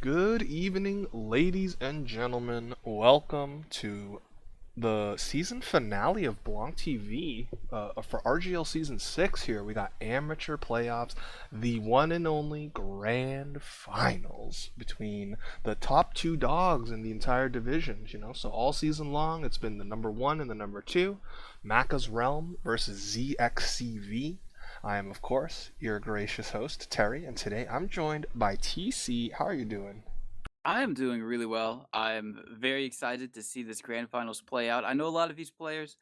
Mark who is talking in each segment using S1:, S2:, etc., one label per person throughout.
S1: Good evening, ladies and gentlemen. Welcome to the season finale of BLANCTV for RGL Season 6 here. We got amateur playoffs, the one and only grand finals between the top two dogs in the entire division. So all season long, it's been the number one and the number two, Macca's Realm versus zxcv. I am, of course, your gracious host, Terry, and today I'm joined by TC. How are you doing?
S2: I am doing really well. I'm very excited to see this grand finals play out. I know a lot of these players,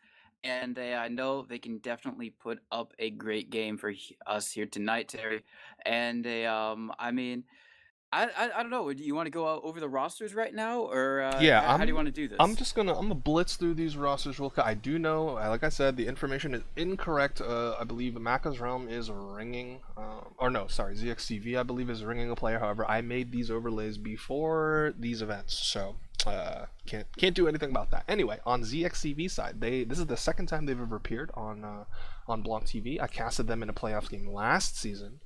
S2: and I know they can definitely put up a great game for us here tonight, Terry. And I don't know. Do you want to go over the rosters right now, or
S1: Yeah,
S2: how do you
S1: I'm
S2: want to do
S1: I'm
S2: this?
S1: just gonna blitz through these rosters real quick. I do know, like I said, the information is incorrect. I believe Macca's Realm is ringing, or no, sorry, ZXCV I believe is ringing a player. However, I made these overlays before these events, so can't do anything about that. Anyway, on ZXCV side, this is the second time they've ever appeared on Blanc TV. I casted them in a playoffs game last season.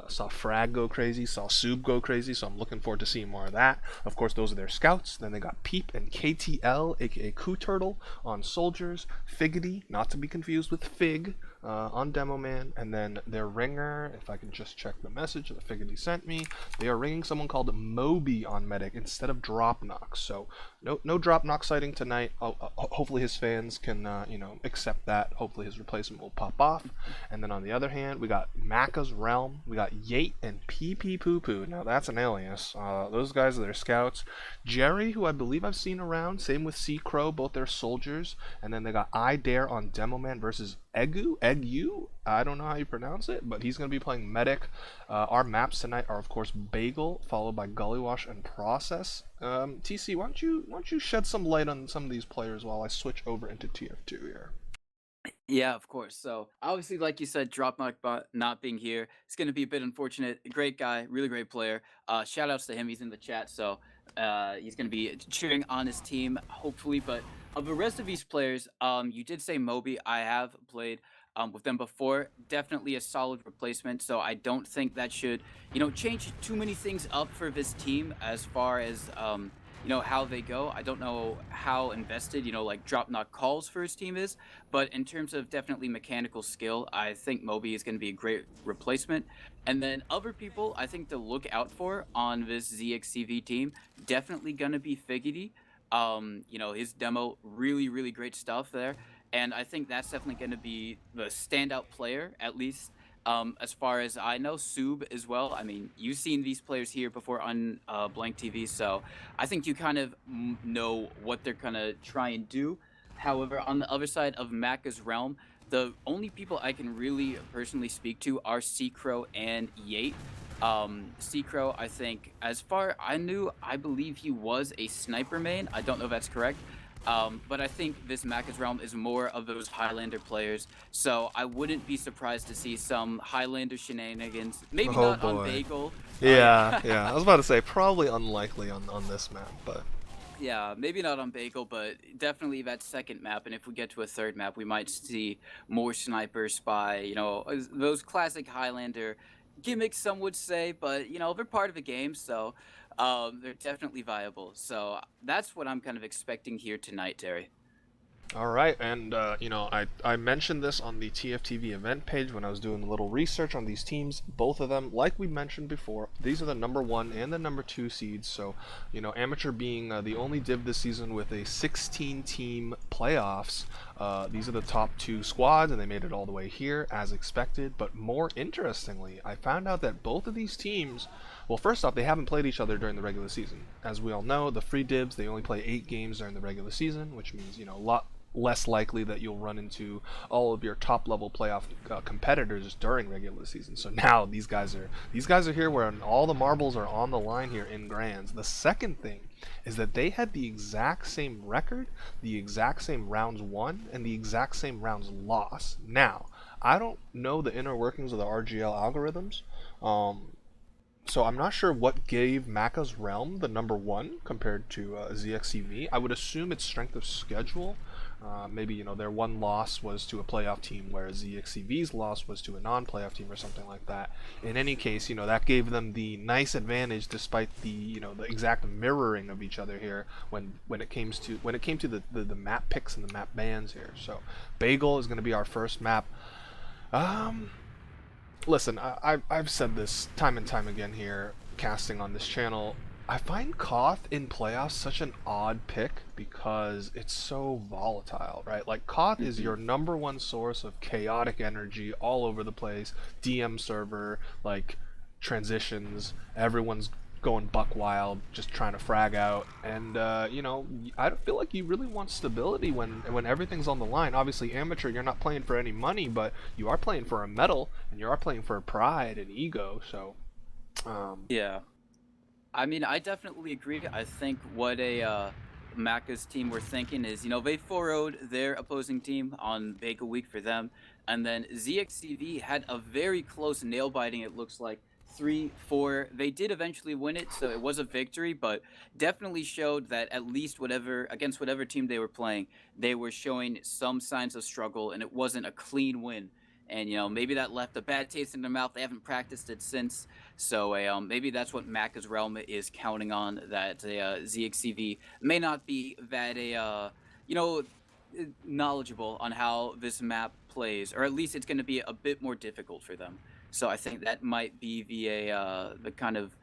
S1: Saw Frag go crazy, saw Sub go crazy, so I'm looking forward to seeing more of that. Of course, those are their scouts. Then they got Peep and KTL, aka Coup Turtle, on Soldiers. Figgity, not to be confused with Fig, on Demo Man. And then their ringer, if I can just check the message that Figgity sent me, they are ringing someone called Moby on Medic instead of Drop Knock. So no Drop Knock sighting tonight. Hopefully his fans can accept that. Hopefully his replacement will pop off. And then on the other hand, we got Macca's Realm. We got Yate and PP Poo Poo. Now that's an alias. Those guys are their scouts. Jerry, who I believe I've seen around. Same with Sea Crow. Both their soldiers. And then they got I Dare on Demo Man versus Egu. I don't know how you pronounce it, but he's going to be playing Medic. Our maps tonight are of course Bagel, followed by Gullywash and Process. TC, why don't you shed some light on some of these players while I switch over into TF2 here?
S2: Yeah, of course. So obviously, like you said, Drop Knock not being here, it's going to be a bit unfortunate. Great guy, really great player. Shout outs to him. He's in the chat, so he's going to be cheering on his team, hopefully. But of the rest of these players, you did say Moby. I have played with them before. Definitely a solid replacement. So I don't think that should, change too many things up for this team as far as how they go. I don't know how invested, like Drop Knock calls for his team is. But in terms of definitely mechanical skill, I think Moby is going to be a great replacement. And then other people I think to look out for on this ZXCV team, definitely going to be Figgity. His demo, really, really great stuff there. And I think that's definitely going to be the standout player, at least as far as I know. Sub as well. I mean, you've seen these players here before on Blank TV, so I think you kind of know what they're going to try and do. However, on the other side of Macca's realm, the only people I can really personally speak to are Seacrow and Yate. Seacrow, I think, as far I knew, I believe he was a sniper main. I don't know if that's correct. But I think this Macca's realm is more of those Highlander players, so I wouldn't be surprised to see some Highlander shenanigans. Maybe
S1: Oh
S2: not on
S1: boy.
S2: Bagel. Oh
S1: Yeah,
S2: yeah.
S1: yeah. I was about to say probably unlikely on this map, but
S2: Yeah, maybe not on Bagel, but definitely that second map. And if we get to a third map, we might see more sniper, spy, those classic Highlander gimmicks, some would say, but, they're part of the game, so they're definitely viable. So that's what I'm kind of expecting here tonight, Terry.
S1: all right, and I mentioned this on the TFTV event page when I was doing a little research on these teams. Both of them, like we mentioned before, these are the number one and the number two seeds. So, Amateur being the only div this season with a 16-team playoffs. These are the top two squads, and they made it all the way here as expected. But more interestingly, I found out that both of these teams, well, first off, they haven't played each other during the regular season. As we all know, the free divs, they only play 8 games during the regular season, which means a lot less likely that you'll run into all of your top level playoff competitors during regular season. So now these guys are here where all the marbles are on the line here in grands. The second thing is that they had the exact same record, the exact same rounds won, and the exact same rounds lost. Now, I don't know the inner workings of the RGL algorithms. So I'm not sure what gave Macca's Realm the number one compared to ZXCV. I would assume it's strength of schedule. Maybe their one loss was to a playoff team, whereas zxcv's loss was to a non-playoff team or something like that. In any case, that gave them the nice advantage, despite the exact mirroring of each other here when it came to the map picks and the map bans here. So Bagel is going to be our first map. um Listen, I've said this time and time again here, casting on this channel. I find Koth in playoffs such an odd pick because it's so volatile, right? Like, Koth is
S2: Hmm.
S1: your number one source of chaotic energy all over the place. DM server, like, transitions, everyone's going buck wild, just trying to frag out, and I don't feel like you really want stability when everything's on the line. Obviously, amateur, you're not playing for any money, but you are playing for a medal, and you are playing for pride and ego. So, um,
S2: Yeah. I mean, I definitely agree. I think what Macca's team were thinking is, they 4-0'd their opposing team on Bagel Week for them, and then ZXCV had a very close nail biting. It looks like 3-4. They did eventually win it, so it was a victory, but definitely showed that at least whatever team they were playing, they were showing some signs of struggle, and it wasn't a clean win. And maybe that left a bad taste in their mouth. They haven't practiced it since. So maybe that's what Macca's Realm is counting on, that ZXCV may not be that you know knowledgeable on how this map plays, or at least it's going to be a bit more difficult for them. So I think that might be the kind of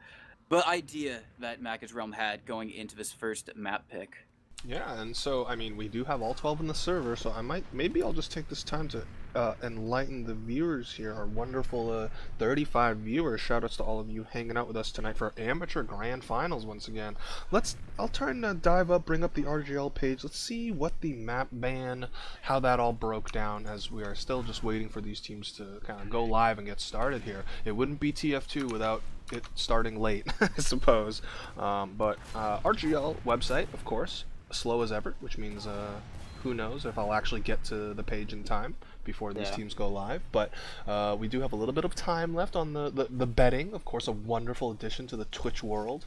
S2: the idea that Macca's Realm had going into this first map pick.
S1: Yeah, and so I mean, we do have all 12 in the server, so maybe I'll just take this time to enlighten the viewers here, our wonderful 35 viewers. Shoutouts to all of you hanging out with us tonight for amateur grand finals once again. I'll try and dive up, bring up the RGL page. Let's see what the map ban, how that all broke down, as we are still just waiting for these teams to kind of go live and get started here. It wouldn't be TF2 without it starting late, I suppose. But RGL website, of course, slow as ever, which means who knows if I'll actually get to the page in time before these
S2: Yeah.
S1: teams go live. But we do have a little bit of time left on the betting. Of course, a wonderful addition to the Twitch world.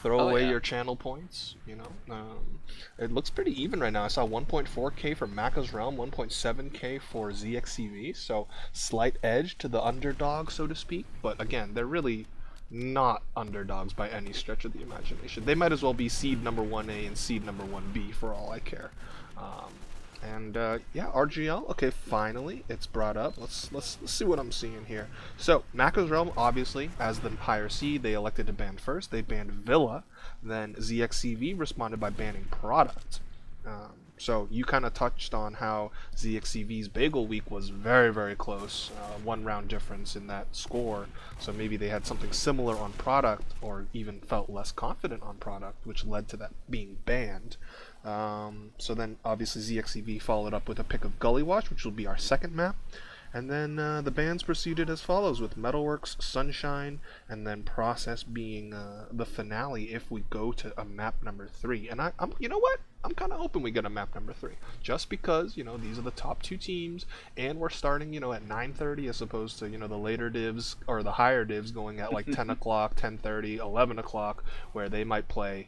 S1: Throw
S2: Oh
S1: away
S2: yeah.
S1: your channel points. It looks pretty even right now. I saw 1.4k for Macca's Realm, 1.7k for ZXCV. So slight edge to the underdog, so to speak. But again, they're really not underdogs by any stretch of the imagination. They might as well be seed number 1A and seed number 1B for all I care. Um, yeah, RGL. Okay, finally it's brought up. Let's see what I'm seeing here. So Macca's Realm, obviously, as the higher seed, they elected to ban first. They banned Villa. Then ZXCV responded by banning Product. So you kind of touched on how ZXCV's Bagel Week was very, very close, one round difference in that score. So maybe they had something similar on Product, or even felt less confident on Product, which led to that being banned. So then obviously ZXCV followed up with a pick of Gully Watch, which will be our second map. And then the bans proceeded as follows, with Metalworks, Sunshine, and then Process being the finale if we go to a map number 3. And I'm, you know what? I'm kind of hoping we get a map number 3, just because these are the top two teams, and we're starting at 9:30 as opposed to the later divs or the higher divs going at like 10 o'clock, 10:30, 11 o'clock, where they might play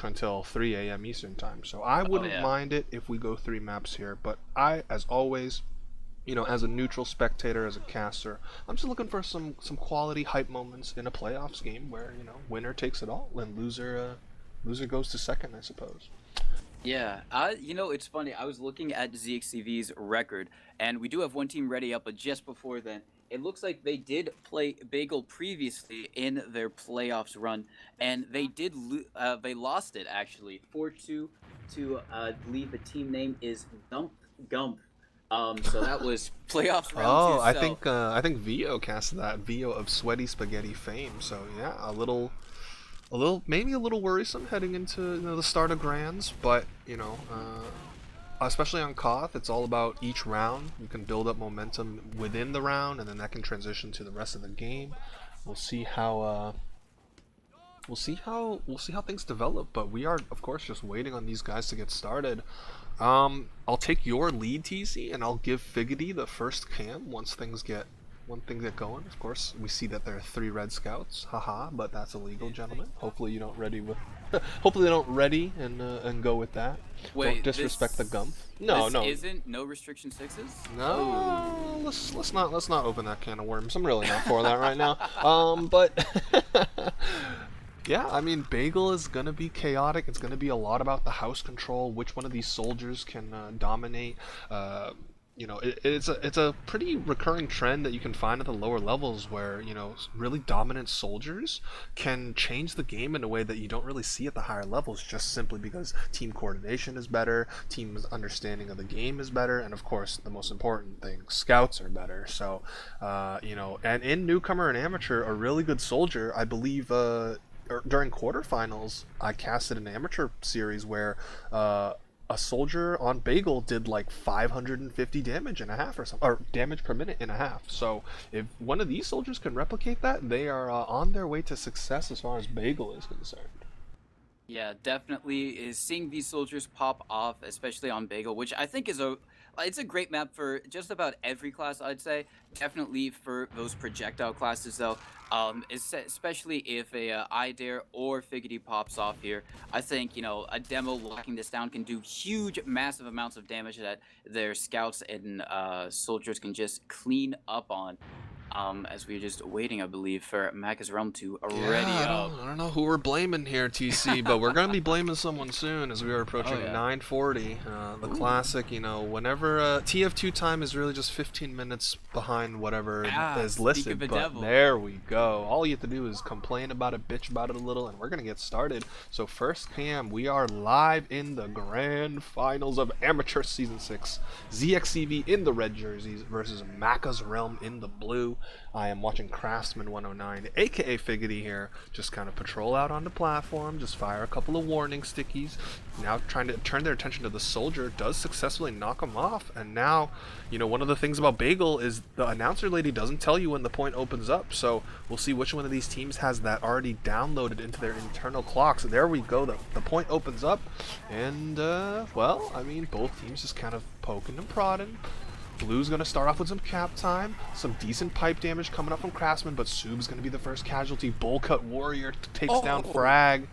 S1: until 3 a.m. Eastern time. So I
S2: Oh
S1: wouldn't
S2: yeah.
S1: mind it if we go 3 maps here, but I, as always, as a neutral spectator, as a caster, I'm just looking for some quality hype moments in a playoffs game where winner takes it all and loser goes to second, I suppose.
S2: Yeah, it's funny. I was looking at ZXCV's record, and we do have one team ready up, but just before then, it looks like they did play Bagel previously in their playoffs run, and they lost it actually 4-2 to I believe the team name is Gump Gump. So that was playoffs round two.
S1: Oh, I
S2: So
S1: think Vio cast that, Vio of Sweaty Spaghetti fame. So yeah, maybe a little worrisome heading into the start of Grands, but especially on Koth, it's all about each round. You can build up momentum within the round, and then that can transition to the rest of the game. We'll see how we'll see how things develop. But we are, of course, just waiting on these guys to get started. I'll take your lead, TC, and I'll give Figgity the first cam once things get when things get going. Of course, we see that there are 3 red scouts. Haha, but that's illegal, gentlemen. Hopefully you don't ready with. Hopefully they don't ready and go with that. Don't
S2: Wait,
S1: disrespect the gump. No,
S2: this
S1: no,
S2: isn't no restriction sixes? Oh.
S1: no. Let's not open that can of worms. I'm really not for that right now. But yeah, I mean, Bagel is gonna be chaotic. It's gonna be a lot about the house control, which one of these soldiers can dominate. It's a pretty recurring trend that you can find at the lower levels, where really dominant soldiers can change the game in a way that you don't really see at the higher levels, just simply because team coordination is better, team's understanding of the game is better, and of course, the most important thing, scouts are better. So, and in newcomer and amateur, a really good soldier, I believe. During quarterfinals, I casted an amateur series where a soldier on Bagel did like 550 damage in a half or something, or damage per minute in a half. So if one of these soldiers can replicate that, they are on their way to success as far as Bagel is concerned.
S2: Yeah, definitely is seeing these soldiers pop off, especially on Bagel, which I think is it's a great map for just about every class, I'd say. Definitely for those projectile classes, though. Especially if a Idare or Figgity pops off here, I think a demo locking this down can do huge, massive amounts of damage that their scouts and soldiers can just clean up on. As we're just waiting, I believe, for Macca's Realm to ready
S1: Yeah,
S2: up.
S1: I don't know who we're blaming here, TC, but we're gonna be blaming someone soon as we are approaching
S2: Oh yeah.
S1: 9:40. The
S2: Ooh.
S1: classic, whenever TF2 time is really just 15 minutes behind whatever is
S2: Speak
S1: listed.
S2: of the
S1: But
S2: devil.
S1: there we go. All you have to do is complain about it, bitch about it a little, and we're gonna get started. So first cam, we are live in the grand finals of Amateur Season 6. zxcv in the red jerseys versus Macca's Realm in the blue. I am watching Craftsman 109, aka Figgity here, just kind of patrol out on the platform, just fire a couple of warning stickies. Now trying to turn their attention to the soldier, does successfully knock him off, and now, one of the things about Bagel is the announcer lady doesn't tell you when the point opens up, so we'll see which one of these teams has that already downloaded into their internal clocks. There we go, the point opens up, and, well, I mean, both teams just kind of poking and prodding. Blue's going to start off with some cap time, some decent pipe damage coming up from Craftsman, but Sub's going to be the first casualty. Bull Cut Warrior takes down Frag,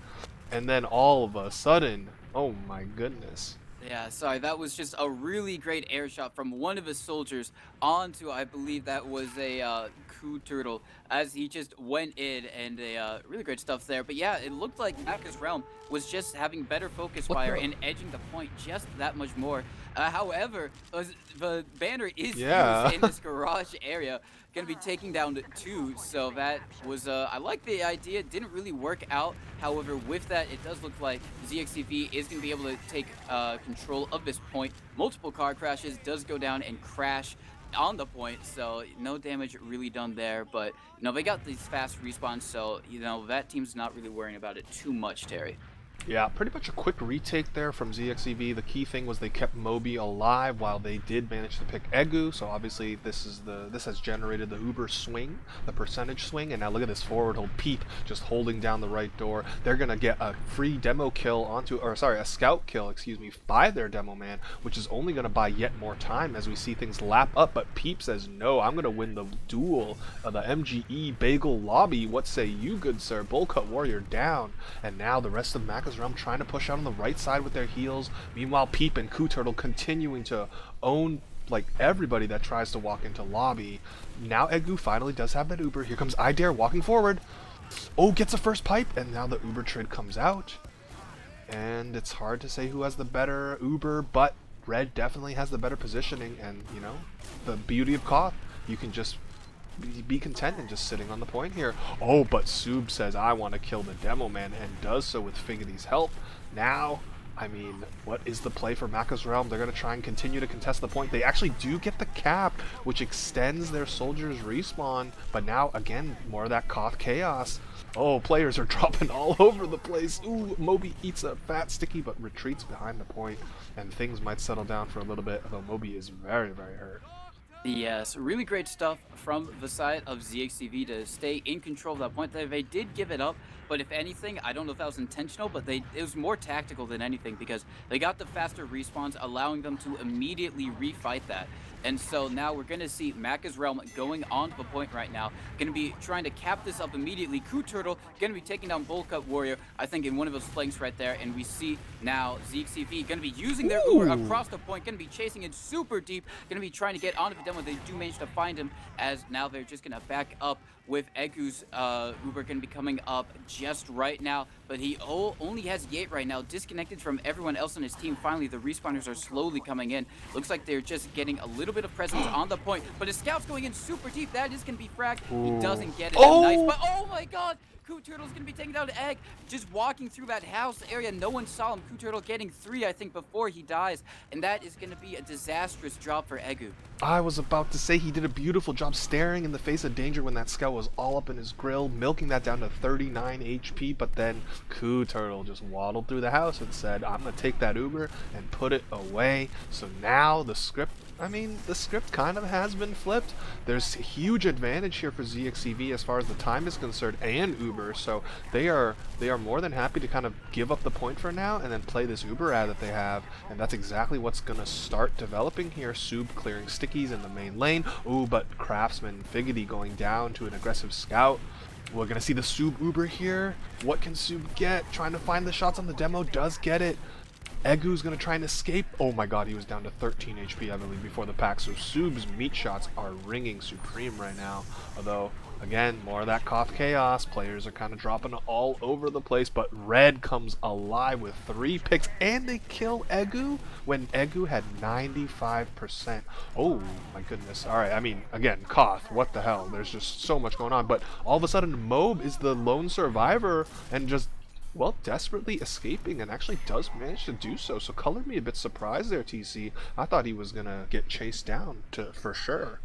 S1: and then all of a sudden, oh my goodness.
S2: Yeah, sorry, that was just a really great air shot from one of his soldiers onto, I believe that was a Coup Turtle, as he just went in, and really great stuff there. But yeah, it looked like Macca's Realm was just having better focus fire and edging the point just that much more. However, the banner is used in this garage area, going to be taking down 2, so that was, I like the idea, it didn't really work out. However, with that, it does look like zxcv is going to be able to take control of this point. Multiple car crashes, does go down and crash on the point, so no damage really done there, but they got these fast respawns, so that team's not really worrying about it too much, Terry.
S1: Yeah, pretty much a quick retake there from zxcv. The key thing was they kept Moby alive while they did manage to pick Egu, so obviously this has generated the Uber swing, the percentage swing, and now look at this forward hold. Peep just holding down the right door. They're gonna get a free demo kill a scout kill, by their demo man, which is only gonna buy yet more time as we see things lap up, but Peep says, no, I'm gonna win the duel of the MGE Bagel lobby. What say you, good sir? Bull Cut Warrior down, and now the rest of Macca's Realm trying to push out on the right side with their heals. Meanwhile, Peep and Coup Turtle continuing to own like everybody that tries to walk into lobby. Now Egu finally does have that Uber. Here comes Idare walking forward. Oh, gets a first pipe, and now the Uber trade comes out. And it's hard to say who has the better Uber, but Red definitely has the better positioning, and the beauty of Koth, you can just be content and just sitting on the point here. Oh, but Sub says, I want to kill the demo man, and does so with Figgity's help. Now, I mean, what is the play for Macca's Realm? They're going to try and continue to contest the point. They actually do get the cap, which extends their soldiers' respawn, but now, again, more of that Koth chaos. Oh, players are dropping all over the place. Ooh, Moby eats a fat sticky, but retreats behind the point, and things might settle down for a little bit, although Moby is very, very hurt.
S2: Yes, really great stuff from the side of zxcv to stay in control of that point. They did give it up, but if anything, I don't know if that was intentional, but it was more tactical than anything, because they got the faster respawns, allowing them to immediately refight that. And so now we're going to see Macca's Realm going on to the point right now. Going to be trying to cap this up immediately. Coup Turtle going to be taking down Bull Cut Warrior, I think, in one of those flanks right there. And we see now zxcv going to be using their Uber across the point, going to be chasing it super deep, going to be trying to get onto the demo. They do manage to find him, as now they're just going to back up with Egu's Uber going to be coming up just right now. But he only has Yate right now, disconnected from everyone else on his team. Finally, the respawners are slowly coming in. Looks like they're just getting a little bit of presence on the point. But his scout's going in super deep. That is going to be fragged. He doesn't get it. Nice, but oh my god! Coup Turtle's gonna be taking down Egg, just walking through that house area. No one saw him. Coup Turtle getting 3, I think, before he dies, and that is gonna be a disastrous drop for Egu.
S1: I was about to say he did a beautiful job staring in the face of danger when that scout was all up in his grill, milking that down to 39 HP, but then Coup Turtle just waddled through the house and said, I'm gonna take that Uber and put it away. So now the script kind of has been flipped. There's a huge advantage here for zxcv as far as the time is concerned, and Uber, so they are more than happy to kind of give up the point for now and then play this Uber ad that they have, and that's exactly what's gonna start developing here. Sub clearing stickies in the main lane. Ooh, but Craftsman Figgity going down to an aggressive scout. We're gonna see the Sub Uber here. What can Sub get? Trying to find the shots on the demo, does get it. Egu's gonna try and escape. Oh my god, he was down to 13 HP, I believe, before the pack. So Sub's meat shots are ringing supreme right now. Although, again, more of that Koth chaos. Players are kind of dropping all over the place, but Red comes alive with 3 picks, and they kill Egu when Egu had 95%. Oh my goodness. Alright, I mean, again, Koth, what the hell? There's just so much going on. But all of a sudden, Mobe is the lone survivor and just, well, desperately escaping, and actually does manage to do so. So colored me a bit surprised there, TC. I thought he was gonna get chased down for sure.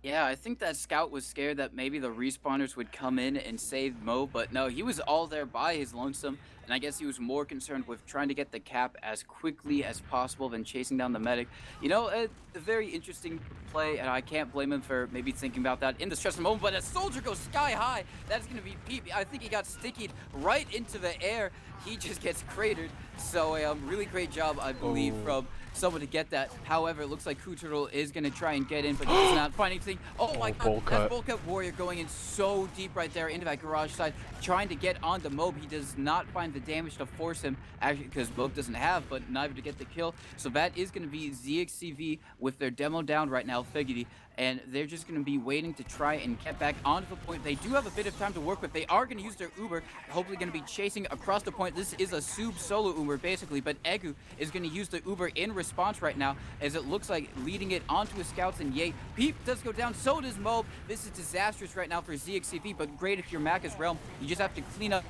S2: Yeah, I think that scout was scared that maybe the respawners would come in and save Mo, but no, he was all there by his lonesome, and I guess he was more concerned with trying to get the cap as quickly as possible than chasing down the medic. You know, a very interesting play, and I can't blame him for maybe thinking about that in the stressful moment, but a soldier goes sky high. That's going to be Pete. I think he got stickied right into the air. He just gets cratered. So a really great job, I believe, from someone to get that. However, it looks like Coup Turtle is going to try and get in, but he's not finding anything. Oh my god, that Bull Cut Warrior going in so deep right there into that garage side, trying to get onto Mobe. He does not find the damage to force him, actually, because Mobe doesn't have, but neither to get the kill. So that is going to be zxcv with their demo down right now, Figgity, and they're just going to be waiting to try and get back onto the point. They do have a bit of time to work with. They are going to use their Uber, hopefully going to be chasing across the point. This is a Sub solo Uber, basically, but Egu is going to use the Uber in response right now, as it looks like leading it onto his scouts, and Yate. Peep does go down, so does Mobe. This is disastrous right now for zxcv, but great if you're Macca's Realm. You just have to clean up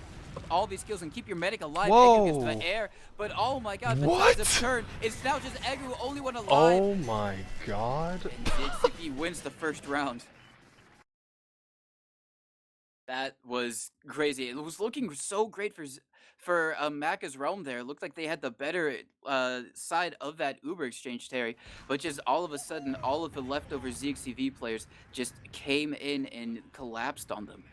S2: all these skills and keep your medic alive. Egu gets to the air, but oh my god, the tides have turned. It's now just Egu, only one alive.
S1: Oh my god.
S2: And zxcv wins the first round. That was crazy. It was looking so great for Macca's Realm there. It looked like they had the better side of that Uber exchange, Terry. But just all of a sudden, all of the leftover zxcv players just came in and collapsed on them.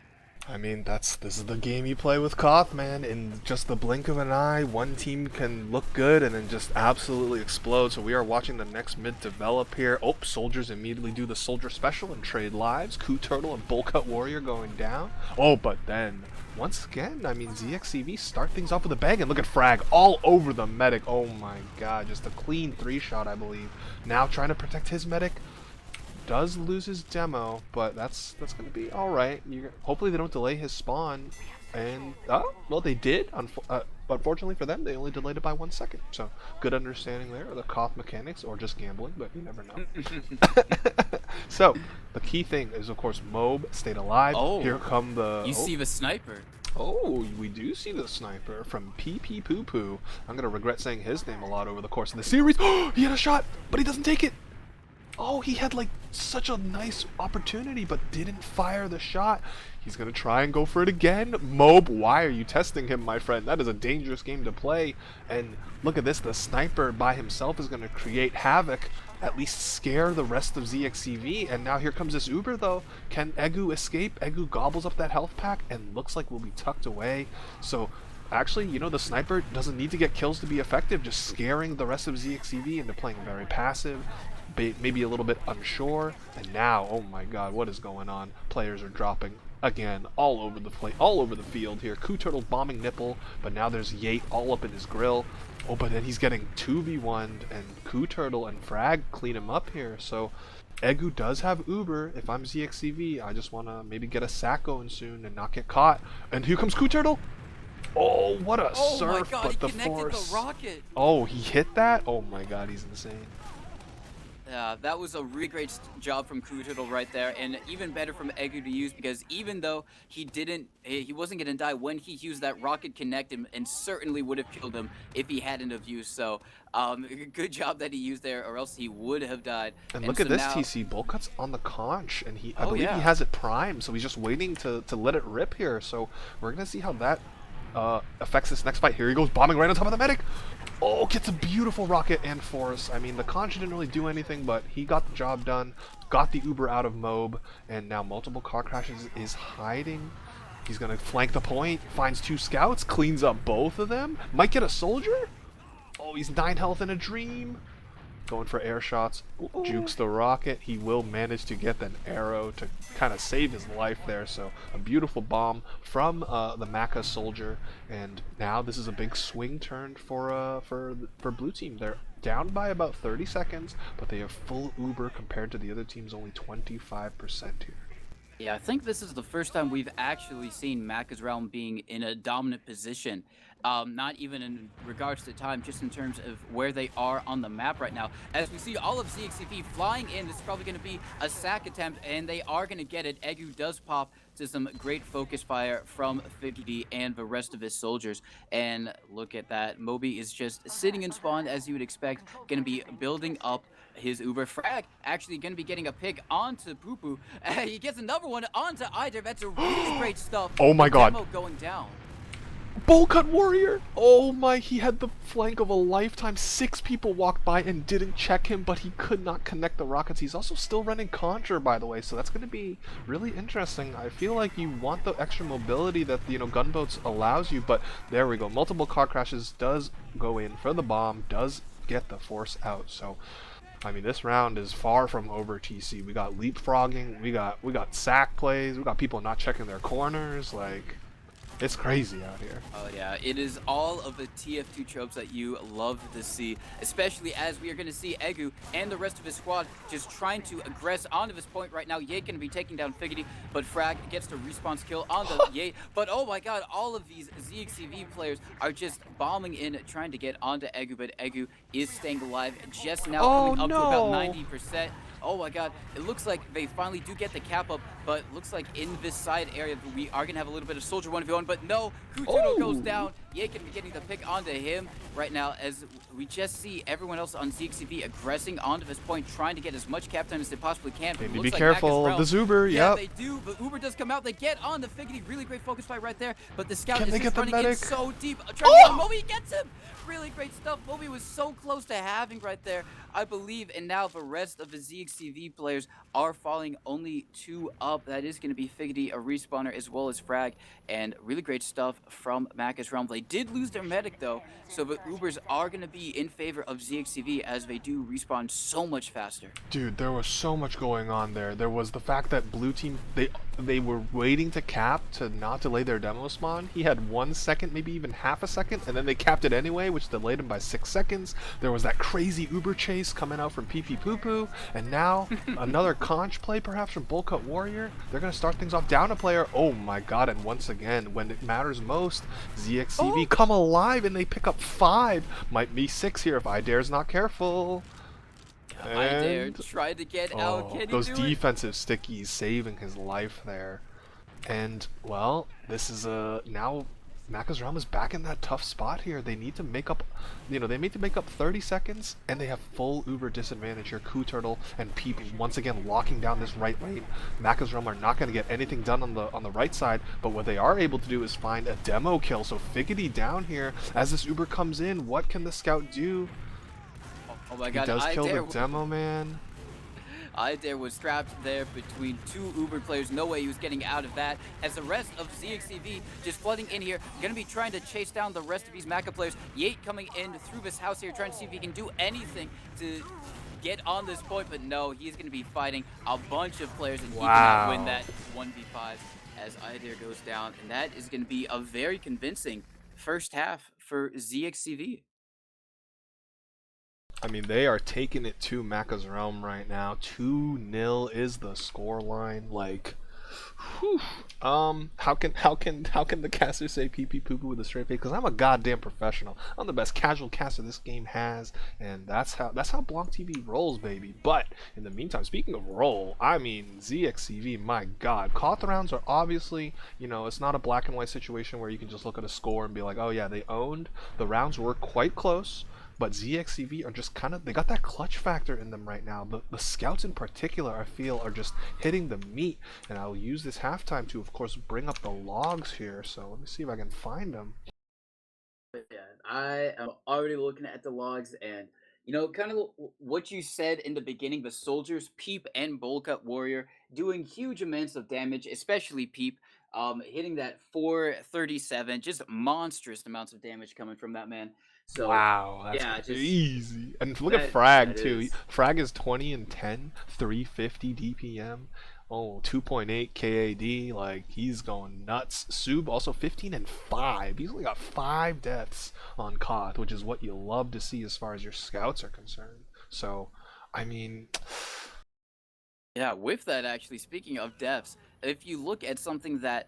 S1: I mean, this is the game you play with Koth, man. In just the blink of an eye, one team can look good and then just absolutely explode. So we are watching the next mid develop here. Oh, soldiers immediately do the soldier special and trade lives. Coup Turtle and Bull Cut Warrior going down. Oh, but then once again, I mean, zxcv start things off with a bang, and look at Frag all over the medic. Oh my god, just a clean 3-shot, I believe. Now trying to protect his medic. Does lose his demo, but that's gonna be all right. Hopefully they don't delay his spawn, and well, they did. Unfortunately for them, they only delayed it by 1 second. So good understanding there of the Koth mechanics, or just gambling, but you never know. So the key thing is, of course, Mobe stayed alive.
S2: Oh,
S1: here come the.
S2: You see the sniper.
S1: Oh, we do see the sniper from PP Poo Poo. I'm gonna regret saying his name a lot over the course of the series. Oh, he had a shot, but he doesn't take it. Oh, he had like such a nice opportunity, but didn't fire the shot. He's gonna try and go for it again. Mobe, why are you testing him, my friend? That is a dangerous game to play. And look at this, the sniper by himself is gonna create havoc, at least scare the rest of zxcv. And now here comes this Uber though. Can Egu escape? Egu gobbles up that health pack and looks like we'll be tucked away. So actually, you know, the sniper doesn't need to get kills to be effective, just scaring the rest of zxcv into playing very passive. maybe a little bit unsure. And now, oh my god, what is going on? Players are dropping again all over the all over the field here. Turtle bombing nipple, but now there's Yate all up in his grill. Oh, but then he's getting 2v1'd, and Turtle and Frag clean him up here. So Egu does have Uber. If I'm zxcv, I just want to maybe get a sack going soon and not get caught. And here comes Turtle. Oh, what a surf,
S2: my god,
S1: but
S2: he
S1: the
S2: connected
S1: force.
S2: the rocket.
S1: Oh, he hit that? Oh my god, he's insane.
S2: That was a really great job from Turtle right there, and even better from Egu to use, because even though he wasn't gonna die when he used that rocket connect him, and certainly would have killed him if he hadn't have used. So, good job that he used there, or else he would have died.
S1: And look
S2: so
S1: at this
S2: now,
S1: TC. Bullcut's on the conch, and I
S2: Oh,
S1: believe
S2: yeah.
S1: he has it primed, so he's just waiting to let it rip here. So we're gonna see how that affects this next fight. Here he goes, bombing right on top of the medic. Oh, gets a beautiful rocket and force. I mean, the conch didn't really do anything, but he got the job done, got the Uber out of Mob, and now multiple car crashes is hiding. He's gonna flank the point, finds 2 scouts, cleans up both of them, might get a soldier. Oh, he's 9 health in a dream. Going for air shots, jukes the rocket. He will manage to get an arrow to kind of save his life there. So a beautiful bomb from the Macca soldier, and now this is a big swing turn for blue team. They're down by about 30 seconds, but they have full Uber compared to the other team's only 25% here.
S2: Yeah, I think this is the first time we've actually seen Macca's Realm being in a dominant position. Not even in regards to time, just in terms of where they are on the map right now. As we see all of zxcv flying in, this is probably going to be a sack attempt, and they are going to get it. Egu does pop to some great focus fire from Figgy and the rest of his soldiers. And look at that. Moby is just sitting in spawn, as you would expect, going to be building up his Uber. Frag actually going to be getting a pick onto Poo Poo. He gets another one onto Eider. That's a really great stuff.
S1: Oh my god.
S2: Demo going down.
S1: Bullcut warrior! Oh my, he had the flank of a lifetime. 6 people walked by and didn't check him, but he could not connect the rockets. He's also still running Conjure, by the way, so that's going to be really interesting. I feel like you want the extra mobility that, gunboats allows you, but there we go. Multiple car crashes, does go in for the bomb, does get the force out, so I mean, this round is far from over, TC. We got leapfrogging, we got sack plays, we got people not checking their corners, like, it's crazy out here.
S2: Oh yeah, it is all of the TF2 tropes that you love to see, especially as we are going to see Egu and the rest of his squad just trying to aggress onto this point right now. Yate going to be taking down Figgity, but Frag gets the respawn kill on the Yate. But oh my god, all of these zxcv players are just bombing in, trying to get onto Egu, but Egu is staying alive, just now coming up to about 90%. Oh my god, it looks like they finally do get the cap up, but looks like in this side area we are going to have a little bit of soldier 1v1, but no, Kutuno goes down. Yate can be getting the pick onto him right now, as we just see everyone else on zxcv aggressing onto this point, trying to get as much cap time as they possibly can.
S1: Maybe be careful of the Uber,
S2: yeah.
S1: Yep.
S2: They do, but Uber does come out, they get on the Figgity, really great focus fight right there, but the scout
S1: Can
S2: is
S1: they
S2: just
S1: get the
S2: running in
S1: medic?
S2: so deep, trying to get him. Moby gets him! Really great stuff. Moby was so close to having right there, I believe, and now the rest of the zxcv players are falling only 2 up. That is going to be Figgity, a respawner, as well as Frag, and really great stuff from Macca's Realm. They did lose their medic though, so the Ubers are going to be in favor of zxcv as they do respawn so much faster.
S1: Dude, there was so much going on there. There was the fact that blue team, they were waiting to cap to not delay their demo spawn. He had 1 second, maybe even half a second, and then they capped it anyway, which delayed him by 6 seconds. There was that crazy Uber chase coming out from PP Poo Poo, and now another conch play perhaps from Bullcut Warrior. They're going to start things off down a player. Oh my god, and once again, when it matters most, zxcv come alive and they pick up 5. Might be 6 here if Idare's not careful.
S2: Idare tried to get out. Can he
S1: those
S2: do
S1: defensive stickies saving his life there. And well, this is now Macca's Realm is back in that tough spot here. They need to make up, they need to make up 30 seconds, and they have full Uber disadvantage here. Turtle and Peep once again locking down this right lane. Macca's Realm are not going to get anything done on the right side, but what they are able to do is find a demo kill. So Figgity down here as this Uber comes in. What can the scout do?
S2: Oh my god,
S1: He does kill the
S2: Idare
S1: demo man.
S2: Idare was trapped there between 2 Uber players. No way he was getting out of that, as the rest of zxcv just flooding in here, gonna be trying to chase down the rest of these Macca players. Yate coming in through this house here, trying to see if he can do anything to get on this point, but no, he's going to be fighting a bunch of players, and he cannot win
S1: Wow.
S2: that 1v5 as Idir goes down, and that is going to be a very convincing first half for ZXCV.
S1: I mean, they are taking it to Macca's realm right now. 2-0 is the score line. Like, whew. How can the caster say pee pee poo poo with a straight face? Because I'm a goddamn professional. I'm the best casual caster this game has, and that's how BLANCTV rolls, baby. But in the meantime, speaking of roll, I mean ZXCV. My God, Koth rounds are obviously, it's not a black and white situation where you can just look at a score and be like, oh yeah, they owned. The rounds were quite close. But ZXCV are just they got that clutch factor in them right now. The scouts in particular, I feel, are just hitting the meat. And I'll use this halftime to, of course, bring up the logs here. So let me see if I can find them.
S2: Yeah, I am already looking at the logs, and kind of what you said in the beginning. The soldiers, Peep and Bowl Cut Warrior, doing huge amounts of damage, especially Peep, hitting that 437, just monstrous amounts of damage coming from that man. So,
S1: Wow, that's
S2: yeah, just
S1: crazy. And look at
S2: that
S1: Frag too.
S2: is.
S1: Frag is 20 and 10, 350 DPM. Oh, 2.8 KAD. Like he's going nuts. Sub also 15 and 5. He's only got 5 deaths on Koth, which is what you love to see as far as your scouts are concerned. So, I mean,
S2: Yeah, with that, actually, speaking of deaths, if you look at something that,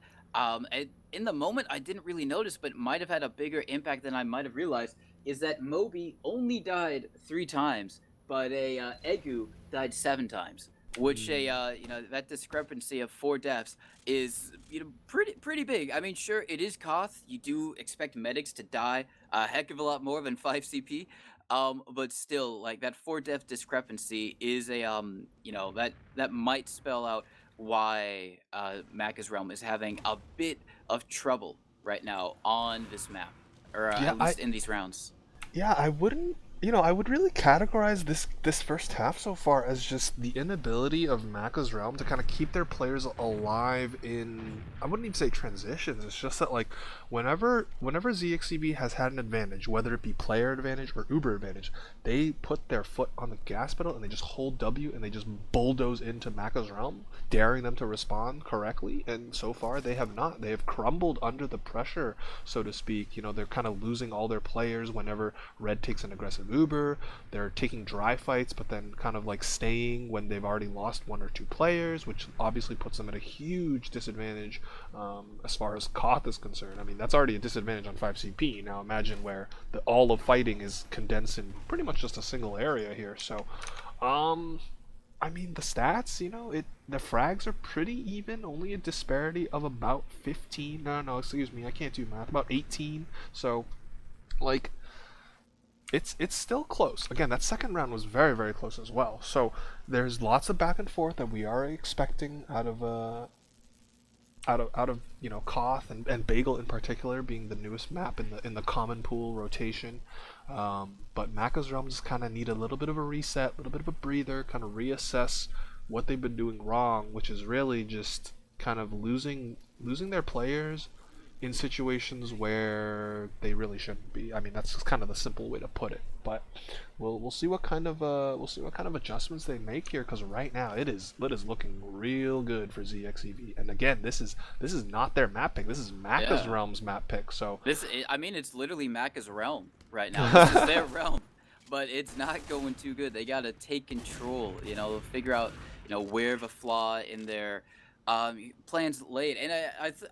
S2: in the moment I didn't really notice, but might have had a bigger impact than I might have realized, is that Moby only died 3 times, but a Egu died 7 times. Which a
S1: mm,
S2: that discrepancy of 4 deaths is pretty big. I mean, sure, it is Koth. You do expect medics to die a heck of a lot more than 5 CP, but still, like that 4 death discrepancy is a that might spell out why Macca's realm is having a bit of trouble right now on this map, or
S1: yeah,
S2: at least in these rounds.
S1: I wouldn't. I would really categorize this first half so far as just the inability of Macca's Realm to kind of keep their players alive in. I wouldn't even say transitions. It's just that like whenever ZXCB has had an advantage, whether it be player advantage or Uber advantage, they put their foot on the gas pedal and they just hold W and they just bulldoze into Macca's Realm, daring them to respond correctly. And so far they have not. They have crumbled under the pressure, so to speak. They're kind of losing all their players whenever Red takes an aggressive Uber. They're taking dry fights, but then kind of like staying when they've already lost 1 or 2 players, which obviously puts them at a huge disadvantage as far as Koth is concerned. I mean, that's already a disadvantage on 5CP. Now imagine where all of fighting is condensed in pretty much just a single area here. So, I mean, the stats, the frags are pretty even, only a disparity of about 15. No, excuse me, I can't do math. About 18. So, like, it's still close. Again, that second round was very very close as well. So there's lots of back and forth that we are expecting out of Koth and Bagel in particular being the newest map in the common pool rotation. But Macca's Realm just kind of need a little bit of a reset, a little bit of a breather, kind of reassess what they've been doing wrong, which is really just kind of losing their players in situations where they really shouldn't be. I mean, that's just kind of the simple way to put it. But we'll see what kind of adjustments they make here, because right now it is looking real good for ZXEV. And again, this is not their map pick. This is Macca's
S2: Yeah,
S1: Realm's map pick. So
S2: I mean, it's literally Macca's realm right now. This is their realm, but it's not going too good. They got to take control. Figure out where the flaw in their plans laid. And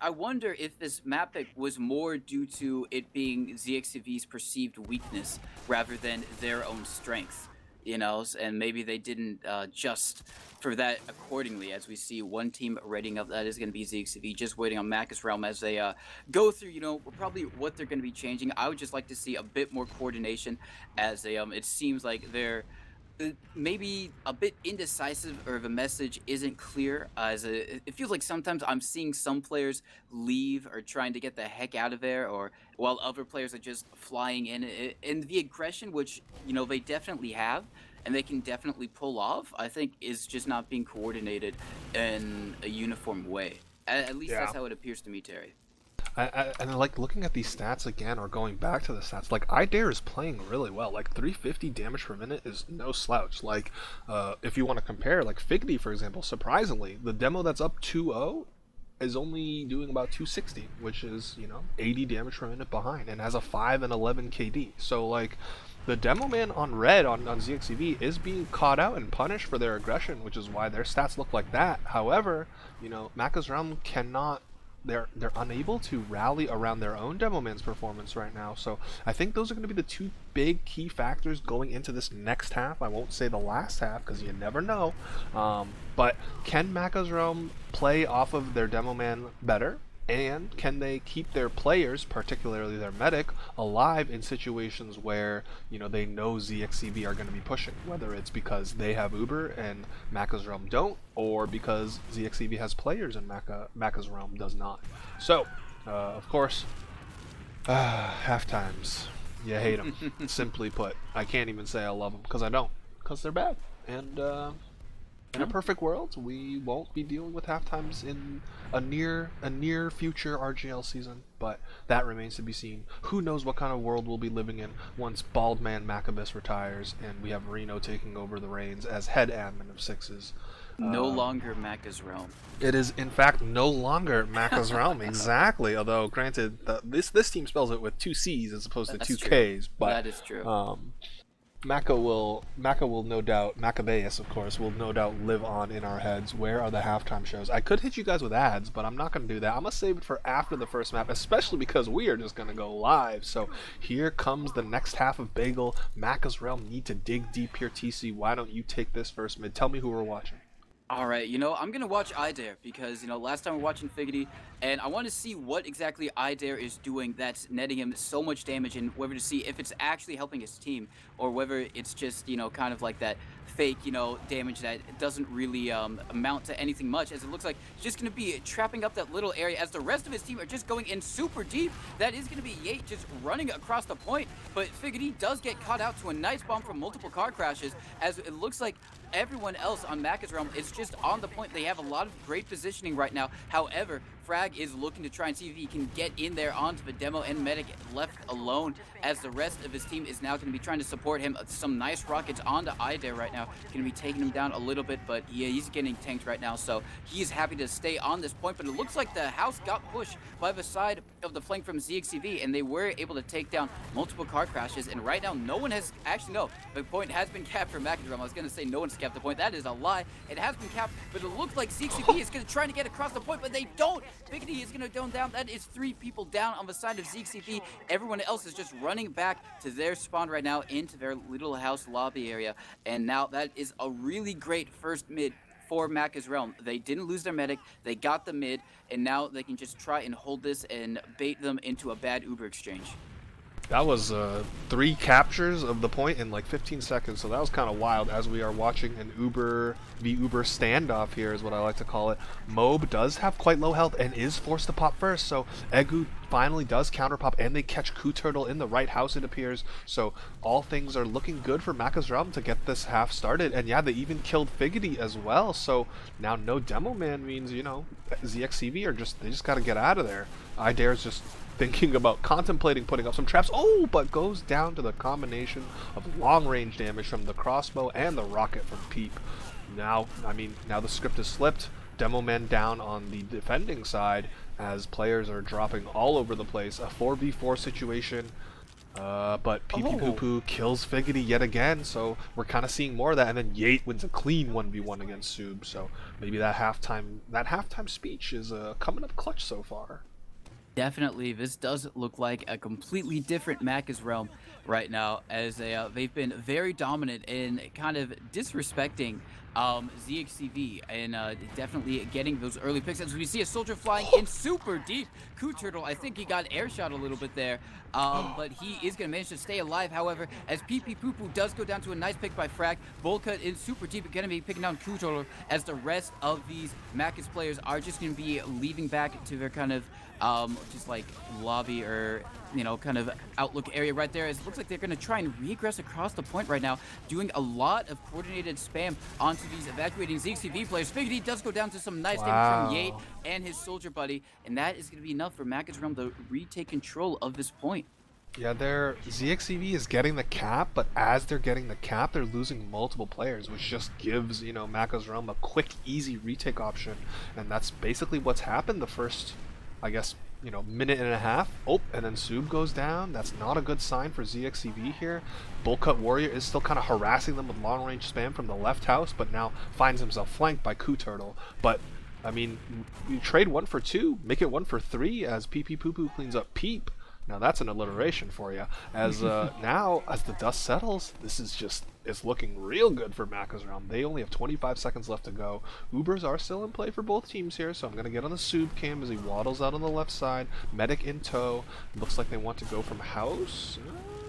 S2: I wonder if this map pick was more due to it being ZXCV's perceived weakness rather than their own strength. And maybe they didn't just for that accordingly, as we see one team readying up. That is going to be ZXCV, just waiting on Macca's realm as they go through, probably what they're going to be changing. I would just like to see a bit more coordination, as they it seems like they're maybe a bit indecisive, or the message isn't clear. It feels like sometimes I'm seeing some players leave or trying to get the heck out of there, or while other players are just flying in. And the aggression, which they definitely have, and they can definitely pull off, I think is just not being coordinated in a uniform way. At least
S1: yeah,
S2: that's how it appears to me, Terry.
S1: And like looking at these stats again, or going back to the stats, like Idare is playing really well. Like 350 damage per minute is no slouch. Like if you want to compare, like Figgy for example, surprisingly, the demo that's up 2-0 is only doing about 260, which is 80 damage per minute behind, and has a 5 and 11 KD. So like the demo man on red on zxcv is being caught out and punished for their aggression, which is why their stats look like that. However, Macca's Realm cannot, they're unable to rally around their own demo man's performance right now. So I think those are going to be the two big key factors going into this next half. I won't say the last half because you never know. But can Macca's Realm play off of their demo man better? And can they keep their players, particularly their medic, alive in situations where they know zxcv are going to be pushing, whether it's because they have Uber and Macca's Realm don't, or because zxcv has players and Macca's Realm does not. So, of course, half times, you hate them. Simply put, I can't even say I love them because I don't, because they're bad. And in a perfect world, we won't be dealing with halftimes in a near future RGL season, but that remains to be seen. Who knows what kind of world we'll be living in once Bald Man Maccabis retires and we have Reno taking over the reins as head admin of Sixes.
S2: No longer Macca's Realm.
S1: It is, in fact, no longer Macca's Realm. Exactly. Although, granted, this team spells it with 2 C's as opposed to 2 K's. But
S2: that is true.
S1: Macca will no doubt, Maccabeus of course, will no doubt live on in our heads. Where are the halftime shows? I could hit you guys with ads, but I'm not going to do that. I'm going to save it for after the first map, especially because we are just going to go live. So here comes the next half of Bagel. Macca's Realm need to dig deep here, TC. Why don't you take this first mid? Tell me who we're watching.
S2: All right, I'm gonna watch Idare because last time we were watching Figgity, and I want to see what exactly Idare is doing that's netting him so much damage, and whether to see if it's actually helping his team or whether it's just kind of like that fake damage that doesn't really amount to anything much, as it looks like he's just gonna be trapping up that little area as the rest of his team are just going in super deep. That is gonna be Yate just running across the point, but Figgity does get caught out to a nice bomb from multiple car crashes, as it looks like everyone else on Macca's Realm is just on the point. They have a lot of great positioning right now. However, Frag is looking to try and see if he can get in there onto the demo and medic left alone, as the rest of his team is now going to be trying to support him. Some nice rockets onto Idare right now. Going to be taking him down a little bit, but yeah, he's getting tanked right now, so he's happy to stay on this point. But it looks like the house got pushed by the side of the flank from zxcv, and they were able to take down multiple car crashes. And right now, no one has actually, no, the point has been capped for Macca's Realm. I was going to say no one's capped the point. That is a lie. It has been capped, but it looks like zxcv is going to try to get across the point, but they don't. Biggity is going to go down. That is 3 people down on the side of zxcv. Everyone else is just running back to their spawn right now into their little house lobby area. And now that is a really great first mid for Macca's Realm. They didn't lose their medic, they got the mid, and now they can just try and hold this and bait them into a bad Uber exchange.
S1: That was 3 captures of the point in like 15 seconds, so that was kind of wild, as we are watching an Uber standoff here, is what I like to call it. Mobe does have quite low health and is forced to pop first, so Egu finally does counter pop, and they catch Coup Turtle in the right house, it appears. So all things are looking good for Macca's Realm to get this half started, and yeah, they even killed Figgity as well. So now no demo man means zxcv are they just got to get out of there. Idare's just thinking about contemplating putting up some traps. Oh, but goes down to the combination of long-range damage from the crossbow and the rocket from Peep. Now the script has slipped. Demo men down on the defending side as players are dropping all over the place. A 4v4 situation, but PP Poo Poo kills Figgity yet again, so we're kind of seeing more of that. And then Yate wins a clean 1v1 against Sub, so maybe that halftime speech is coming up clutch so far.
S2: Definitely, this does look like a completely different Macca's Realm right now, as they've been very dominant in kind of disrespecting zxcv and definitely getting those early picks. As we see a soldier flying in super deep, Coup Turtle, I think he got air shot a little bit there, but he is going to manage to stay alive. However, as PP Poo Poo does go down to a nice pick by Frag, Volca in super deep, going to be picking down Coup Turtle, as the rest of these Macca's players are just going to be leaving back to their kind of just like lobby or kind of outlook area right there. It looks like they're going to try and regress across the point right now, doing a lot of coordinated spam onto these evacuating zxcv players. Figgity does go down to some nice damage from Yate and his soldier buddy, and that is going to be enough for Macca's Realm to retake control of this point.
S1: Yeah, their ZXCV is getting the cap, but as they're getting the cap, they're losing multiple players, which just gives, Macca's Realm a quick, easy retake option. And that's basically what's happened the first, I guess, minute and a half. Oh, and then Sub goes down. That's not a good sign for ZXCV here. Bullcut Warrior is still kind of harassing them with long-range spam from the left house, but now finds himself flanked by Coup Turtle. But I mean, you trade 1 for 2, make it 1 for 3 as PP Poo Poo cleans up Peep. Now that's an alliteration for you. As now, as the dust settles, this is it's looking real good for Macca's Realm. They only have 25 seconds left to go. Ubers are still in play for both teams here, so I'm gonna get on the Sub cam as he waddles out on the left side. Medic in tow. Looks like they want to go from house.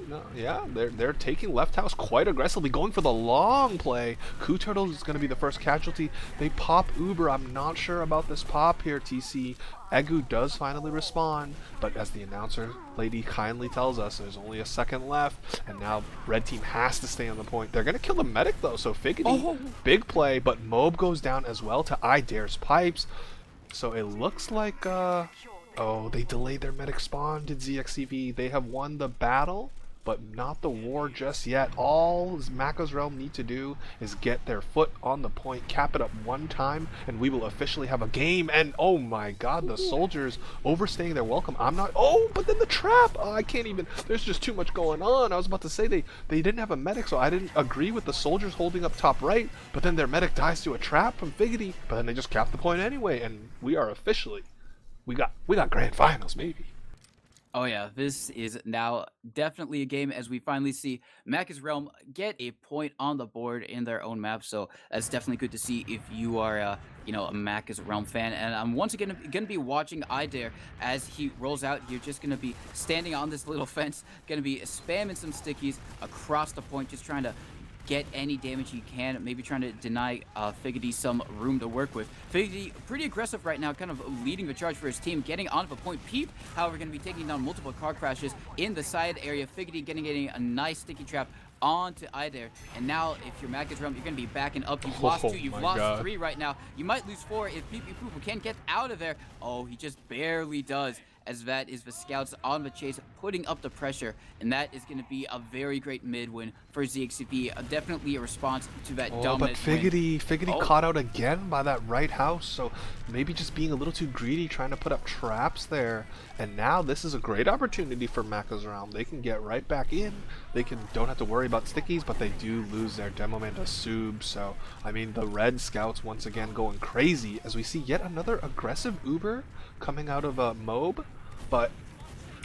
S1: No, yeah, they're taking left house quite aggressively, going for the long play. Coup Turtle is going to be the first casualty. They pop Uber. I'm not sure about this pop here, TC. Egu does finally respond, but as the announcer lady kindly tells us, there's only a second left, and now red team has to stay on the point. They're going to kill the medic, though, so Figgity, big play, but Mob goes down as well to Idare's pipes. So it looks like, oh, they delayed their medic spawn, did ZXCV. They have won the battle, but not the war just yet. All Macca's Realm need to do is get their foot on the point, cap it up one time, and we will officially have a game. And oh my god, the soldiers overstaying their welcome. But then the trap! Oh, I can't even, there's just too much going on. I was about to say they didn't have a medic, so I didn't agree with the soldiers holding up top right, but then their medic dies to a trap from Figgity, but then they just cap the point anyway, and we are officially, we got grand finals, maybe.
S2: Oh yeah, this is now definitely a game as we finally see Macca's Realm get a point on the board in their own map. So that's definitely good to see if you are, a Macca's Realm fan. And I'm once again going to be watching Idare as he rolls out. You're just going to be standing on this little fence, going to be spamming some stickies across the point, just trying to get any damage you can, maybe trying to deny Figgity some room to work with. Figgity pretty aggressive right now, kind of leading the charge for his team, getting onto the point. Peep, however, going to be taking down multiple car crashes in the side area. Figgity getting a nice sticky trap onto Idare. And now, if you're Macca's Realm, you're going to be backing up. You've lost 2, you've lost 3 right now. You might lose 4 if PP Poo can get out of there. Oh, he just barely does, as that is the scouts on the chase, putting up the pressure, and that is going to be a very great mid win for ZXCV. Definitely a response to that dominant
S1: but Figgity caught out again by that right house, so maybe just being a little too greedy, trying to put up traps there. And now this is a great opportunity for Macca's Realm. They can get right back in. They don't have to worry about stickies, but they do lose their demo man to Sub. So I mean, the red scouts once again going crazy as we see yet another aggressive Uber coming out of Mob. But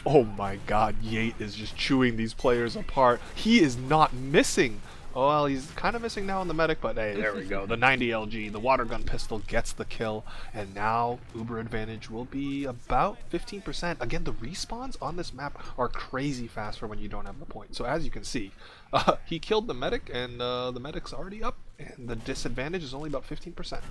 S1: oh my god, Yate is just chewing these players apart. He is not missing. Oh, well, he's kind of missing now on the medic, but hey, there we go. The 90 LG, the water gun pistol gets the kill, and now Uber advantage will be about 15%. Again, the respawns on this map are crazy fast for when you don't have the point. So as you can see, he killed the medic, and the medic's already up, and the disadvantage is only about 15%.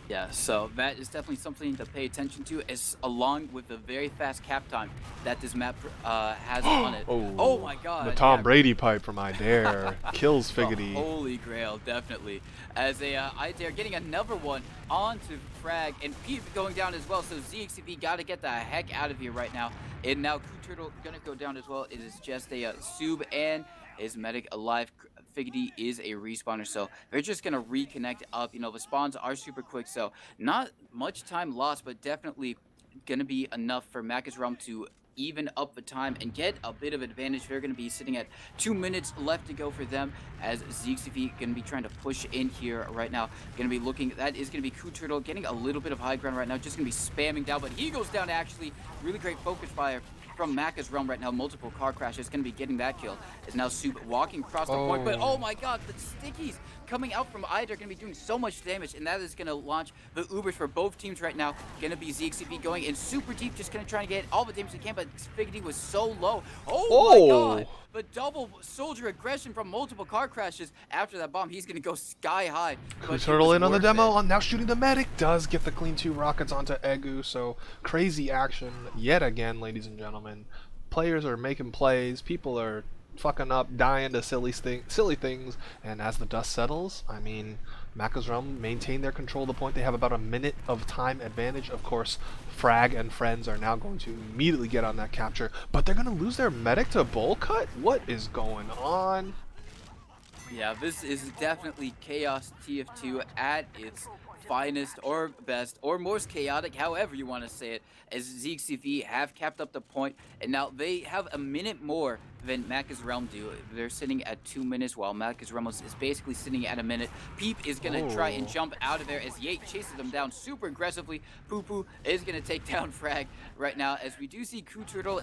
S2: Yeah, so that is definitely something to pay attention to, as along with the very fast cap time that this map has on it. Oh my god.
S1: The Tom Brady pipe from Idare kills Figgity.
S2: Holy grail, definitely. As Idare getting another one onto Frag, and Pete going down as well, so ZXCV got to get the heck out of here right now. And now Coup Turtle going to go down as well. It is just a Sub and his medic alive. Figgity is a respawner, so they're just gonna reconnect up. The spawns are super quick, so not much time lost, but definitely gonna be enough for Macca's Realm to even up the time and get a bit of advantage. They're gonna be sitting at 2 minutes left to go for them, as ZXCV gonna be trying to push in here right now. Gonna be looking, that is gonna be Coup Turtle getting a little bit of high ground right now, just gonna be spamming down, but he goes down actually. Really great focus fire from Macca's Realm right now. Multiple car crashes, going to be getting that kill. Is now Soup walking across the point, but oh my god, the stickies coming out from Ida are going to be doing so much damage, and that is going to launch the Ubers for both teams right now. Going to be ZXCV going in super deep, just going to try to get all the damage they can, but Figgity was so low. Oh my god! The double soldier aggression from multiple car crashes after that bomb. He's going to go sky high.
S1: Turtle in on the demo, now shooting the medic, does get the clean 2 rockets onto Egu, so crazy action yet again, ladies and gentlemen. players are making plays, people are fucking up, dying to silly things, and as the dust settles, I mean, Macca's Realm maintain their control of the point. They have about a minute of time advantage. Of course, Frag and friends are now going to immediately get on that capture, but they're going to lose their medic to bowl cut? What is going on?
S2: Yeah, this is definitely Chaos TF2 at its finest or best or most chaotic, however you want to say it, as zxcv have capped up the point, and now they have a minute more than Macca's Realm do. They're sitting at 2 minutes while Macca's Realm is basically sitting at a minute. Peep is going to try and
S1: Oh.
S2: jump out of there as Yate chases them down super aggressively. Poo Poo is going to take down Frag right now, as we do see Coup Turtle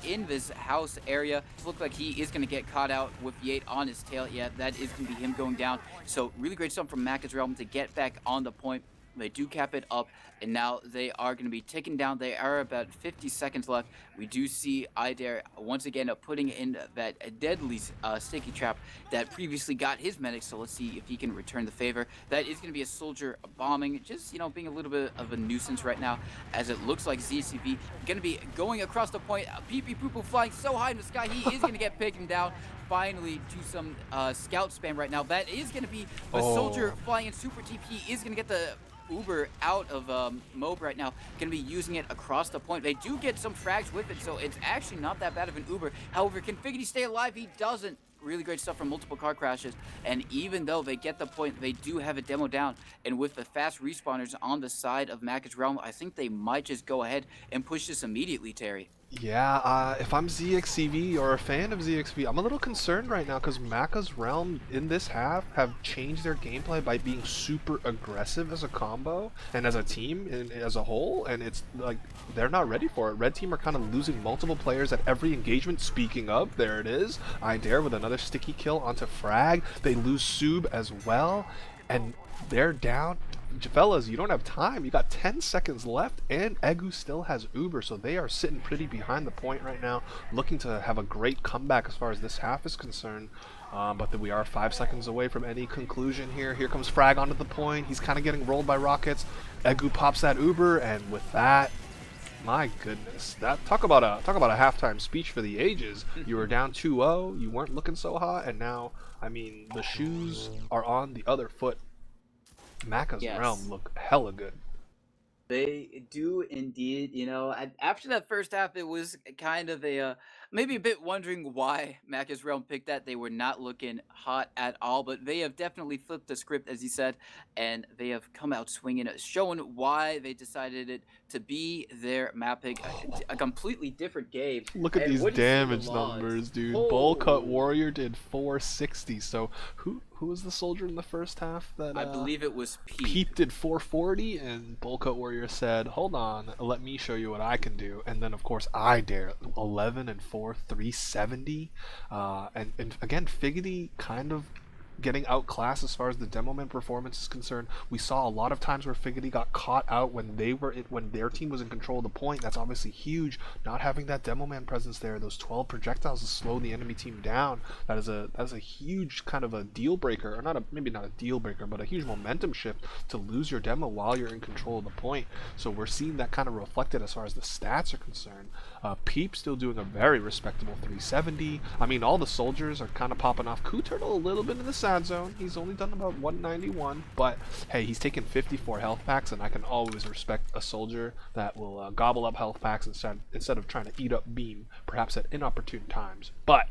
S2: in this house area. It looks like he is going to get caught out with Yate on his tail. Yeah, that is going to be him going down. So really great stuff from Macca's Realm to get back on the point. They do cap it up, and now they are going to be ticking down. They are about 50 seconds left. We do see Idare once again putting in that deadly sticky trap that previously got his medic. So let's see if he can return the favor. That is going to be a soldier bombing, just, you know, being a little bit of a nuisance right now, as it looks like zxcv going to be going across the point. Pee Poo Poo flying so high in the sky, he is going to get picked down. Finally, do some scout spam right now. That is going to be the soldier flying in super deep. He is going to get the Uber out of Mob right now, going to be using it across the point. They do get some frags with it, so it's actually not that bad of an Uber. However, can Figgity stay alive? He doesn't. Really great stuff from multiple car crashes, and even though they get the point, they do have a demo down, and with the fast respawners on the side of Macca's Realm, I think they might just go ahead and push this immediately, Terry.
S1: Yeah, if I'm ZXCV or a fan of ZXCV, I'm a little concerned right now because Macca's Realm in this half have changed their gameplay by being super aggressive as a combo and as a team and as a whole, and it's like they're not ready for it. Red team are kind of losing multiple players at every engagement. Speaking of, there it is. Idare with another sticky kill onto Frag. They lose Sub as well, and they're down. Fellas, you don't have time. You got 10 seconds left, and Egu still has Uber, so they are sitting pretty behind the point right now, looking to have a great comeback as far as this half is concerned. But we are 5 seconds away from any conclusion here. Here comes Frag onto the point. He's kind of getting rolled by rockets. Egu pops that Uber, and with that, my goodness, that talk about a halftime speech for the ages. You were down 2-0, you weren't looking so hot, and now, I mean, the shoes are on the other foot. Macca's Realm
S2: Yes.
S1: look hella good.
S2: They do indeed, you know. After that first half, it was kind of a maybe a bit wondering why Macca's Realm picked that. They were not looking hot at all, but they have definitely flipped the script, as you said, and they have come out swinging, showing why they decided it to be their map pick. A completely different game.
S1: Look at
S2: And
S1: these
S2: what do you see in the
S1: damage
S2: logs?
S1: numbers, dude. Bowl Cut
S2: Oh,
S1: Warrior did 460. So who was the soldier in the first half that
S2: I believe it was Pete.
S1: Peep did 440, and Bowl Cut Warrior said, "Hold on, let me show you what I can do." And then of course I dare 11 and 4, 370. And again, Figgity kind of getting outclassed as far as the demo man performance is concerned. We saw a lot of times where Figgity got caught out when when their team was in control of the point. That's obviously huge. Not having that demo man presence there, those 12 projectiles to slow the enemy team down. That is a huge kind of a deal breaker, or maybe not a deal breaker, but a huge momentum shift to lose your demo while you're in control of the point. So we're seeing that kind of reflected as far as the stats are concerned. Peep still doing a very respectable 370. I mean, all the soldiers are kind of popping off. Coup Turtle a little bit in the sad zone. He's only done about 191, but hey, he's taken 54 health packs, and I can always respect a soldier that will gobble up health packs instead of trying to eat up beam, perhaps at inopportune times. But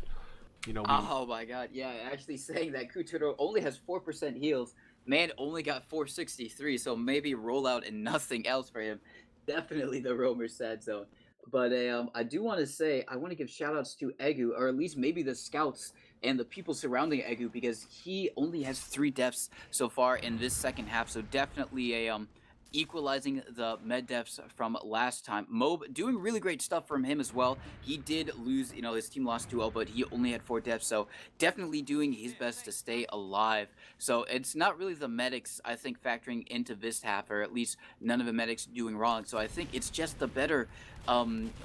S1: you know,
S2: Oh my god, yeah, actually saying that Kuturo only has 4% heals. Man only got 463, so maybe rollout and nothing else for him. Definitely the roamer said so. But I do want to say, I want to give shout outs to Egu, or at least maybe the scouts and the people surrounding Egu, because he only has 3 deaths so far in this second half. So definitely a equalizing the med deaths from last time. Mob doing really great stuff from him as well. He did lose, you know, his team lost 2-0, but he only had 4 deaths, so definitely doing his best to stay alive. So it's not really the medics, I think, factoring into this half, or at least none of the medics doing wrong. So I think it's just the better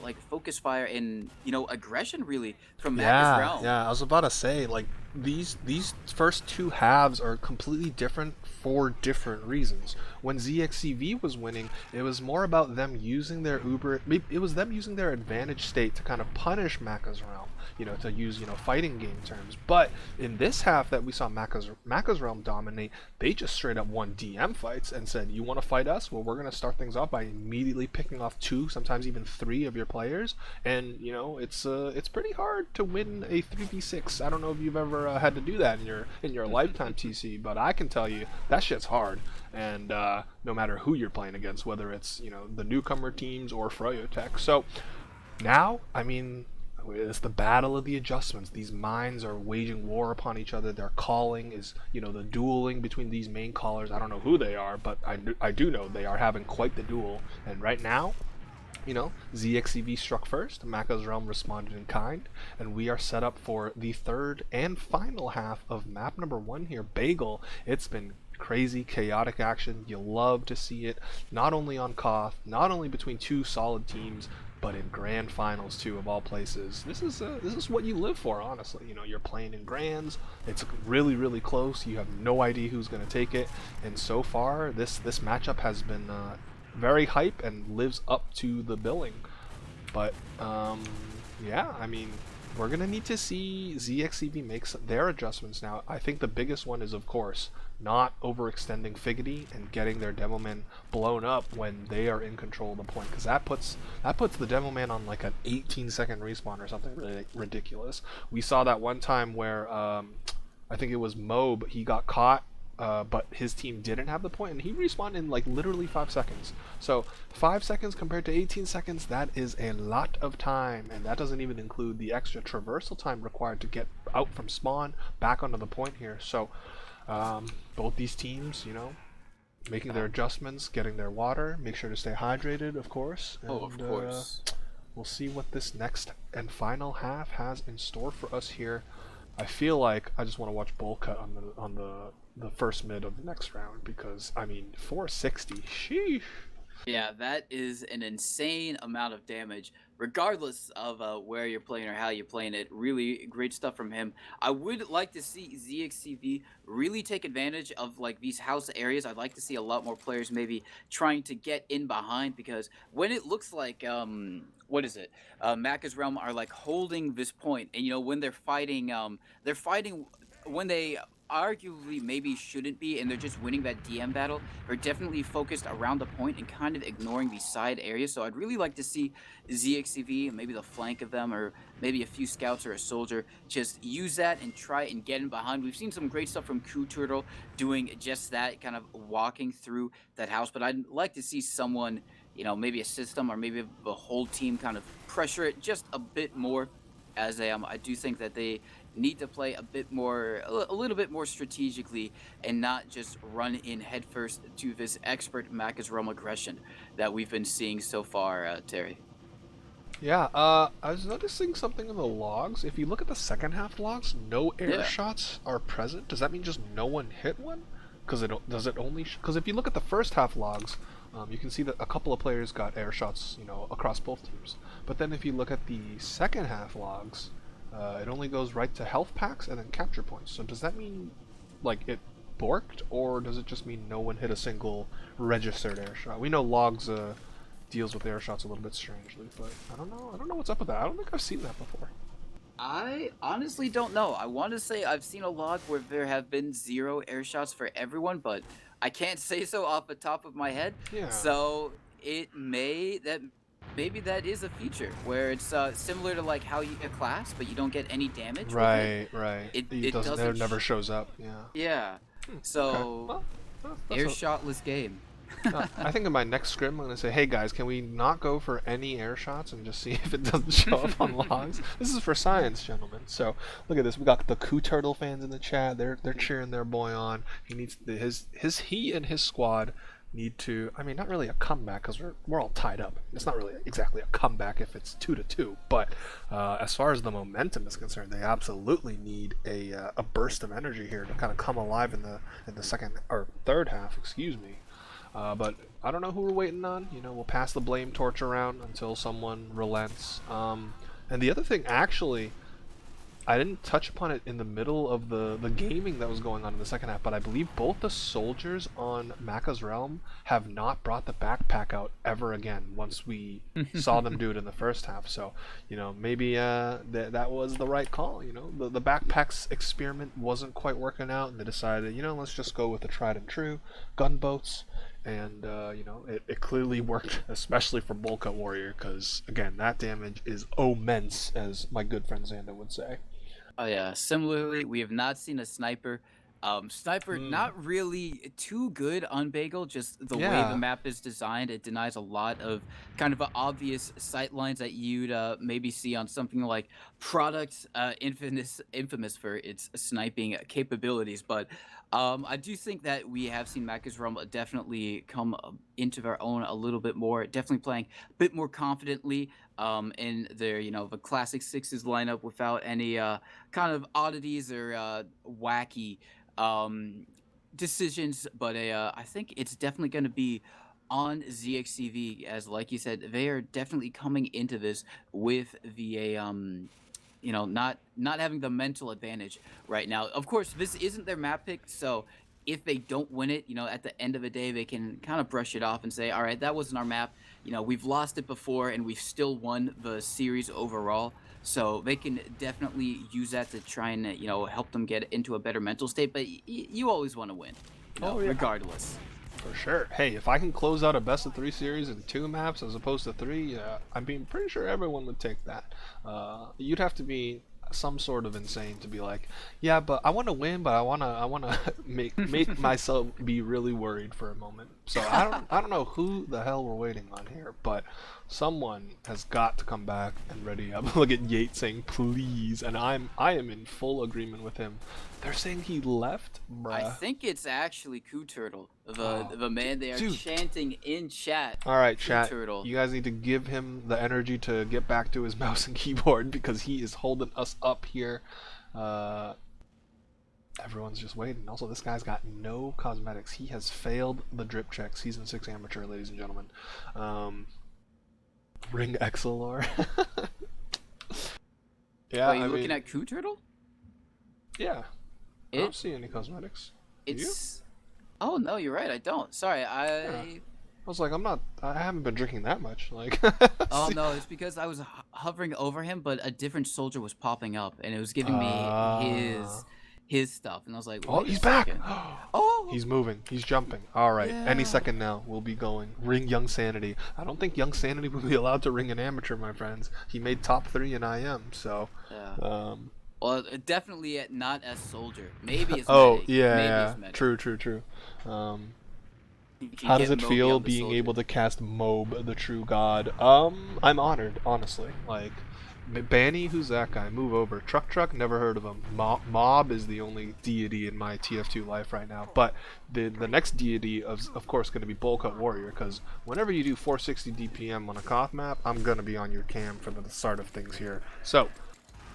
S2: like focus fire and aggression really from Macca's
S1: Yeah,
S2: realm.
S1: yeah. I was about to say, like, these first two halves are completely different for different reasons. When ZXCV was winning, it was more about them using their it was them using their advantage state to kind of punish Macca's realm, to use, fighting game terms. But in this half that we saw Macca's realm dominate, they just straight up won DM fights and said, "You want to fight us? Well, we're gonna start things off by immediately picking off two, sometimes even three of your players." And it's pretty hard to win a 3v6. I don't know if you've ever had to do that in your lifetime, TC, but I can tell you that shit's hard. And no matter who you're playing against, whether it's the newcomer teams or Froyotech. So now, I mean, it's the battle of the adjustments. These minds are waging war upon each other. Their calling is, the dueling between these main callers. I don't know who they are, but I do know they are having quite the duel. And right now, ZXCV struck first, Macca's Realm responded in kind, and we are set up for the third and final half of map number 1 here, Bagel. It's been crazy, chaotic action. You love to see it, not only on Koth, not only between two solid teams, but in grand finals too, of all places. This is what you live for, honestly. You're playing in grands. It's really, really close. You have no idea who's going to take it, and so far, this matchup has been very hype and lives up to the billing. But yeah, I mean, we're gonna need to see ZXCV make their adjustments now. I think the biggest one is, of course, not overextending Figgity and getting their demo man blown up when they are in control of the point, because that puts the demo man on like an 18-second respawn or something really ridiculous. We saw that one time where I think it was Mob, he got caught, but his team didn't have the point, and he respawned in like literally 5 seconds. So 5 seconds compared to 18 seconds, that is a lot of time, and that doesn't even include the extra traversal time required to get out from spawn back onto the point here. So both these teams, making their adjustments, getting their water, make sure to stay hydrated, of course. And,
S2: Oh, of course.
S1: we'll see what this next and final half has in store for us here. I feel like I just want to watch bull cut on the first mid of the next round, because I mean 460, sheesh.
S2: Yeah, that is an insane amount of damage, regardless of where you're playing or how you're playing it. Really great stuff from him. I would like to see ZXCV really take advantage of like these house areas. I'd like to see a lot more players maybe trying to get in behind, because when it looks like what is it? Macca's Realm are like holding this point, and when they're fighting when they arguably maybe shouldn't be, and they're just winning that DM battle. They're definitely focused around the point and kind of ignoring these side areas. So I'd really like to see ZXCV, maybe the flank of them, or maybe a few scouts or a soldier, just use that and try and get in behind. We've seen some great stuff from Coup Turtle doing just that, kind of walking through that house. But I'd like to see someone, maybe a system or maybe the whole team kind of pressure it just a bit more. As I do think that they need to play a little bit more strategically, and not just run in headfirst to this expert Macca's Realm aggression that we've been seeing so far, Terry.
S1: Yeah, I was noticing something in the logs. If you look at the second half logs, no air
S2: Yeah.
S1: shots are present. Does that mean just no one hit one? Because does it only? Because if you look at the first half logs, you can see that a couple of players got air shots, across both teams. But then if you look at the second half logs, it only goes right to health packs and then capture points. So does that mean like it borked, or does it just mean no one hit a single registered air shot? We know logs deals with air shots a little bit strangely, but I don't know. I don't know what's up with that. I don't think I've seen that before.
S2: I honestly don't know. I want to say I've seen a log where there have been 0 air shots for everyone, but I can't say so off the top of my head.
S1: Yeah.
S2: So maybe that is a feature where it's similar to like how you get class, but you don't get any damage with it.
S1: Right, right.
S2: It
S1: It
S2: doesn't.
S1: never shows up. Yeah.
S2: Yeah.
S1: Okay.
S2: So
S1: Well, that's
S2: air shotless game.
S1: I think in my next scrim, I'm gonna say, "Hey guys, can we not go for any air shots and just see if it doesn't show up on logs?" This is for science, gentlemen. So look at this. We got the Coup Turtle fans in the chat. They're cheering their boy on. He needs he and his squad need to. I mean, not really a comeback, because we're all tied up. It's not really exactly a comeback if it's 2-2. But as far as the momentum is concerned, they absolutely need a burst of energy here to kind of come alive in the second or third half. Excuse me. But I don't know who we're waiting on. You know, we'll pass the blame torch around until someone relents. And the other thing, actually, I didn't touch upon it in the middle of the gaming that was going on in the second half, but I believe both the soldiers on Macca's Realm have not brought the backpack out ever again once we saw them do it in the first half. So, you know, maybe that was the right call. You know, the backpacks experiment wasn't quite working out, and they decided, you know, let's just go with the tried and true gunboats. And, you know, it clearly worked, especially for Bulka Warrior, because, again, that damage is immense, as my good friend Xander would say.
S2: Oh yeah. Similarly, we have not seen a sniper. Sniper
S1: Mm.
S2: not really too good on Bagel. Just the way the
S1: Yeah.
S2: map is designed, it denies a lot of kind of obvious sight lines that you'd maybe see on something like Product, infamous for its sniping capabilities. But I do think that we have seen Macca's Realm definitely come into their own a little bit more. Definitely playing a bit more confidently in their the classic sixes lineup without any kind of oddities or wacky um, decisions. But I think it's definitely going to be on ZXCV, as like you said, they are definitely coming into this with the not having the mental advantage right now. Of course, this isn't their map pick, so if they don't win it, at the end of the day, they can kind of brush it off and say, all right, that wasn't our map. We've lost it before and we've still won the series overall. So they can definitely use that to try and, help them get into a better mental state. But you always want to win,
S1: Oh yeah.
S2: regardless.
S1: For sure. Hey, if I can close out a best of 3 series in 2 maps as opposed to 3, I'm being pretty sure everyone would take that. You'd have to be some sort of insane to be like, yeah, but I want to win, but I wanna make myself be really worried for a moment. So I don't know who the hell we're waiting on here, but someone has got to come back and ready up. Look at Yates saying please, and I am in full agreement with him. They're saying he left,
S2: I
S1: bruh.
S2: think it's actually Coup Turtle, the
S1: Oh,
S2: the man they are
S1: dude.
S2: chanting in chat.
S1: All right,
S2: Coup
S1: chat.
S2: Turtle.
S1: You guys need to give him the energy to get back to his mouse and keyboard because he is holding us up here. Uh, Everyone's just waiting. Also, this guy's got no cosmetics. He has failed the drip check. Season 6 amateur, ladies and gentlemen. Um, Ring XLR. Yeah,
S2: Are you
S1: I
S2: looking
S1: mean,
S2: at Coup Turtle?
S1: yeah. I don't
S2: It
S1: see any cosmetics. Do you?
S2: it's Oh no, you're right. I don't. Sorry.
S1: Yeah.
S2: I
S1: I was like, I haven't been drinking that much. Like,
S2: Oh
S1: see.
S2: no, it's because I was hovering over him, but a different soldier was popping up, and it was giving me
S1: Uh,
S2: his stuff, and I was like,
S1: Oh,
S2: wait a
S1: he's back!
S2: second. Oh
S1: He's moving. He's jumping. All right. Any
S2: yeah.
S1: second now, we'll be going. Ring Young Sanity. I don't think Young Sanity will be allowed to ring an amateur, my friends. He made top 3 in IM, so.
S2: Yeah.
S1: Um,
S2: Well, definitely not as soldier. Maybe as
S1: oh,
S2: medic.
S1: yeah,
S2: Maybe
S1: yeah.
S2: as medic.
S1: True, true, true. Um,
S2: You can
S1: how does
S2: get
S1: it
S2: Moby
S1: feel
S2: on the
S1: being able
S2: soldier.
S1: to cast Mob, the true god? I'm honored, honestly. Like, Banny, who's that guy? Move over. Truck, never heard of him. Mob is the only deity in my TF2 life right now. But the next deity of course going to be Bullcut Warrior, because whenever you do 460 DPM on a Koth map, I'm going to be on your cam for the start of things here. So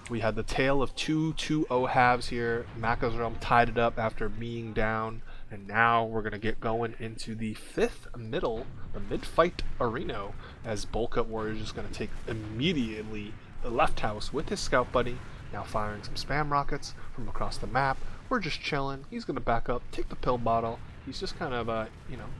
S1: we had the tale of two 2-0 halves here. Macca's Realm tied it up after being down, and now we're going to get going into the fifth middle, the mid-fight arena, as Bulk Up Warrior is just going to take immediately the left house with his scout buddy, now firing some spam rockets from across the map. We're just chilling. He's going to back up, take the pill bottle. He's just kind of,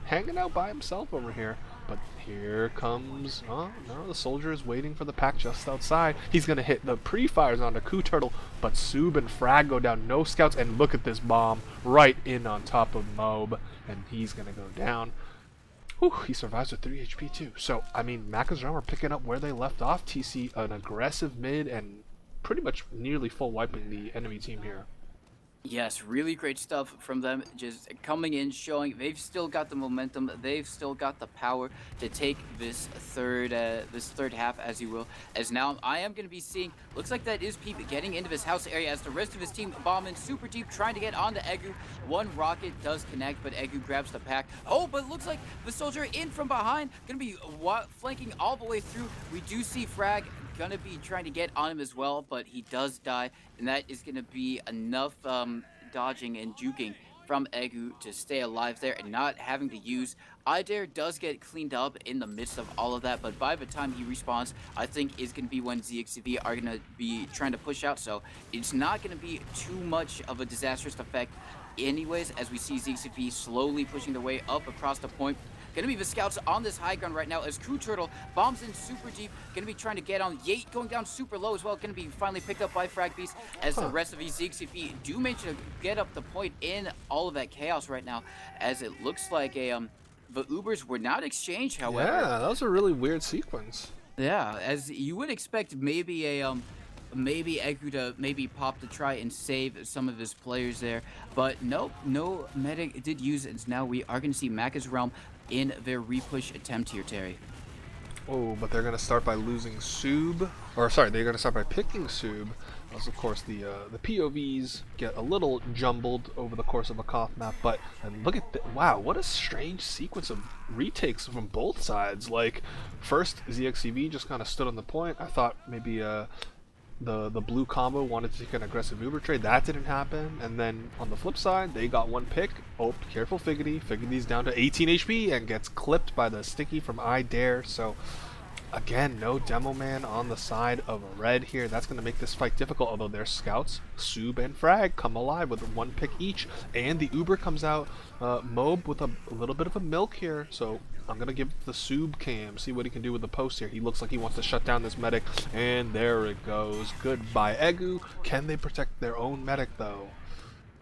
S1: hanging out by himself over here. But here comes, oh no, the soldier is waiting for the pack just outside. He's gonna hit the pre-fires onto Coup Turtle, but Sub and Frag go down, no scouts, and look at this bomb right in on top of Mob, and he's gonna go down. Whew, he survives with 3 HP too. So, I mean, Macca's Realm are picking up where they left off. TC, an aggressive mid, and pretty much nearly full wiping the enemy team here.
S2: Yes, really great stuff from them. Just coming in, showing they've still got the momentum. They've still got the power to take this third half, as you will. As now I am going to be seeing. Looks like that is Peep getting into this house area as the rest of his team bomb in super deep, trying to get onto Egu. One rocket does connect, but Egu grabs the pack. Oh, but it looks like the soldier in from behind, going to be flanking all the way through. We do see Frag gonna be trying to get on him as well, but he does die, and that is gonna be enough dodging and juking from Egu to stay alive there and not having to use. Idare does get cleaned up in the midst of all of that, but by the time he respawns, I think is going to be when zxcv are going to be trying to push out, so it's not going to be too much of a disastrous effect anyways, as we see zxcv slowly pushing their way up across the point. Gonna be the scouts on this high ground right now as Crew Turtle bombs in super deep. Gonna be trying to get on Yate, going down super low as well. Gonna be finally picked up by Frag Beast as the rest of these zxcv do manage to get up the point in all of that chaos right now, as it looks like the Ubers were not exchanged, however.
S1: Yeah, that was a really weird sequence.
S2: Yeah, as you would expect, maybe maybe Egu to maybe pop to try and save some of his players there, but nope, no medic did use it. Now we are going to see Macca's Realm in their repush attempt here, Terry.
S1: Oh, but they're gonna start by losing Sub, or sorry, they're gonna start by picking Sub, as of course the POVs get a little jumbled over the course of a Koth map. But and look at wow, what a strange sequence of retakes from both sides. Like first zxcv just kind of stood on the point. I thought maybe the blue combo wanted to take an aggressive Uber trade. That didn't happen. And then on the flip side, they got one pick. Oh, careful Figgity. Figgity's down to 18 HP and gets clipped by the sticky from Idare. So again, no demo man on the side of red here. That's going to make this fight difficult, although their scouts, Sub and Frag, come alive with one pick each. And the Uber comes out, Mob with a little bit of a milk here. So I'm going to give the Sub cam, see what he can do with the post here. He looks like he wants to shut down this medic, and there it goes. Goodbye, Egu. Can they protect their own medic, though?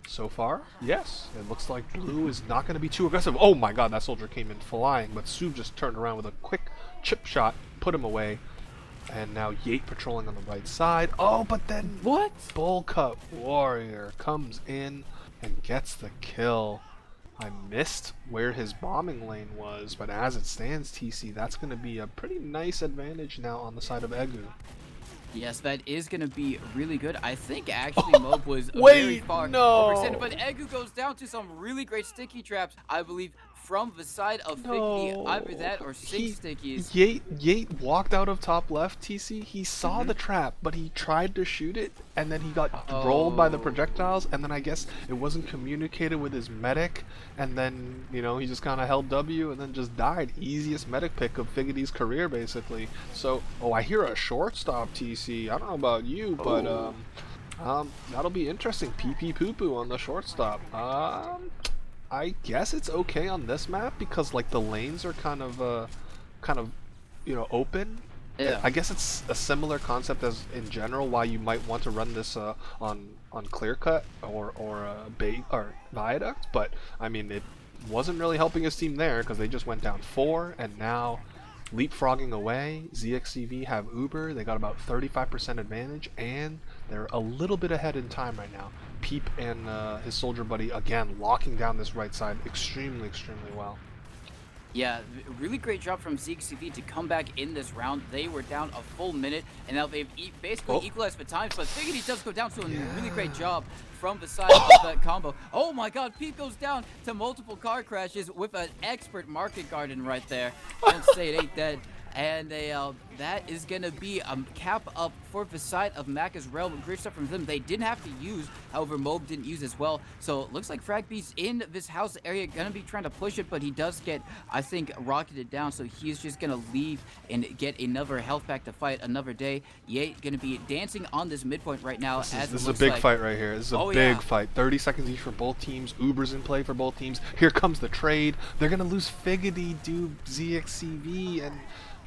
S1: So far, yes. It looks like blue is not going to be too aggressive. Oh my god, that soldier came in flying, but Sub just turned around with a quick chip shot, put him away. And now Yate patrolling on the right side. Oh, but then
S2: What?
S1: Bull Cut Warrior comes in and gets the kill. I missed where his bombing lane was, but as it stands, TC, that's going to be a pretty nice advantage now on the side of Egu.
S2: Yes, that is going to be really good. I think actually Mob was very
S1: Wait,
S2: far
S1: no.
S2: overextended, but Egu goes down to some really great sticky traps, I believe, from the side of Figgity. Either that or 6 stickies.
S1: Yate walked out of top left, TC. He saw the trap, but he tried to shoot it, and then he got rolled by the projectiles, and then I guess it wasn't communicated with his medic, and then, you know, he just kind of held W and then just died. Easiest medic pick of Figgity's career, basically. So, oh, I hear a shortstop, TC. I don't know about you, but that'll be interesting. PP poo poo on the shortstop. I guess it's okay on this map because like the lanes are kind of you know, open.
S2: Yeah.
S1: I guess it's a similar concept as in general why you might want to run this on clear cut or viaduct, but I mean it wasn't really helping his team there because they just went down 4, and now leapfrogging away, zxcv have Uber. They got about 35% advantage, and they're a little bit ahead in time right now. Peep and his soldier buddy again locking down this right side extremely well.
S2: Yeah, really great job from zxcv to come back in this round. They were down a full minute, and now they've basically equalized the times, but Figgity does go down to a really great job from the side of that combo. Oh my god, Peep goes down to multiple car crashes with an expert market garden right there. Don't say it ain't dead. And that is going to be a cap up for the side of Macca's Realm. Great stuff from them. They didn't have to use, however, Mob didn't use as well. So it looks like Frag Beast in this house area going to be trying to push it, but he does get, I think, rocketed down. So he's just going to leave and get another health pack to fight another day. Yate going to be dancing on this midpoint right now.
S1: This is a big fight right here. This is a big fight. 30 seconds each for both teams. Uber's in play for both teams. Here comes the trade. They're going to lose Figgity, do zxcv, and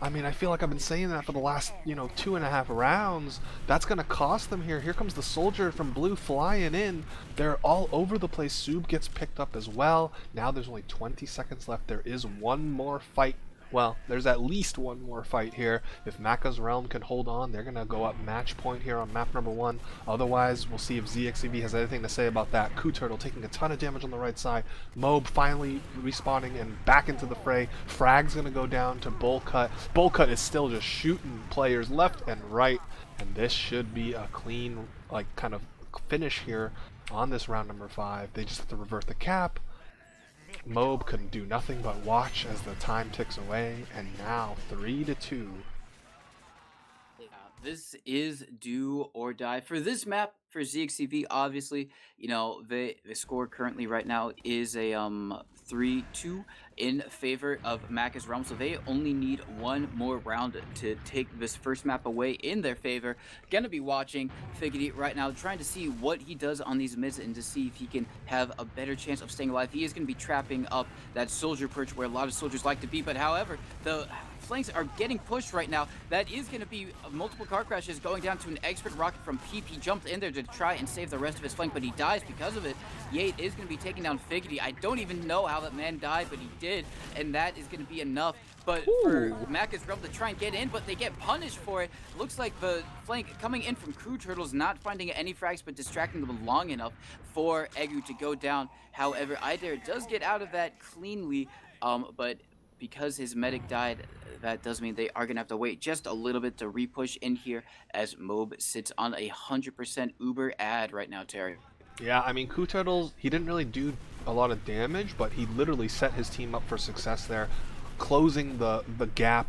S1: I mean, I feel like I've been saying that for the last, you know, 2.5 rounds. That's going to cost them here. Here comes the soldier from blue flying in. They're all over the place. Sub gets picked up as well. Now there's only 20 seconds left. There is one more fight. Well, there's at least one more fight here. If Macca's Realm can hold on, they're going to go up match point here on map number 1. Otherwise, we'll see if zxcv has anything to say about that. Coup Turtle taking a ton of damage on the right side. Mob finally respawning and back into the fray. Frag's going to go down to Bull Cut. Bull Cut is still just shooting players left and right. And this should be a clean, like, kind of finish here on this round number 5. They just have to revert the cap. Mob can do nothing but watch as the time ticks away, and now 3-2.
S2: Yeah, This is do or die for this map for ZXCV. Obviously, the score currently right now is a 3-2 in favor of Macca's Realm. So they only need one more round to take this first map away in their favor. Gonna be watching Figgity right now, trying to see what he does on these mids and to see if he can have a better chance of staying alive. He is gonna be trapping up that soldier perch where a lot of soldiers like to be, but however, the flanks are getting pushed right now. That is going to be multiple car crashes going down to an expert rocket from Peep. He jumped in there to try and save the rest of his flank, but he dies because of it. Yate is going to be taking down Figgity. I don't even know how that man died, but he did, and that is going to be enough. But for Macca's Realm to try and get in, but they get punished for it. Looks like the flank coming in from Crew Turtles, not finding any frags, but distracting them long enough for Egu to go down. However, Idare does get out of that cleanly, but because his medic died, that does mean they are going to have to wait just a little bit to re-push in here as Mob sits on 100% Uber ad right now, Terry.
S1: Yeah, I mean, Coup Turtles, he didn't really do a lot of damage, but he literally set his team up for success there, closing the gap,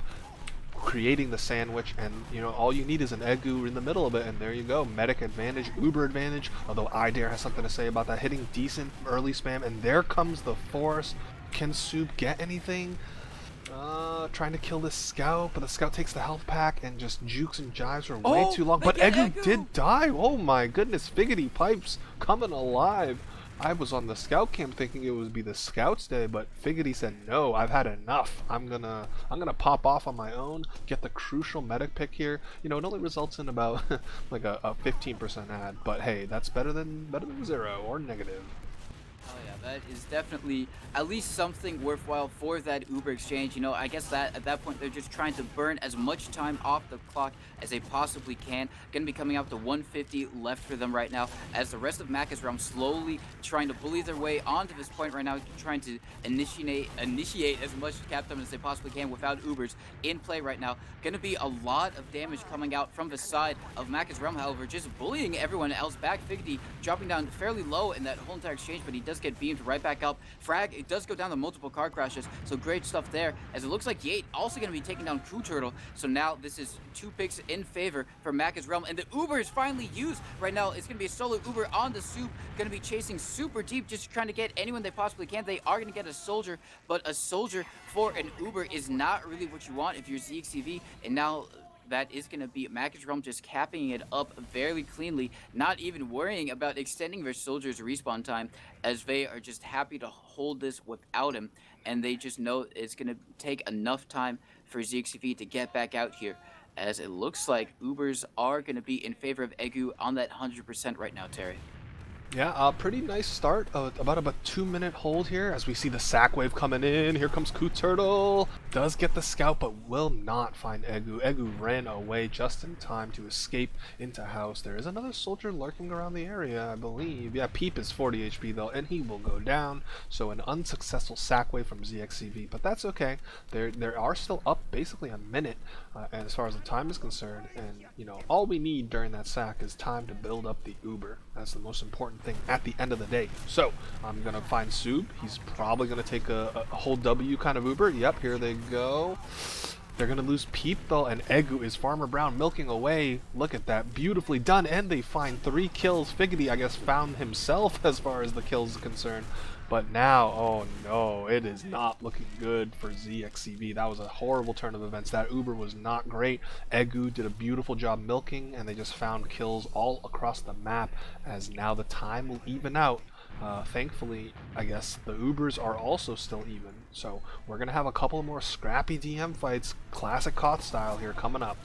S1: creating the sandwich, and all you need is an Egu in the middle of it, and there you go. Medic advantage, Uber advantage, although Idare has something to say about that, hitting decent early spam, and there comes the force. Can Soup get anything? Trying to kill this scout, but the scout takes the health pack and just jukes and jives for way too long. But Egu did die. Oh my goodness, Figgity Pipes coming alive. I was on the scout camp thinking it would be the scouts day, but Figgity said no, I've had enough. I'm gonna pop off on my own, get the crucial medic pick here. It only results in about like a 15% ad, but hey, that's better than 0 or negative.
S2: Oh yeah, that is definitely at least something worthwhile for that Uber exchange. I guess that at that point they're just trying to burn as much time off the clock as they possibly can. Gonna be coming out to 150 left for them right now as the rest of Macca's Realm slowly trying to bully their way onto this point right now, trying to initiate as much Captain as they possibly can without Ubers in play right now. Gonna be a lot of damage coming out from the side of Macca's Realm, however, just bullying everyone else back. Figgity dropping down fairly low in that whole entire exchange, but he does get beamed right back up. Frag, it does go down to multiple car crashes, so great stuff there, as it looks like Yate also going to be taking down Crew Turtle. So now this is 2 picks in favor for Macca's Realm, and the Uber is finally used right now. It's going to be a solo Uber on the Soup, going to be chasing super deep, just trying to get anyone they possibly can. They are going to get a soldier, but a soldier for an Uber is not really what you want if you're ZXCV, and now that is going to be Macca's Realm just capping it up very cleanly, not even worrying about extending their soldiers' respawn time, as they are just happy to hold this without him, and they just know it's going to take enough time for ZXCV to get back out here, as it looks like Ubers are going to be in favor of Egu on that 100% right now, Terry.
S1: Yeah, pretty nice start. About a 2-minute hold here as we see the sack wave coming in. Here comes Coup Turtle. Does get the scout, but will not find Egu. Egu ran away just in time to escape into house. There is another soldier lurking around the area, I believe. Yeah, Peep is 40 HP though, and he will go down. So an unsuccessful sack wave from ZXCV, but that's okay. There are still up basically a minute as far as the time is concerned, and all we need during that sack is time to build up the Uber. That's the most important thing at the end of the day. So I'm gonna find Soup. He's probably gonna take a whole W kind of Uber. Yep, here they go. They're gonna lose Peep though, and Egu is Farmer Brown milking away. Look at that, beautifully done, and they find 3 kills. Figgity, I guess, found himself as far as the kills are concerned. But now, oh no, it is not looking good for ZXCV. That was a horrible turn of events. That Uber was not great. Egu did a beautiful job milking, and they just found kills all across the map, as now the time will even out. Thankfully, I guess the Ubers are also still even. So we're going to have a couple more scrappy DM fights, classic Koth style here, coming up.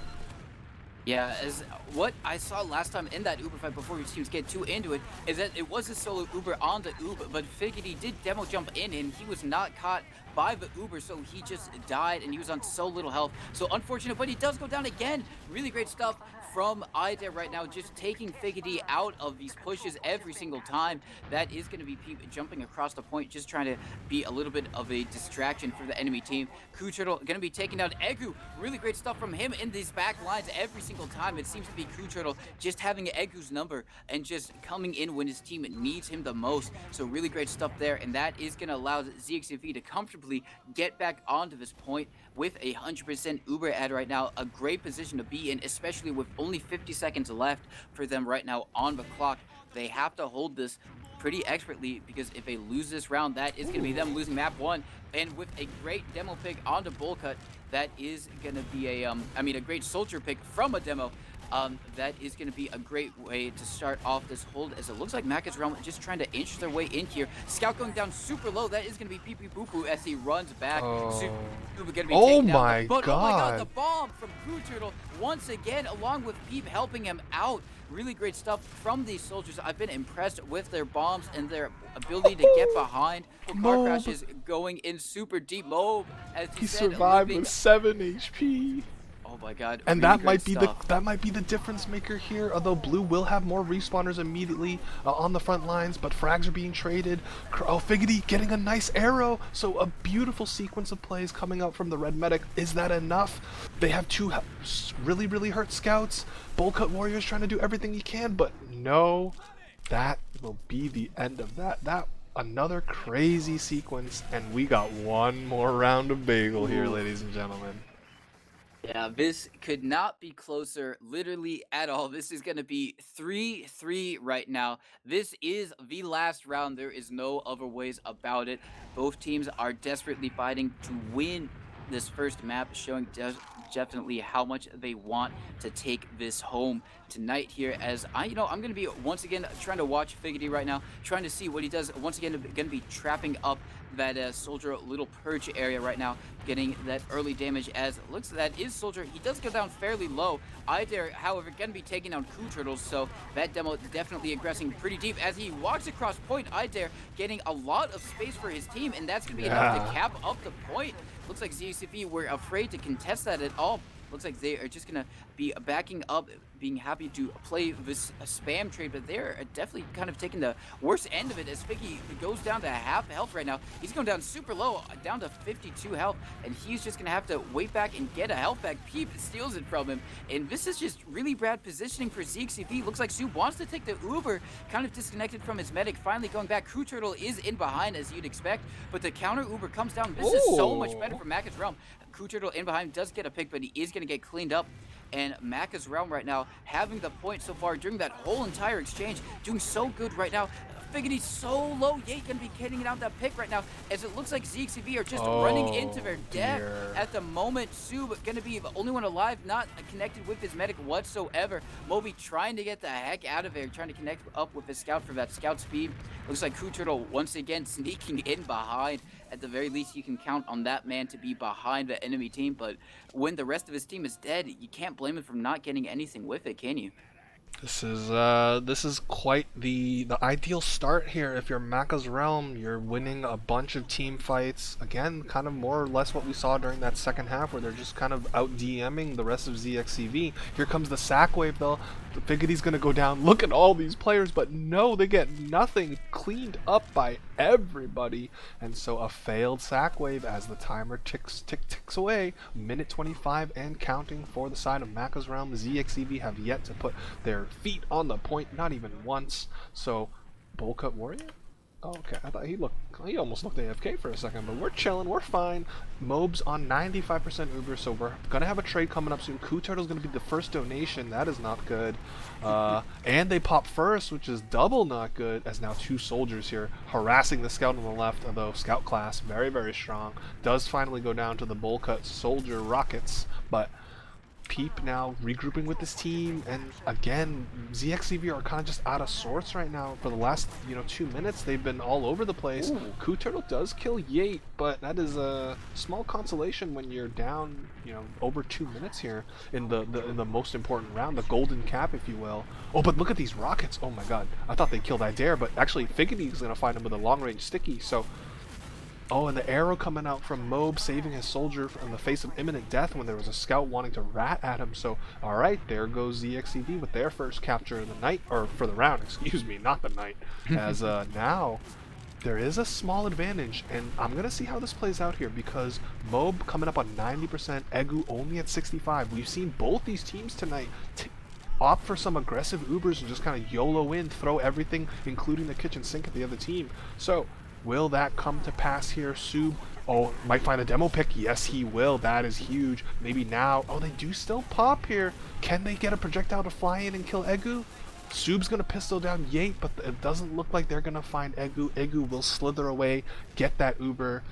S2: Yeah, as what I saw last time in that Uber fight before your teams get too into it is that it was a solo Uber on the Uber, but Figgity did demo jump in and he was not caught by the Uber, so he just died and he was on so little health. So unfortunate, but he does go down again. Really great stuff from Ida right now, just taking Figgity out of these pushes every single time. That is going to be Peep jumping across the point, just trying to be a little bit of a distraction for the enemy team. Coup Turtle going to be taking out Egu. Really great stuff from him in these back lines every single time. It seems to be Coup Turtle just having Egu's number and just coming in when his team needs him the most. So really great stuff there, and that is going to allow ZXCV to comfortably get back onto this point. with a 100% Uber ad right now. A great position to be in, especially with only 50 seconds left for them right now on the clock. They have to hold this pretty expertly, because if they lose this round, that is going to be them losing map 1. And with a great demo pick onto Bull Cut, that is going to be a great soldier pick from a demo. That is going to be a great way to start off this hold, as it looks like Macca's Realm just trying to inch their way in here. Scout going down super low. That is going to be pee-pee poo-poo as he runs back. Super going to be taken down. Oh my god, the bomb from Crew Turtle once again, along with Peep helping him out. Really great stuff from these soldiers. I've been impressed with their bombs and their ability to get behind. Car Crash is going in super deep. Mob, as he said,
S1: survived with 7 HP.
S2: Oh my god.
S1: And
S2: really
S1: that might be the difference maker here. Although Blue will have more respawners immediately on the front lines, but frags are being traded. Oh, Figgity getting a nice arrow. So a beautiful sequence of plays coming out from the red medic. Is that enough? They have 2 really hurt scouts. Bullcut Warrior's trying to do everything he can, but no, that will be the end of that. Another crazy sequence, and we got one more round of bagel here, ladies and gentlemen.
S2: Yeah, this could not be closer, literally at all. This is going to be 3-3 right now. This is the last round. There is no other ways about it. Both teams are desperately fighting to win this first map, showing definitely how much they want to take this home tonight here. As I'm going to be once again trying to watch Figgity right now, trying to see what he does. Once again, going to be trapping up that soldier little perch area right now, getting that early damage. As it looks, that is soldier. He does go down fairly low. Idare, however, going to be taking down Crew Turtles, so that demo definitely aggressing pretty deep as he walks across point. Idare getting a lot of space for his team, and that's going to be enough to cap up the point. Looks like zxcv were afraid to contest that at all. Looks like they are just going to be backing up, being happy to play this spam trade, but they're definitely kind of taking the worst end of it, as Figgy goes down to half health right now. He's going down super low, down to 52 health, and he's just going to have to wait back and get a health back. Peep steals it from him, and this is just really bad positioning for zxcv. Looks like Soup wants to take the Uber, kind of disconnected from his medic, finally going back. Crew Turtle is in behind, as you'd expect, but the counter Uber comes down. This is so much better for Macca's Realm. Crew Turtle in behind does get a pick, but he is going to get cleaned up. And Macca's Realm right now having the point so far during that whole entire exchange, doing so good right now. Figgity's so low, Yate gonna be getting out that pick right now, as it looks like zxcv are just running into their death at the moment. Sub gonna be the only one alive, not connected with his medic whatsoever. Moby trying to get the heck out of there, trying to connect up with his scout for that scout speed. Looks like Crew Turtle once again sneaking in behind. At the very least, you can count on that man to be behind the enemy team, but when the rest of his team is dead, you can't blame him for not getting anything with it, can you?
S1: This is quite the ideal start here. If you're Macca's Realm, you're winning a bunch of team fights. Again, kind of more or less what we saw during that second half, where they're just kind of out DMing the rest of zxcv. Here comes the sack wave though. The Figgity's gonna go down. Look at all these players, but no, they get nothing cleaned up by everybody. And so a failed sack wave as the timer ticks away. Minute 25 and counting for the side of Macca's Realm. zxcv have yet to put their feet on the point, not even once. So Bullcut Warrior? Oh, okay, I thought he almost looked AFK for a second, but we're chilling, we're fine. Mob's on 95% Uber, so we're gonna have a trade coming up soon. Crew Turtle's gonna be the first donation. That is not good. And they pop first, which is double not good, as now 2 soldiers here harassing the scout on the left, although scout class very strong. Does finally go down to the Bullcut soldier rockets, but Peep now regrouping with this team, and again zxcv are kind of just out of sorts right now. For the last 2 minutes they've been all over the place. Crew Turtle does kill Yate, but that is a small consolation when you're down over 2 minutes here in the most important round, the golden cap if you will. Oh, but look at these rockets. Oh my god, I thought they killed Idare, but actually Figgity's gonna find him with a long range sticky. So oh, and the arrow coming out from Mob, saving his soldier in the face of imminent death when there was a scout wanting to rat at him. So, alright, there goes zxcv with their first capture of the night, or for the round, excuse me, not the night. As now, there is a small advantage, and I'm going to see how this plays out here, because Mob coming up on 90%, Egu only at 65. We've seen both these teams tonight opt for some aggressive Ubers and just kind of YOLO in, throw everything, including the kitchen sink at the other team. So, will that come to pass here? Sub Oh, might find a demo pick. Yes, he will. That is huge. Maybe now. Oh, they do still pop here. Can they get a projectile to fly in and kill Egu? Sub's gonna pistol down Yate, but it doesn't look like they're gonna find Egu. Egu will slither away, get that Uber,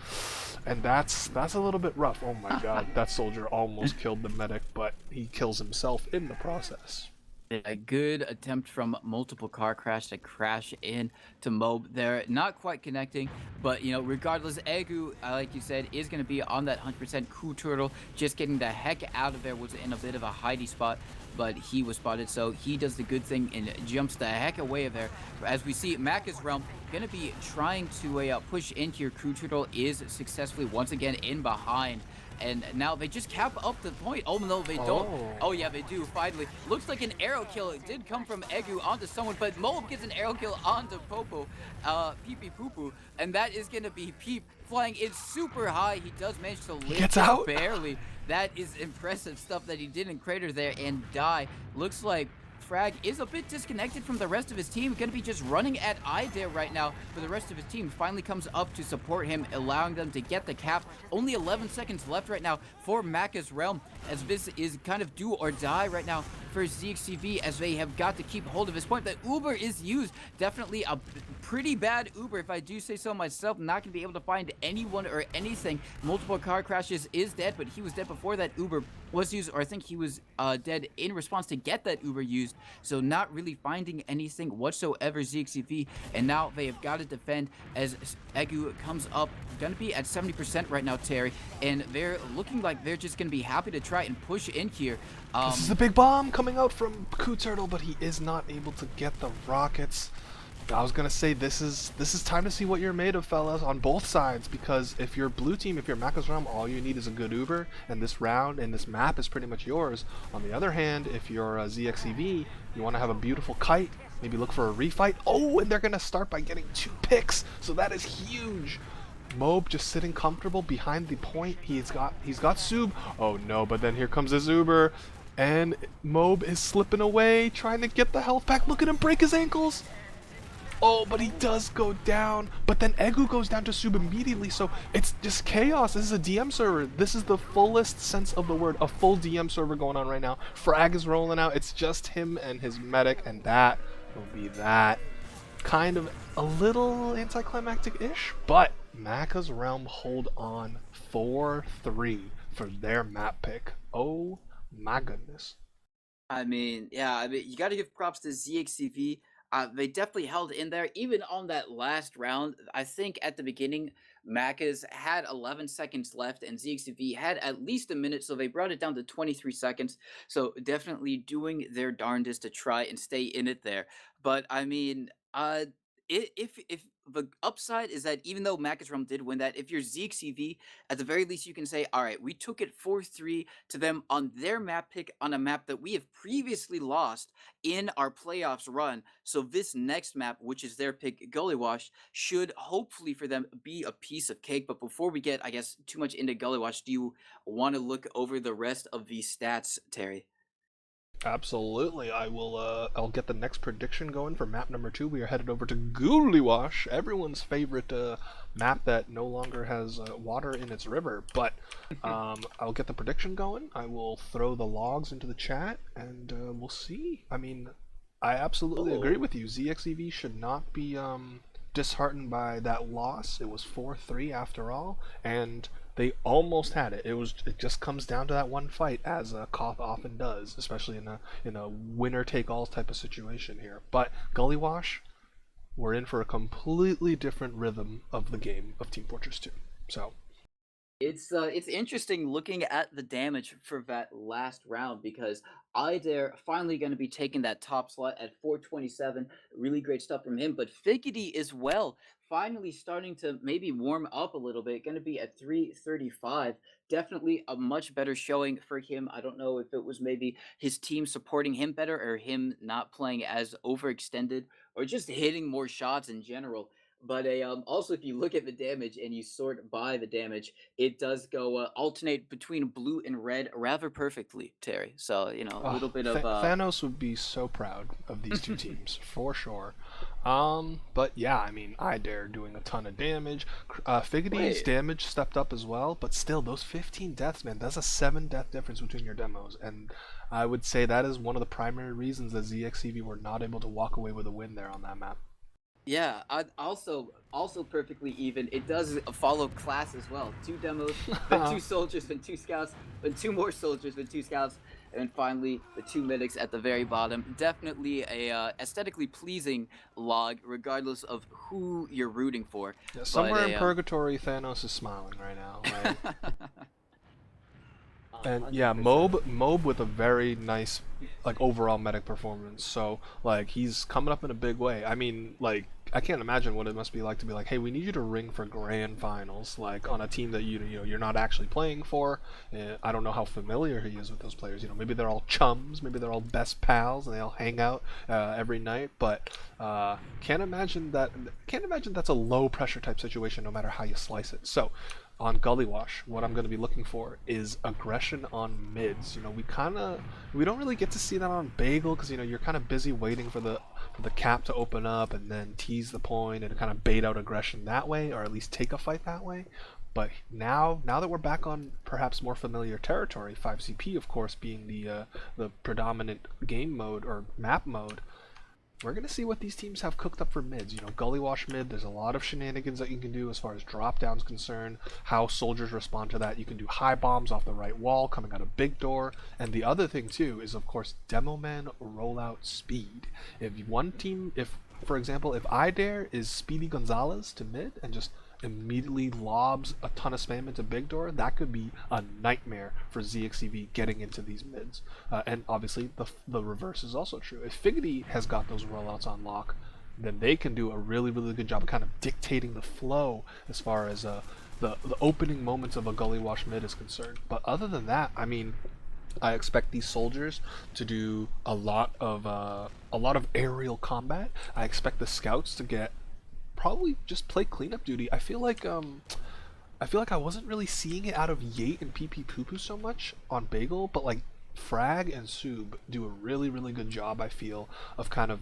S1: and that's a little bit rough. Oh my god, that soldier almost killed the medic, but he kills himself in the process.
S2: A good attempt from multiple car crash to crash in to Mob. They're not quite connecting, but regardless, Egu, like you said, is going to be on that 100% crew turtle. Just getting the heck out of there, was in a bit of a hidey spot, but he was spotted, so he does the good thing and jumps the heck away of there. As we see, Macca's realm going to be trying to push into your crew turtle, is successfully once again in behind. And now they just cap up the point. Oh no, they don't. Oh yeah, they do. Finally, looks like an arrow kill. It did come from Egu onto someone, but Moab gets an arrow kill onto Popo, Pee Poo Poo, and that is gonna be Peep flying in super high. He does manage to live
S1: Gets out
S2: barely. That is impressive stuff that he did in crater there and die. Looks like Frag is a bit disconnected from the rest of his team. Going to be just running at Idare right now for the rest of his team. Finally comes up to support him, allowing them to get the cap. Only 11 seconds left right now for Macca's realm, as this is kind of do or die right now for zxcv, as they have got to keep hold of his point. The Uber is used. Definitely a pretty bad Uber, if I do say so myself. Not going to be able to find anyone or anything. Multiple car crashes, is dead, but he was dead before that Uber was used, or I think he was dead in response to get that Uber used. So not really finding anything whatsoever, zxcv, and now they have got to defend as Egu comes up. Gonna be at 70% right now, Terry, and they're looking like they're just gonna be happy to try and push in here.
S1: This is a big bomb coming out from Coup Turtle, but he is not able to get the rockets. I was gonna say this is time to see what you're made of, fellas, on both sides, because if you're blue team, if you're Macca's realm, all you need is a good Uber, and this round and this map is pretty much yours. On the other hand, if you're zxcv, you want to have a beautiful kite, maybe look for a refight. Oh, and they're gonna start by getting 2 picks, so that is huge. Mob just sitting comfortable behind the point. He's got Sub. Oh no, but then here comes his Uber, and Mob is slipping away, trying to get the health back. Look at him break his ankles. Oh, but he does go down. But then Egu goes down to Sub immediately, so it's just chaos. This is a DM server. This is the fullest sense of the word. A full DM server going on right now. Frag is rolling out. It's just him and his medic, and that will be that. Kind of a little anticlimactic-ish, but Macca's realm hold on 4-3 for their map pick. Oh my goodness.
S2: Yeah, you got to give props to zxcv. They definitely held in there, even on that last round. I think at the beginning, Macca's had 11 seconds left, and zxcv had at least a minute, so they brought it down to 23 seconds. So definitely doing their darndest to try and stay in it there. But if the upside is that even though Macca's realm did win that, if you're zxcv, at the very least you can say, all right, we took it 4-3 to them on their map pick, on a map that we have previously lost in our playoffs run. So this next map, which is their pick, Gully Wash, should hopefully for them be a piece of cake. But before we get, I guess, too much into Gully Wash, do you want to look over the rest of these stats, Terry?
S1: Absolutely. I will I'll get the next prediction going for map number 2. We are headed over to Goollywash, everyone's favorite map that no longer has water in its river. But I'll get the prediction going. I will throw the logs into the chat, and we'll see. I mean, I absolutely agree with you. ZXEV should not be disheartened by that loss. It was 4-3 after all, and they almost had it. It just comes down to that one fight, as Koth often does, especially in a winner take all type of situation here. But Gully Wash, we're in for a completely different rhythm of the game of Team Fortress 2. So
S2: It's interesting looking at the damage for that last round, because Idare finally going to be taking that top slot at 427. Really great stuff from him, but Figgity as well, finally starting to maybe warm up a little bit. Going to be at 335. Definitely a much better showing for him. I don't know if it was maybe his team supporting him better, or him not playing as overextended, or just hitting more shots in general. But also, if you look at the damage and you sort by the damage, it does go alternate between blue and red rather perfectly, Terry. So a little bit of
S1: Thanos would be so proud of these two teams for sure. But yeah, I mean, I dare doing a ton of damage. Figgity's
S2: wait.
S1: damage stepped up as well, but still, those 15 deaths, man, that's a 7 death difference between your demos, and I would say that is one of the primary reasons that zxcv were not able to walk away with a win there on that map.
S2: Yeah, I also perfectly even. It does follow class as well. Two demos, then two soldiers, then two scouts, then two more soldiers, then two scouts, and then finally the two medics at the very bottom. Definitely a aesthetically pleasing log, regardless of who you're rooting for.
S1: Yeah,
S2: But
S1: somewhere in
S2: a
S1: purgatory, Thanos is smiling right now. Right? And yeah,
S2: 100%.
S1: Mob with a very nice like overall medic performance. So like he's coming up in a big way. I mean, like I can't imagine what it must be like to be like, hey, we need you to ring for grand finals, like on a team that you know you're not actually playing for. I don't know how familiar he is with those players. You know, maybe they're all chums, maybe they're all best pals, and they all hang out every night. But can't imagine that. Can't imagine that's a low pressure type situation, no matter how you slice it. So on Gully Wash, what I'm going to be looking for is aggression on mids. You know, we don't really get to see that on Bagel because you know you're kind of busy waiting for the cap to open up and then tease the point and kind of bait out aggression that way, or at least take a fight that way. But now that we're back on perhaps more familiar territory, 5CP of course being the predominant game mode or map mode, we're going to see what these teams have cooked up for mids. You know, Gully Wash mid, there's a lot of shenanigans that you can do as far as drop down's concerned, how soldiers respond to that. You can do high bombs off the right wall coming out of big door. And the other thing too is of course demo man rollout speed. If one team, if for example, if I dare is Speedy Gonzalez to mid and just immediately lobs a ton of spam into big door, that could be a nightmare for zxcv getting into these mids. And obviously the reverse is also true. If Figgity has got those rollouts on lock, then they can do a really good job of kind of dictating the flow as far as the opening moments of a Gully Wash mid is concerned. But other than that, I mean, I expect these soldiers to do a lot of aerial combat. I expect the scouts to get probably just play cleanup duty. I feel like I wasn't really seeing it out of Yate and PP Poo so much on Bagel, but like Frag and Sub do a really good job, I feel, of kind of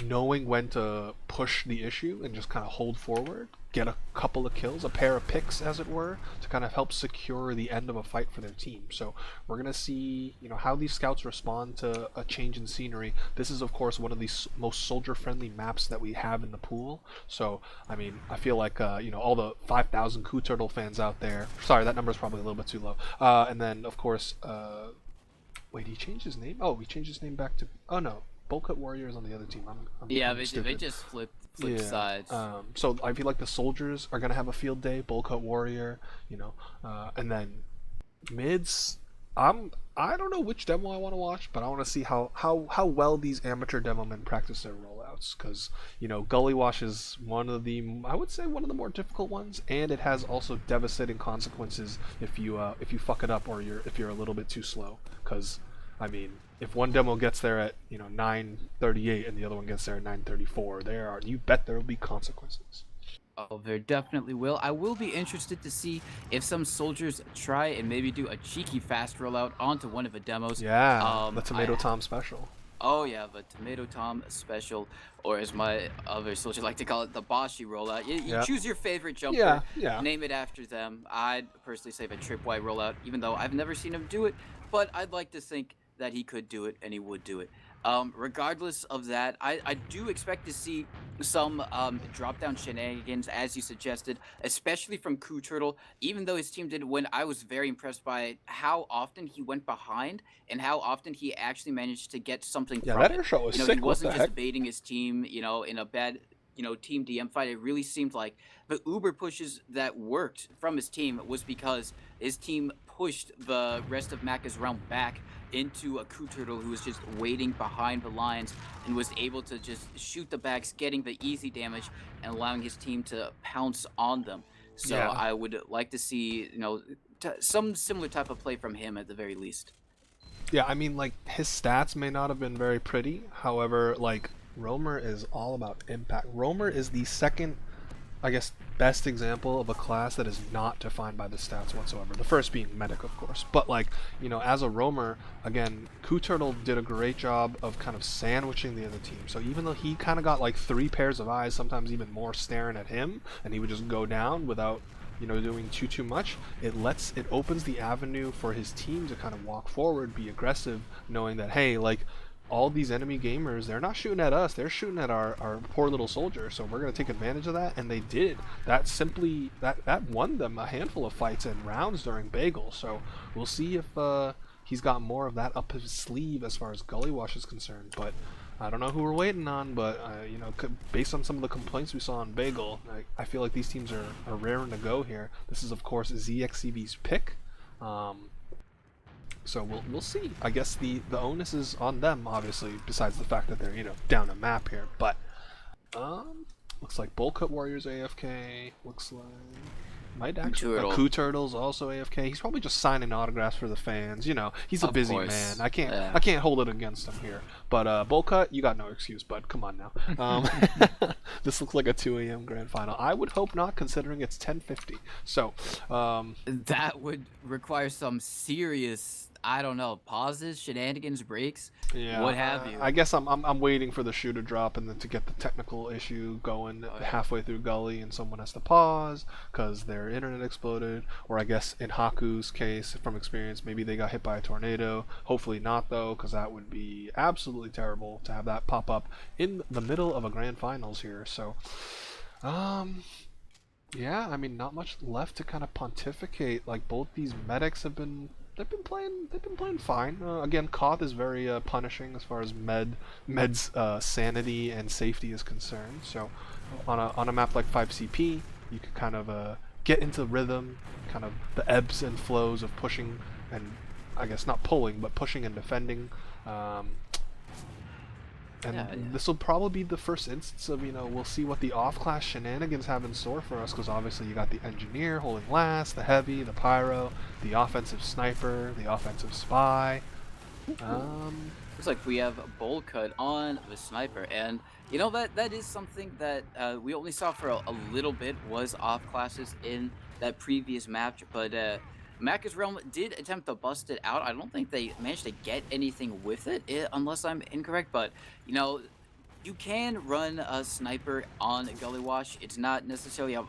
S1: knowing when to push the issue and just kind of hold forward, get a couple of kills, a pair of picks as it were, to kind of help secure the end of a fight for their team. So we're gonna see, you know, how these scouts respond to a change in scenery. This is of course one of the most soldier-friendly maps that we have in the pool. So I mean, I feel like you know, all the 5,000 Coup Turtle fans out there. Sorry, that number is probably a little bit too low. And then of course, wait, he changed his name? Oh, he changed his name back to. Oh no. Bullcut Warriors on the other team.
S2: Yeah,
S1: I'm
S2: they
S1: stupid.
S2: just flipped sides.
S1: So I feel like the soldiers are gonna have a field day. Bullcut Warrior, you know, and then mids. I don't know which demo I want to watch, but I want to see how well these amateur demo men practice their rollouts. Because you know, Gully Wash is one of the, I would say, one of the more difficult ones, and it has also devastating consequences if you fuck it up or if you're a little bit too slow. Because I mean, if one demo gets there at 9:38 and the other one gets there at 9:34, you bet there will be consequences.
S2: Oh, there definitely will. I will be interested to see if some soldiers try and maybe do a cheeky fast rollout onto one of the demos.
S1: Yeah, the
S2: I
S1: Tomato Tom special.
S2: Oh yeah, the Tomato Tom special, or as my other soldiers like to call it, the Boshi rollout. You
S1: Yeah.
S2: choose your favorite jumper,
S1: Yeah.
S2: name it after them. I'd personally say the Tripwire rollout, even though I've never seen him do it, but I'd like to think that he could do it and he would do it. Regardless of that, I do expect to see some drop-down shenanigans, as you suggested, especially from Coup Turtle. Even though his team didn't win, I was very impressed by how often he went behind and how often he actually managed to get something
S1: Yeah,
S2: from
S1: that
S2: it.
S1: air shot was
S2: You know, he
S1: sick. What
S2: wasn't
S1: the
S2: just
S1: heck?
S2: baiting his team, in a bad, team DM fight. It really seemed like the Uber pushes that worked from his team was because his team pushed the rest of Macca's realm back into a Coup Turtle who was just waiting behind the lines and was able to just shoot the backs, getting the easy damage and allowing his team to pounce on them. So
S1: Yeah.
S2: I would like to see, some similar type of play from him at the very least.
S1: Yeah, I mean, like, his stats may not have been very pretty. However, like, Romer is all about impact. Romer is the second I guess, best example of a class that is not defined by the stats whatsoever. The first being medic, of course. But like, you know, as a roamer, again, Turtle did a great job of kind of sandwiching the other team. So even though he kind of got like 3 pairs of eyes, sometimes even more, staring at him, and he would just go down without, you know, doing too much, it opens the avenue for his team to kind of walk forward, be aggressive, knowing that, hey, like, all these enemy gamers, they're not shooting at us, they're shooting at our poor little soldier, so we're going to take advantage of that. And they did. That won them a handful of fights and rounds during Bagel. So we'll see if he's got more of that up his sleeve as far as Gully Wash is concerned. But I don't know who we're waiting on, but you know, based on some of the complaints we saw on Bagel, I feel like these teams are raring to go here. This is, of course, zxcv's pick. So we'll see. I guess the onus is on them, obviously, besides the fact that they're, you know, down a map here. But looks like Bullcut Warriors AFK. Looks like might actually Turtle's also AFK. He's probably just signing autographs for the fans. You know, he's a busy man. I can't hold it against him here. But Bullcut, you got no excuse, bud. Come on now. This looks like a 2 a.m. grand final. I would hope not, considering it's 10:50. So
S2: that would require some serious, I don't know, pauses, shenanigans, breaks,
S1: yeah,
S2: what have you.
S1: I guess I'm waiting for the shoe to drop and then to get the technical issue going halfway through Gully, and someone has to pause because their internet exploded, or I guess in Haku's case, from experience, maybe they got hit by a tornado. Hopefully not, though, because that would be absolutely terrible to have that pop up in the middle of a grand finals here. So yeah, I mean, not much left to kind of pontificate. Like, both these medics have been playing fine. Again, Koth is very punishing as far as Med's sanity and safety is concerned. So on a map like 5CP, you can kind of get into rhythm, kind of the ebbs and flows of pushing and, I guess, not pulling, but pushing and defending. And this will probably be the first instance of, you know, we'll see what the off-class shenanigans have in store for us, because obviously you got the engineer holding last, the heavy, the pyro, the offensive sniper, the offensive spy.
S2: Looks like we have a bowl cut on the sniper, and you know, that is something that we only saw for a little bit, was off classes in that previous match, but Macca's Realm did attempt to bust it out. I don't think they managed to get anything with it, unless I'm incorrect. But, you know, you can run a sniper on Gully Wash. It's not necessarily a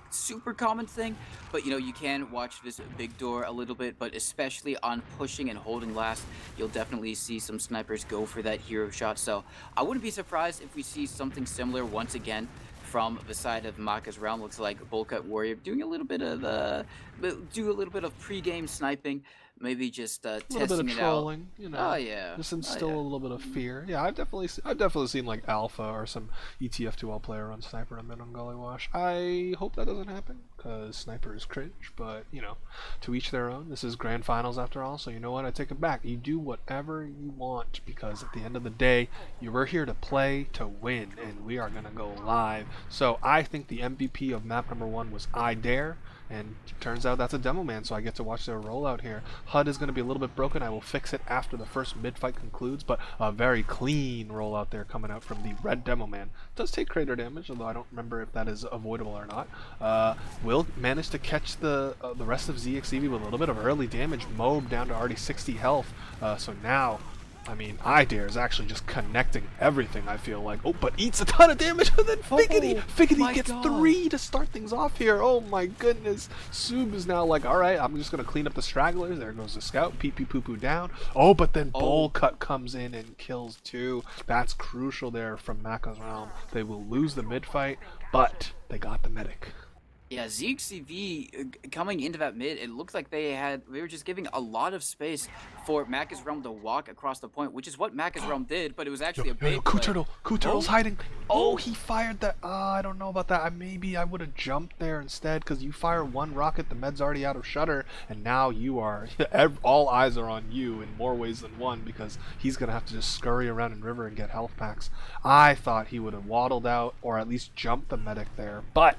S2: super common thing, but, you know, you can watch this big door a little bit. But especially on pushing and holding last, you'll definitely see some snipers go for that hero shot. So I wouldn't be surprised if we see something similar once again from the side of Macca's Realm. Looks like Bullcut Warrior doing a little bit of pre-game sniping, maybe just testing
S1: a little bit of
S2: it
S1: trolling,
S2: out.
S1: You know,
S2: Oh yeah,
S1: just instill a little bit of fear. Yeah, I've definitely seen like Alpha or some ETF2L player run Sniper and then on Gully Wash. I hope that doesn't happen, because Sniper is cringe, but, you know, to each their own. This is grand finals after all, so you know what, I take it back. You do whatever you want, because at the end of the day, you were here to play to win, and we are gonna go live. So I think the MVP of map number 1 was I Dare, and turns out that's a demo man, so I get to watch their rollout here. HUD is going to be a little bit broken. I will fix it after the first mid-fight concludes, but a very clean rollout there coming out from the red demo man. Does take crater damage, although I don't remember if that is avoidable or not. Will manage to catch the rest of zxcv with a little bit of early damage. Mob down to already 60 health, so now, I mean, I Dare is actually just connecting everything, I feel like. Oh, but eats a ton of damage, and then Figgity gets 3 to start things off here. Oh my goodness. Sub is now like, alright, I'm just going to clean up the stragglers. There goes the scout. Pee-pee poo-poo down. Oh, but then Bullcut comes in and kills 2. That's crucial there from Macca's Realm. They will lose the mid-fight, but they got the medic.
S2: Yeah, zxcv coming into that mid, it looks like they were just giving a lot of space for Macca's Realm to walk across the point, which is what Macca's Realm did, but it was actually a bait play.
S1: Turtle's hiding. Oh, he fired that. I don't know about that. Maybe I would have jumped there instead, because you fire one rocket, the med's already out of shutter, and now you are, all eyes are on you in more ways than one, because he's going to have to just scurry around in river and get health packs. I thought he would have waddled out, or at least jumped the medic there, but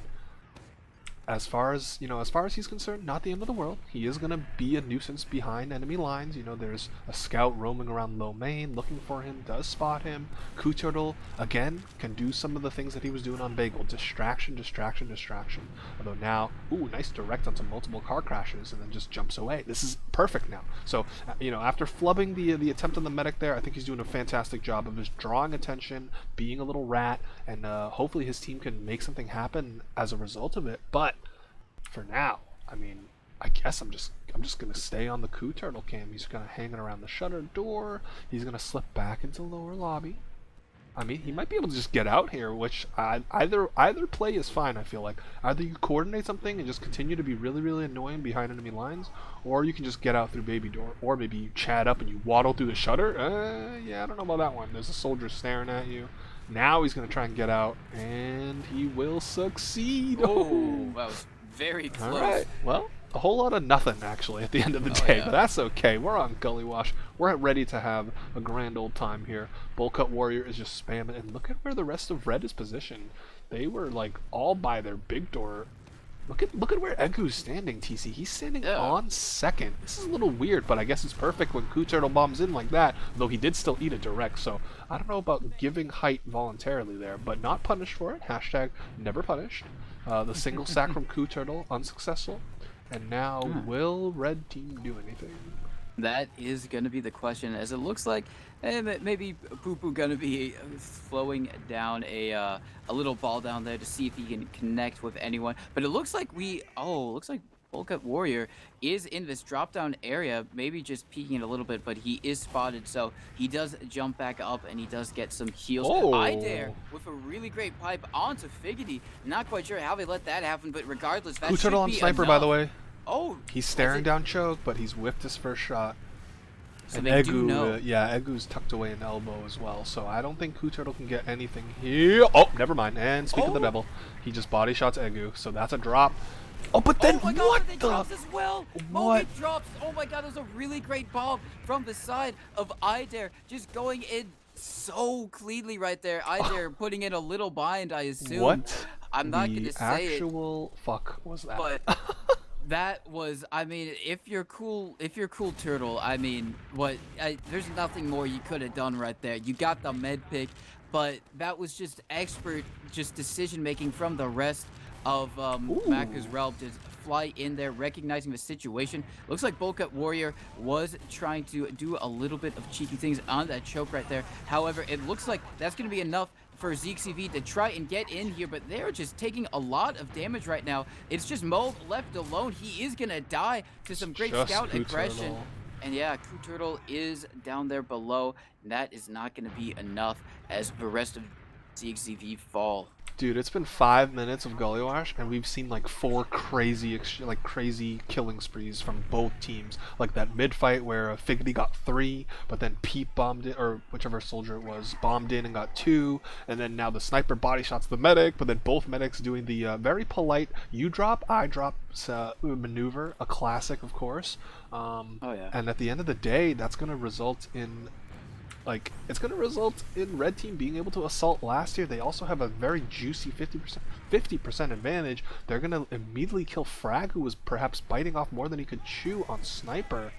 S1: as far as he's concerned, not the end of the world. He is gonna be a nuisance behind enemy lines. There's a scout roaming around low main looking for him, does spot him. Turtle again can do some of the things that he was doing on Bagel. Distraction, distraction, distraction. Although now, ooh, nice direct onto multiple car crashes and then just jumps away. This is perfect now. So, after flubbing the attempt on the medic there, I think he's doing a fantastic job of just drawing attention, being a little rat, and hopefully his team can make something happen as a result of it. But for now, I mean, I guess I'm just gonna stay on the Turtle cam. He's gonna hanging around the shutter door. He's gonna slip back into lower lobby. I mean, he might be able to just get out here, which either play is fine. I feel like either you coordinate something and just continue to be really, really annoying behind enemy lines, or you can just get out through baby door, or maybe you chat up and you waddle through the shutter. Yeah, I don't know about that one. There's a soldier staring at you. Now he's gonna try and get out, and he will succeed.
S2: Oh, that was very close.
S1: All right. Well, a whole lot of nothing actually at the end of the day,
S2: yeah.
S1: but that's okay. We're on Gully Wash. We're ready to have a grand old time here. Bullcut Warrior is just spamming, and look at where the rest of Red is positioned. They were like all by their big door. Look at where Egu's standing, TC. He's standing on second. This is a little weird, but I guess it's perfect when Turtle bombs in like that, though he did still eat a direct, so I don't know about giving height voluntarily there, but not punished for it. Hashtag never punished. The single sack from Turtle, unsuccessful. And now, will Red Team do anything?
S2: That is going to be the question, as it looks like maybe Poo-Poo going to be flowing down a little ball down there to see if he can connect with anyone. But it looks like looks like Bullcut Warrior is in this drop-down area, maybe just peeking it a little bit, but he is spotted, so he does jump back up and he does get some heals. I dare with a really great pipe onto Figgity. Not quite sure how they let that happen, but regardless, that should
S1: Turtle on
S2: be
S1: sniper,
S2: enough.
S1: by the way.
S2: Oh,
S1: he's staring down Choke, but he's whiffed his first shot.
S2: So
S1: and
S2: they do know.
S1: Egu's tucked away in elbow as well, so I don't think Turtle can get anything here. Oh, never mind. And speak of the devil, he just body shots Egu, so that's a drop. Oh, but then
S2: oh my God,
S1: what
S2: they
S1: the?
S2: drops as well.
S1: What?
S2: Moby drops. Oh my God, there's a really great bomb from the side of Idare, just going in so cleanly right there. Idare putting in a little bind, I assume.
S1: What?
S2: I'm not gonna say it.
S1: Actual fuck was that?
S2: But that was, I mean, if you're cool Turtle, I mean, there's nothing more you could have done right there. You got the med pick, but that was just expert, decision making from the rest of Macca's realm to fly in there, recognizing the situation. Looks like Bullcut Warrior was trying to do a little bit of cheeky things on that choke right there. However, it looks like that's going to be enough for zxcv to try and get in here, but they're just taking a lot of damage right now. It's just Mold left alone. He is gonna die to some great scout aggression. And yeah, Turtle is down there below, and that is not gonna be enough as the rest of zxcv fall.
S1: Dude, it's been 5 minutes of Gully Wash, and we've seen like 4 crazy killing sprees from both teams. Like that mid fight where Figgity got 3, but then Pete bombed it, or whichever soldier it was, bombed in and got 2, and then now the sniper body shots the medic, but then both medics doing the very polite you drop, I drop maneuver, a classic, of course. And at the end of the day, that's going to result in it's going to result in Red Team being able to assault last year. They also have a very juicy 50% advantage. They're going to immediately kill Frag, who was perhaps biting off more than he could chew on Sniper.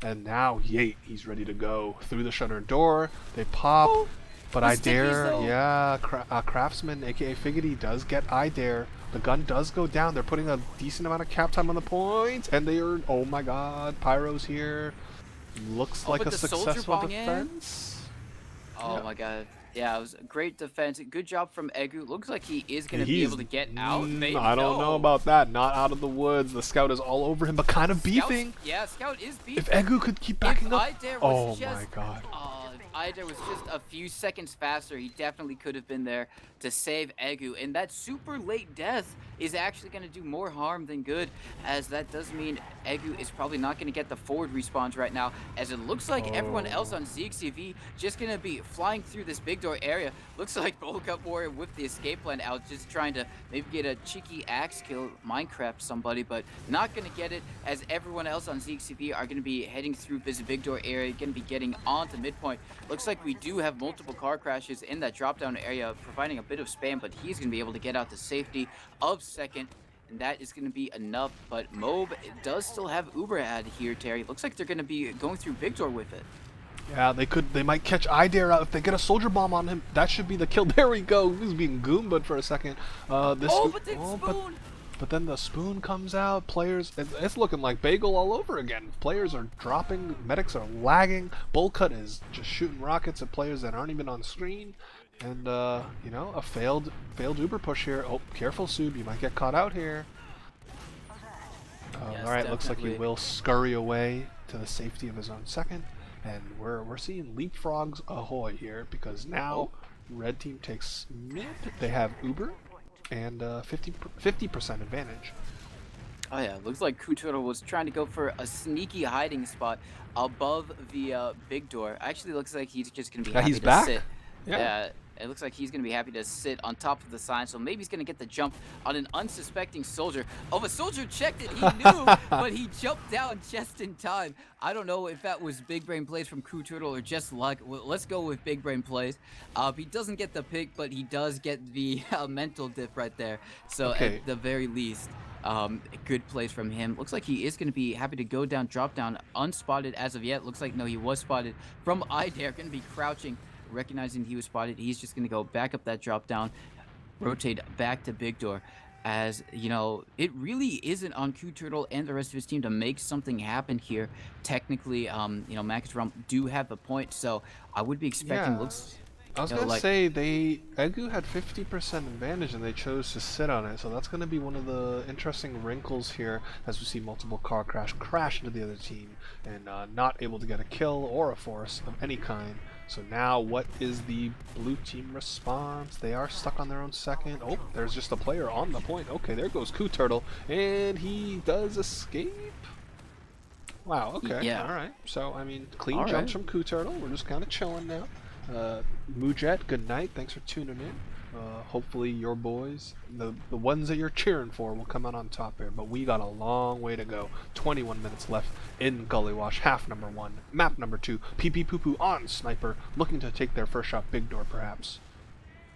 S1: And now Yate, he's ready to go through the shutter door. They pop, but Idare, Craftsman, aka Figgity, does get Idare. The gun does go down. They're putting a decent amount of cap time on the point, and they are, oh my God, Pyro's here. Looks like a successful defense.
S2: Oh my God. Yeah, it was a great defense. Good job from Egu. Looks like he is going to be able to get out. Maybe
S1: I don't know about that. Not out of the woods. The scout is all over him, but kind of beefing.
S2: Yeah, scout is beefing.
S1: If Egu could keep backing up. Oh my God.
S2: Idare was just a few seconds faster. He definitely could have been there to save Egu. And that super late death is actually going to do more harm than good, as that does mean Egu is probably not going to get the forward respawns right now, as it looks like everyone else on zxcv just going to be flying through this big door area. Looks like Bullcut Warrior with the escape plan out, just trying to maybe get a cheeky axe kill, Minecraft somebody, but not going to get it, as everyone else on zxcv are going to be heading through this big door area, going to be getting onto midpoint. Looks like we do have multiple car crashes in that drop down area, providing a bit of spam, but he's going to be able to get out to safety of second. and that is going to be enough. But Mobe does still have Uber ad here, Terry. Looks like they're going to be going through Big Door with it.
S1: Yeah, they might catch Idare out if they get a soldier bomb on him. That should be the kill. There we go. He was being Goomba'd for a second.
S2: But then Spoon.
S1: But then the spoon comes out. Players, it's looking like Bagel all over again. Players are dropping. Medics are lagging. Bullcut is just shooting rockets at players that aren't even on screen. And you know, a failed Uber push here. Oh, careful, Sub. You might get caught out here.
S2: Yes,
S1: all right, looks like he
S2: definitely.
S1: will scurry away to the safety of his own second. And we're seeing leapfrogs ahoy here because now red team takes mid. They have Uber and 50% advantage.
S2: Oh yeah, looks like Kuturo was trying to go for a sneaky hiding spot above the big door. Actually, looks like he's just gonna be happy
S1: He's
S2: to
S1: back.
S2: sit.
S1: Yeah.
S2: It looks like he's gonna be happy to sit on top of the sign. So maybe he's gonna get the jump on an unsuspecting soldier. Oh, the soldier checked it. He knew, but he jumped down just in time. I don't know if that was big brain plays from Crew Turtle or just luck. Well, let's go with big brain plays. He doesn't get the pick, but he does get the mental dip right there. So
S1: Okay.
S2: at the very least. Good plays from him. Looks like he is going to be happy to go down, drop down, unspotted as of yet. Looks like, no, he was spotted from Idare. Going to be crouching, recognizing he was spotted. He's just going to go back up that drop down, rotate back to Big Door. As, you know, it really isn't on Q Turtle and the rest of his team to make something happen here. Technically, you know, Macca's Realm do have the point, so I would be expecting,
S1: Yeah.
S2: looks...
S1: I was
S2: you know,
S1: gonna
S2: like,
S1: say Egu had 50% advantage and they chose to sit on it, so that's gonna be one of the interesting wrinkles here as we see multiple car crash into the other team and not able to get a kill or a force of any kind. So now what is the blue team response? They are stuck on their own second. Oh, there's just a player on the point. Okay, there goes Koo Turtle, and he does escape. Wow, okay,
S2: yeah.
S1: alright. So, I mean, clean
S2: All
S1: jumps
S2: right.
S1: from Koo Turtle. We're just kind of chilling now. Mujet, good night. Thanks for tuning in. Hopefully your boys, the ones that you're cheering for, will come out on top here. But we got a long way to go. 21 minutes left in Gully Wash, half number 1. Map number 2, PP Poo Poo on Sniper, looking to take their first shot big door perhaps.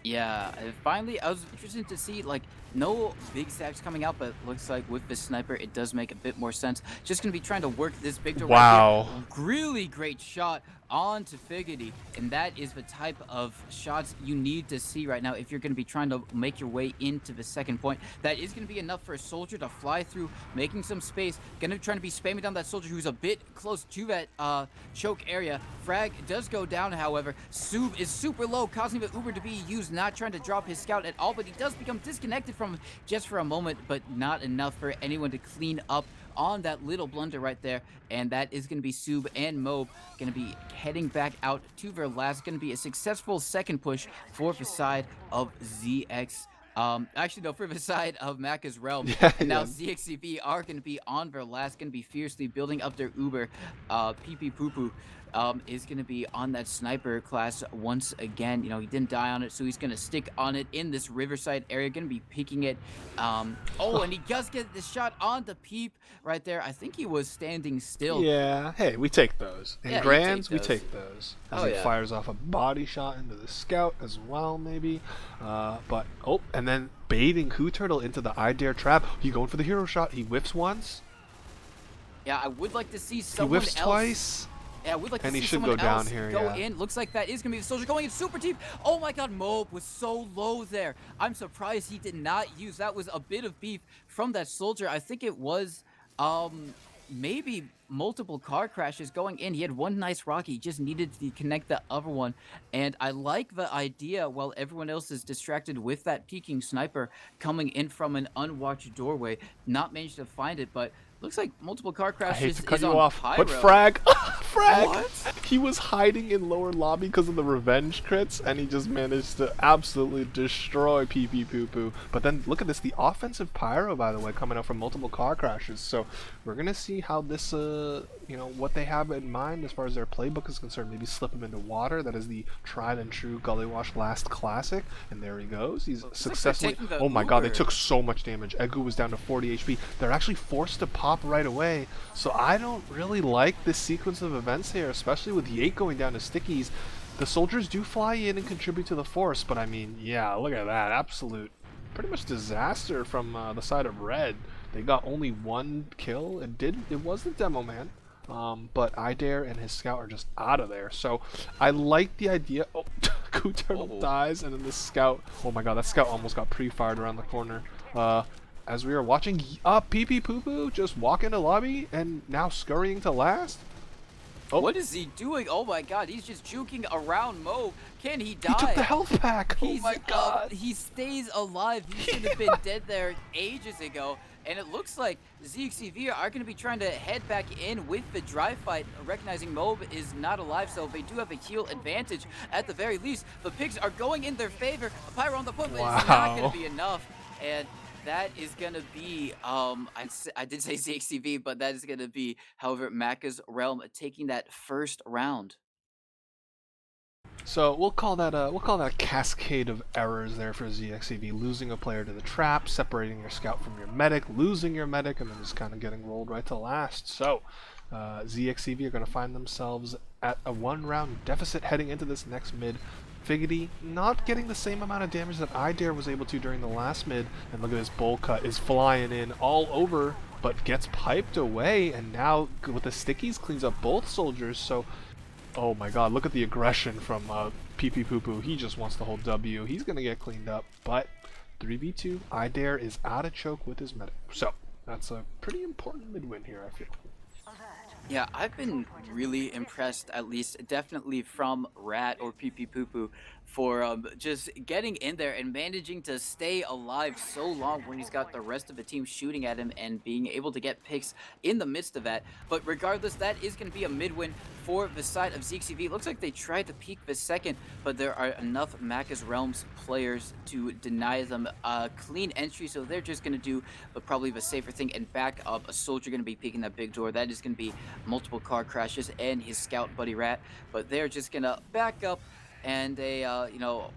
S2: Yeah, finally, I was interested to see, like, no big stacks coming out, but looks like with this sniper, it does make a bit more sense. Just gonna be trying to work this big door right here. Really great shot onto Figgity, and that is the type of shots you need to see right now if you're gonna be trying to make your way into the second point. That is gonna be enough for a soldier to fly through, making some space. Gonna try to be spamming down that soldier who's a bit close to that choke area. Frag does go down, however. Sub is super low, causing the Uber to be used, not trying to drop his scout at all, but he does become disconnected from him just for a moment, but not enough for anyone to clean up on that little blunder right there. And that is going to be Sub and Mobe going to be heading back out to their last. Going to be a successful second push for the side of ZX. Actually, no, for the side of Macca's Realm.
S1: Yeah,
S2: And now
S1: yeah.
S2: zxcv are going to be on their last, going to be fiercely building up their Uber. PP Poo Poo is going to be on that sniper class once again. You know, he didn't die on it, so he's going to stick on it in this Riverside area. Going to be picking it. Oh, and he does get the shot on the Peep right there. I think he was standing still.
S1: Yeah, hey, we take those. In
S2: Yeah, you take
S1: grands, we
S2: those.
S1: take those. As
S2: Oh,
S1: he
S2: yeah.
S1: fires off a body shot into the scout as well, maybe. But, oh, and then baiting Koo Turtle into the I Dare trap. He going for the hero shot. He whiffs once.
S2: Yeah, I would like to see
S1: He
S2: someone
S1: whiffs
S2: else.
S1: twice.
S2: Yeah, we'd like
S1: And
S2: to
S1: he
S2: see
S1: should
S2: someone
S1: go down
S2: else
S1: here,
S2: go
S1: yeah.
S2: in. Looks like that is going to be the soldier going in super deep. Oh my god, Mobe was so low there. I'm surprised he did not use. That was a bit of beef from that soldier. I think it was maybe multiple car crashes going in. He had one nice rocket. He just needed to connect the other one. And I like the idea while everyone else is distracted with that peeking sniper coming in from an unwatched doorway. Not managed to find it, but looks like multiple car
S1: I
S2: crashes
S1: hate to cut
S2: is
S1: you
S2: on
S1: off,
S2: Pyro.
S1: but Frag, Frag,
S2: What?
S1: he was hiding in lower lobby because of the revenge crits, and he just managed to absolutely destroy PP Poo Poo. But then look at this, the offensive Pyro, by the way, coming out from multiple car crashes. So we're gonna see how this, you know, what they have in mind as far as their playbook is concerned. Maybe slip him into water. That is the tried and true Gully Wash last classic, and there he goes. He's successfully.
S2: taking the
S1: Oh my god, they
S2: Uber.
S1: took so much damage. Egu was down to 40 HP. They're actually forced to pop right away. So I don't really like this sequence of events here, especially with Yate going down to stickies. The soldiers do fly in and contribute to the force, but I mean, yeah, look at that. Absolute pretty much disaster from the side of red. They got only one kill. It was the demo man. But Idare and his scout are just out of there. So I like the idea. Oh, Coup Turtle dies, and then the scout. Oh my god, that scout almost got pre-fired around the corner. As we are watching, Pee Pee Poo Poo just walk into lobby and now scurrying to last.
S2: Oh. What is he doing? Oh my god, he's just juking around Mo. Can he die?
S1: He took the health pack. Oh my god.
S2: He stays alive. He should have been dead there ages ago. And it looks like zxcv are going to be trying to head back in with the dry fight, recognizing Mob is not alive, so they do have a heal advantage at the very least. The picks are going in their favor. A pyro on the point, but it's not going to be enough. And that is going to be, I did say zxcv, but that is going to be, however, Macca's Realm taking that first round.
S1: So we'll call that a cascade of errors there for zxcv, losing a player to the trap, separating your scout from your medic, losing your medic, and then just kind of getting rolled right to last. So zxcv are going to find themselves at a 1-round deficit heading into this next mid. Figgity not getting the same amount of damage that Idare was able to during the last mid, and look at this bowl cut is flying in all over, but gets piped away, and now with the stickies cleans up both soldiers. So oh my god, look at the aggression from Pee Pee Poo Poo. He just wants the whole W. He's going to get cleaned up, but 3v2, Idare is out of choke with his medic. So that's a pretty important mid-win here, I feel.
S2: Yeah, I've been really impressed, at least definitely from Rat or Pee Pee Poo Poo, for just getting in there and managing to stay alive so long when he's got the rest of the team shooting at him and being able to get picks in the midst of that. But regardless, that is going to be a mid-win for the side of zxcv. Looks like they tried to peek the second, but there are enough Macca's Realms players to deny them a clean entry, so they're just going to do probably the safer thing and back up. A soldier going to be peeking that big door. That is going to be multiple car crashes and his scout buddy Rat, but they're just going to back up and they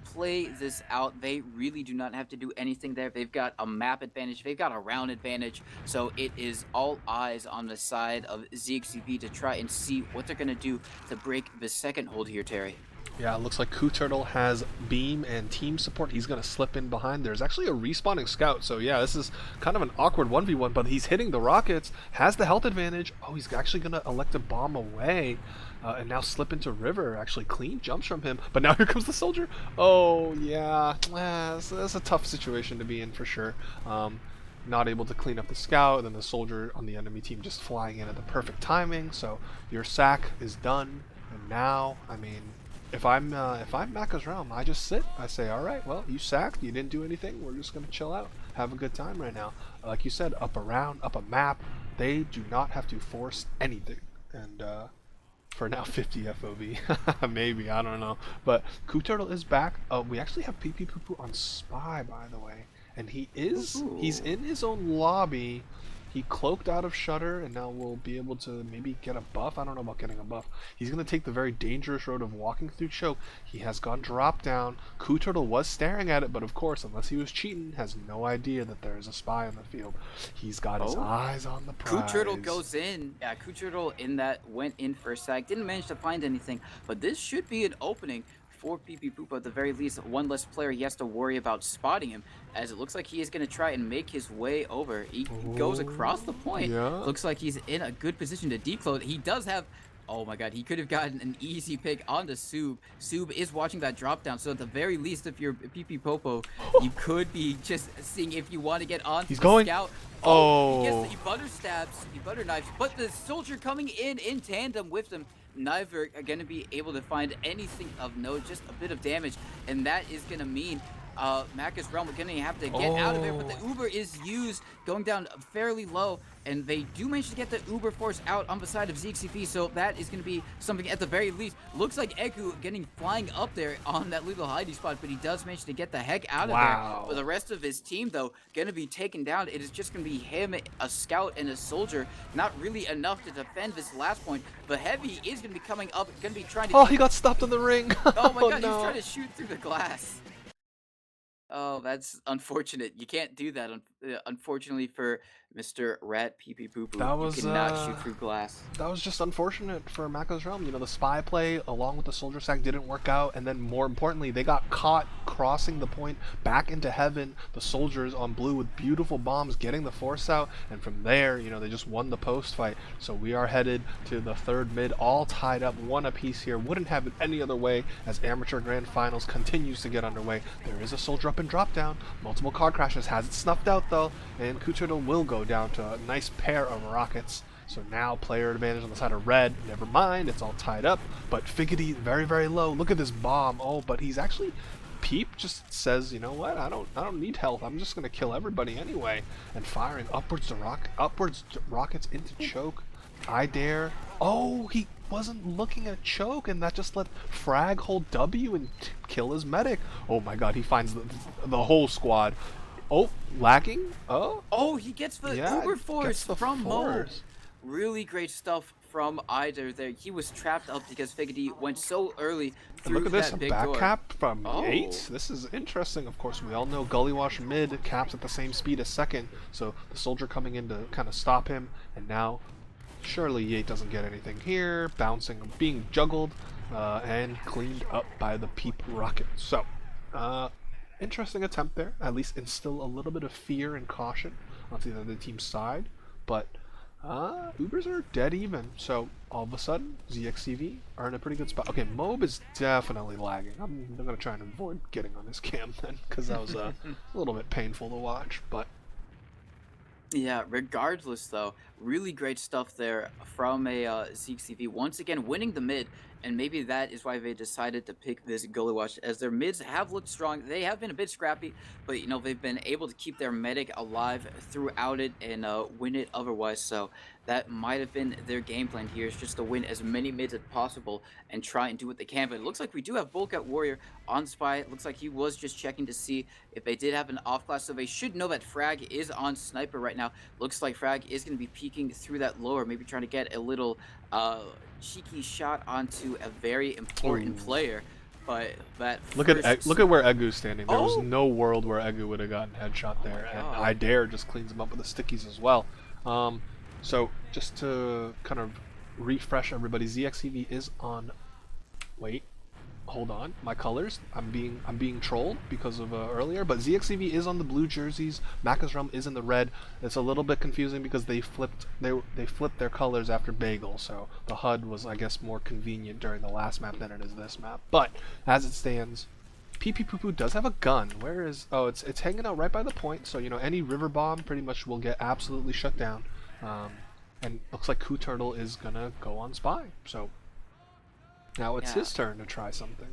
S2: play this out. They really do not have to do anything there. They've got a map advantage, they've got a round advantage, so it is all eyes on the side of zxcv to try and see what they're going to do to break the second hold here, Terry.
S1: Yeah, it looks like Coup Turtle has beam and team support. He's going to slip in behind. There's actually a respawning scout, so yeah, this is kind of an awkward 1v1, but he's hitting the rockets, has the health advantage. Oh, he's actually going to elect to bomb away and now slip into river. Actually clean jumps from him, but now here comes the soldier. Oh yeah, that's a tough situation to be in for sure. Not able to clean up the scout, and then the soldier on the enemy team just flying in at the perfect timing. So your sack is done, and now, I mean, if I'm Macca's Realm, I just sit. I say, all right, well, you sacked, you didn't do anything. We're just gonna chill out, have a good time right now. Like you said, up a round, up a map. They do not have to force anything. And for now, 50 FOV, maybe, I don't know. But Coup Turtle is back. We actually have Pee Pee Poo Poo on Spy, by the way, and he's in his own lobby. He cloaked out of Shutter, and now we'll be able to maybe get a buff. I don't know about getting a buff. He's going to take the very dangerous road of walking through choke. He has gone drop down. Coup Turtle was staring at it, but of course, unless he was cheating, has no idea that there is a spy in the field. He's got his eyes on the prize.
S2: Coup Turtle goes in. Yeah, Coup Turtle in that went in for a sack. Didn't manage to find anything, but this should be an opening for Pee Pee Poo Poo. At the very least, one less player he has to worry about spotting him, as it looks like he is going to try and make his way over. He goes across the point.
S1: Yeah.
S2: Looks like he's in a good position to decloak. He does have, oh my god, he could have gotten an easy pick onto Soob. Soob is watching that drop down, so at the very least, if you're Pee Pee Popo, you could be just seeing if you want to get on.
S1: He's going.
S2: Scout.
S1: Oh.
S2: He butter stabs, he butter knives, but the soldier coming in tandem with them. Neither are going to be able to find anything of note, just a bit of damage, and that is going to mean Macca's Realm are going to have to get out of there, but the Uber is used, going down fairly low, and they do manage to get the Uber Force out on the side of zxcv, so that is going to be something at the very least. Looks like Eku getting flying up there on that little hiding spot, but he does manage to get the heck out of there. For the rest of his team, though, going to be taken down. It is just going to be him, a scout, and a soldier. Not really enough to defend this last point. The Heavy is going to be coming up, going to be trying to...
S1: Oh, he got stopped in the ring.
S2: Oh my god,
S1: no.
S2: He's trying to shoot through the glass. Oh, that's unfortunate. You can't do that, unfortunately for Mr. Rat Pee Pee Poo Poo.
S1: That
S2: You
S1: was
S2: cannot shoot through glass.
S1: that was just unfortunate for Macca's Realm. You know, the spy play along with the soldier sack didn't work out, and then more importantly, they got caught crossing the point back into heaven. The soldiers on blue with beautiful bombs getting the force out, and from there, you know, they just won the post fight. So we are headed to the third mid, all tied up, one apiece here. Wouldn't have it any other way as Amateur Grand Finals continues to get underway. There is a soldier up and drop down. Multiple card crashes, has it snuffed out though, and Kuturtle will go down to a nice pair of rockets. So now player advantage on the side of red. Never mind, it's all tied up. But Figgity very, very low. Look at this bomb. Oh, but he's actually Peep just says, you know what? I don't need health. I'm just gonna kill everybody anyway. And firing upwards rockets into choke. I dare. Oh, he wasn't looking at choke, and that just let Frag hold W and kill his medic. Oh my God, he finds the whole squad. Oh, lagging. Oh,
S2: Oh, he gets the
S1: yeah,
S2: Uber
S1: gets
S2: Force
S1: the
S2: from Mo.
S1: force.
S2: Really great stuff from either there. He was trapped up because Figgity went so early
S1: And look
S2: through
S1: at this,
S2: that
S1: a
S2: big
S1: back
S2: door.
S1: cap from
S2: Oh.
S1: Yates. This is interesting. Of course, we all know Gully Wash mid caps at the same speed as second, so the soldier coming in to kind of stop him, and now surely Yates doesn't get anything here, bouncing, being juggled, and cleaned up by the Peep rocket. So, interesting attempt there. At least instill a little bit of fear and caution on the other team's side, but Ubers are dead even, so all of a sudden, zxcv are in a pretty good spot. Okay, Mob is definitely lagging. I'm gonna try and avoid getting on his cam then, because that was a little bit painful to watch, but
S2: Yeah, regardless though, really great stuff there from a zxcv. Once again, winning the mid, and maybe that is why they decided to pick this Gully Watch, as their mids have looked strong. They have been a bit scrappy, but you know they've been able to keep their medic alive throughout it and win it otherwise. So that might have been their game plan here, is just to win as many mids as possible and try and do what they can. But it looks like we do have Bulk Out Warrior on spy. It looks like he was just checking to see if they did have an off class, so they should know that Frag is on sniper right now. Looks like Frag is going to be peeking through that lower, maybe trying to get a little cheeky shot onto a very important
S1: ooh.
S2: player. But that
S1: Look at
S2: first...
S1: look at where Egu's standing. There was
S2: Oh!
S1: no world where Egu would have gotten headshot
S2: Oh my
S1: there, and
S2: God.
S1: I dare just cleans him up with the stickies as well. So just to kind of refresh everybody, zxcv is on. Wait, hold on, my colors. I'm being trolled because of earlier, but zxcv is on the blue jerseys. Macca's Realm is in the red. It's a little bit confusing because they flipped their colors after Bagel, so the HUD was, I guess, more convenient during the last map than it is this map. But as it stands, Pee Pee Poo Poo does have a gun. Where is? Oh, it's hanging out right by the point. So you know any river bomb pretty much will get absolutely shut down. And looks like Kuturtle is gonna go on spy. So now it's
S2: Yeah.
S1: his turn to try something.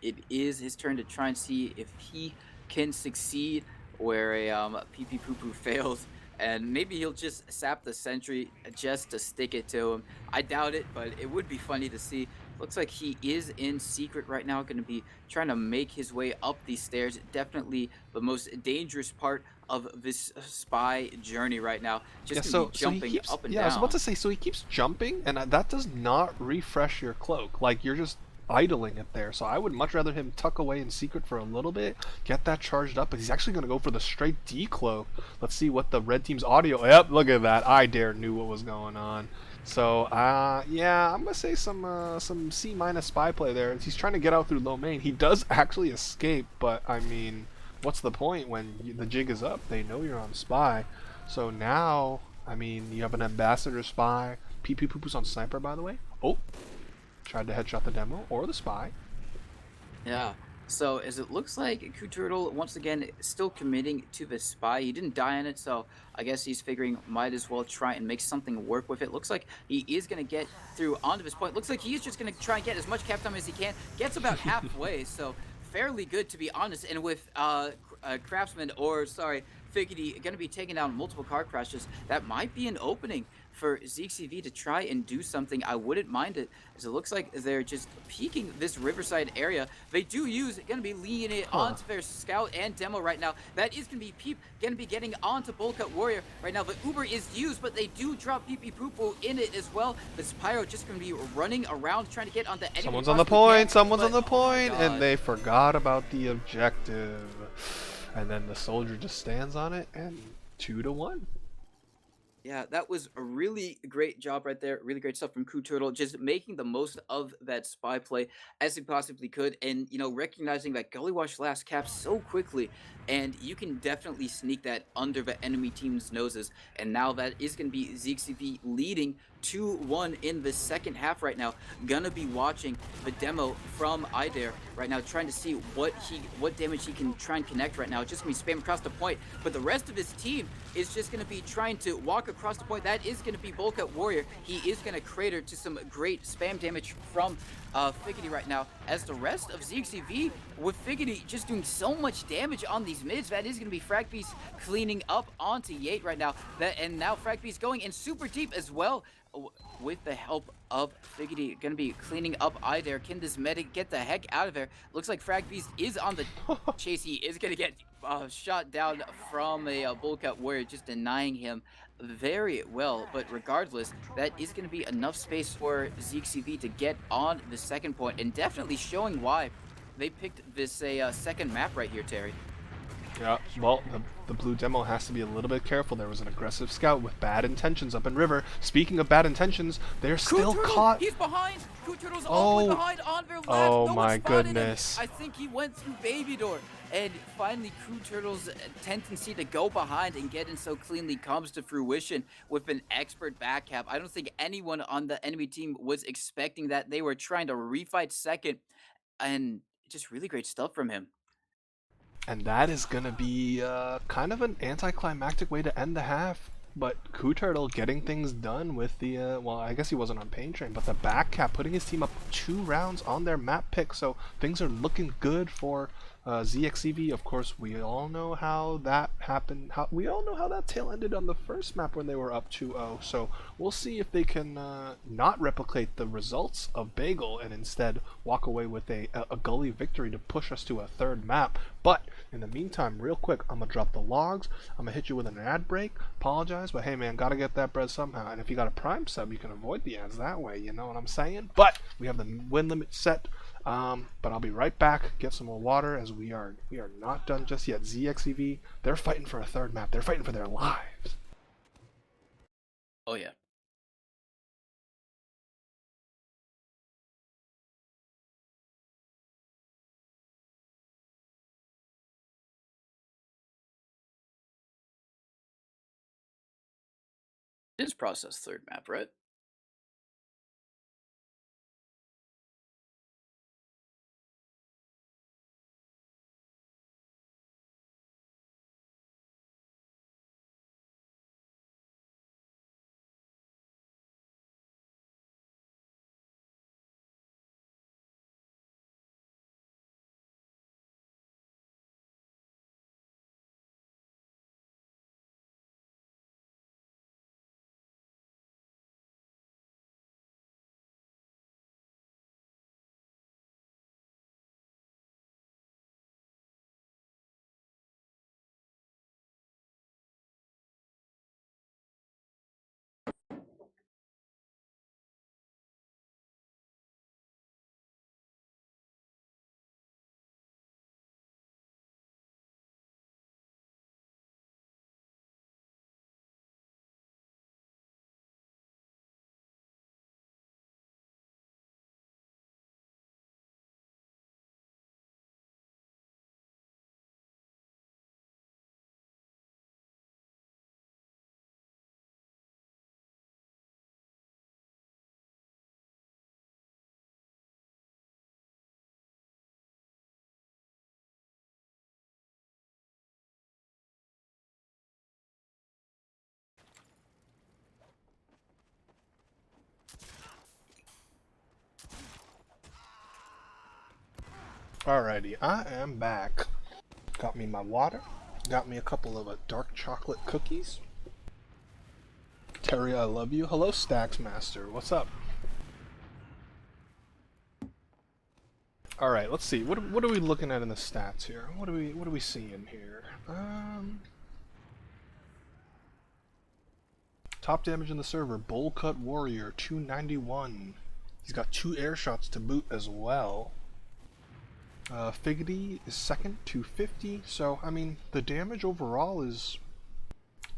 S2: It is his turn to try and see if he can succeed where a pee pee poo poo fails, and maybe he'll just sap the sentry just to stick it to him. I doubt it, but it would be funny to see. Looks like he is in secret right now, going to be trying to make his way up these stairs. Definitely the most dangerous part of this spy journey right now.
S1: Yeah,
S2: Just going to be
S1: so he
S2: jumping
S1: keeps.
S2: up and
S1: Yeah, I was about
S2: down.
S1: to say. So he keeps jumping, and that does not refresh your cloak. Like you're just idling it there. So I would much rather him tuck away in secret for a little bit, get that charged up. But he's actually going to go for the straight decloak. Let's see what the red team's audio. Yep, look at that. I dare knew what was going on. So yeah, I'm gonna say some C minus spy play there. He's trying to get out through low main. He does actually escape, but I mean, what's the point when the jig is up? They know you're on spy. So now, I mean, you have an ambassador spy. Pee Pee Poo Poo's on sniper, by the way. Oh, tried to headshot the demo or the spy.
S2: Yeah. So as it looks like Kuturtle once again still committing to the spy. He didn't die on it, so I guess he's figuring might as well try and make something work with it. Looks like he is gonna get through onto this point. Looks like he's just gonna try and get as much cap time as he can. Gets about halfway, so fairly good to be honest. And with Craftsman, or sorry, Figgity going to be taking down multiple car crashes. That might be an opening for zxcv to try and do something. I wouldn't mind it, as it looks like they're just peeking this Riverside area. They do use going to be leaning it onto their scout and demo right now. That is going to be Peep going to be getting onto Bullcut Warrior right now. The Uber is used, but they do drop Pee Poo Poo in it as well. This Pyro just going to be running around trying to get onto enemy.
S1: Someone's on the point, someone's on the point, and they forgot about the objective. And then the soldier just stands on it, and 2-1.
S2: Yeah, that was a really great job right there. Really great stuff from Crew Turtle, just making the most of that spy play as he possibly could, and recognizing that Gully Wash last caps so quickly, and you can definitely sneak that under the enemy team's noses. And now that is going to be zxcv leading 2-1 in the second half right now. Gonna be watching the demo from Idare right now, trying to see what damage he can try and connect right now. It's just gonna be spam across the point, but the rest of his team is just gonna be trying to walk across the point. That is gonna be Bullcut Warrior. He is gonna crater to some great spam damage from Figgity right now, as the rest of zxcv with Figgity just doing so much damage on these mids. That is gonna be Frag Beast cleaning up onto Yate right now. And now Frag Beast going in super deep as well, with the help of Figgity. Gonna be cleaning up Idare. Can this medic get the heck out of there? Looks like Frag Beast is on the chase. He is gonna get shot down from a Bullcut Warrior, just denying him very well. But regardless, that is gonna be enough space for zxcv to get on the second point, and definitely showing why they picked this second map right here, Terry.
S1: Yeah, well, the blue demo has to be a little bit careful. There was an aggressive scout with bad intentions up in River. Speaking of bad intentions, they're still caught.
S2: He's behind. Crew Turtle's all the way behind on their left.
S1: Oh
S2: no
S1: my goodness.
S2: Him. I think he went through Baby Door. And finally, Crew Turtle's tendency to go behind and get in so cleanly comes to fruition with an expert back cap. I don't think anyone on the enemy team was expecting that. They were trying to refight second, and just really great stuff from him.
S1: And that is going to be kind of an anticlimactic way to end the half. But Crew Turtle getting things done with the, well, I guess he wasn't on Pain Train, but the back cap, putting his team up 2 rounds on their map pick. So things are looking good for zxcv. Of course, we all know how that happened. We all know how that tail ended on the first map when they were up 2-0. So we'll see if they can not replicate the results of Bagel and instead walk away with a gully victory to push us to a 3rd map. But in the meantime, real quick, I'm gonna drop the logs. I'm gonna hit you with an ad break. Apologize, but hey man, gotta get that bread somehow. And if you got a Prime sub, you can avoid the ads that way. You know what I'm saying? But we have the win limit set. But I'll be right back. Get some more water, as we are not done just yet. zxcv, they're fighting for a 3rd map. They're fighting for their lives.
S2: Oh yeah. It is process 3rd map, right?
S1: Alrighty, I am back. Got me my water. Got me a couple of dark chocolate cookies. Terry, I love you. Hello, Stacks Master. What's up? All right, let's see. What are we looking at in the stats here? What are we seeing here? Top damage in the server, Bowl Cut Warrior, 291. He's got 2 air shots to boot as well. Figgity is second, 250. So I mean, the damage overall is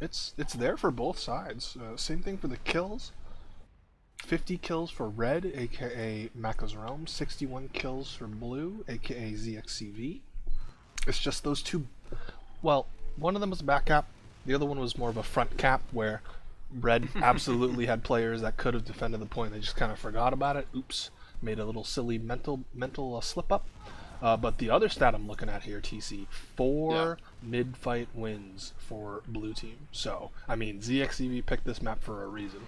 S1: it's there for both sides. Same thing for the kills. 50 kills for Red, aka Macca's Realm. 61 kills for Blue, aka zxcv. It's just those two. Well, one of them was a back cap. The other one was more of a front cap, where Red absolutely had players that could have defended the point. They just kind of forgot about it. Oops, made a little silly mental slip up. But the other stat I'm looking at here, TC, 4 mid-fight wins for Blue Team. So, I mean, zxcv picked this map for a reason.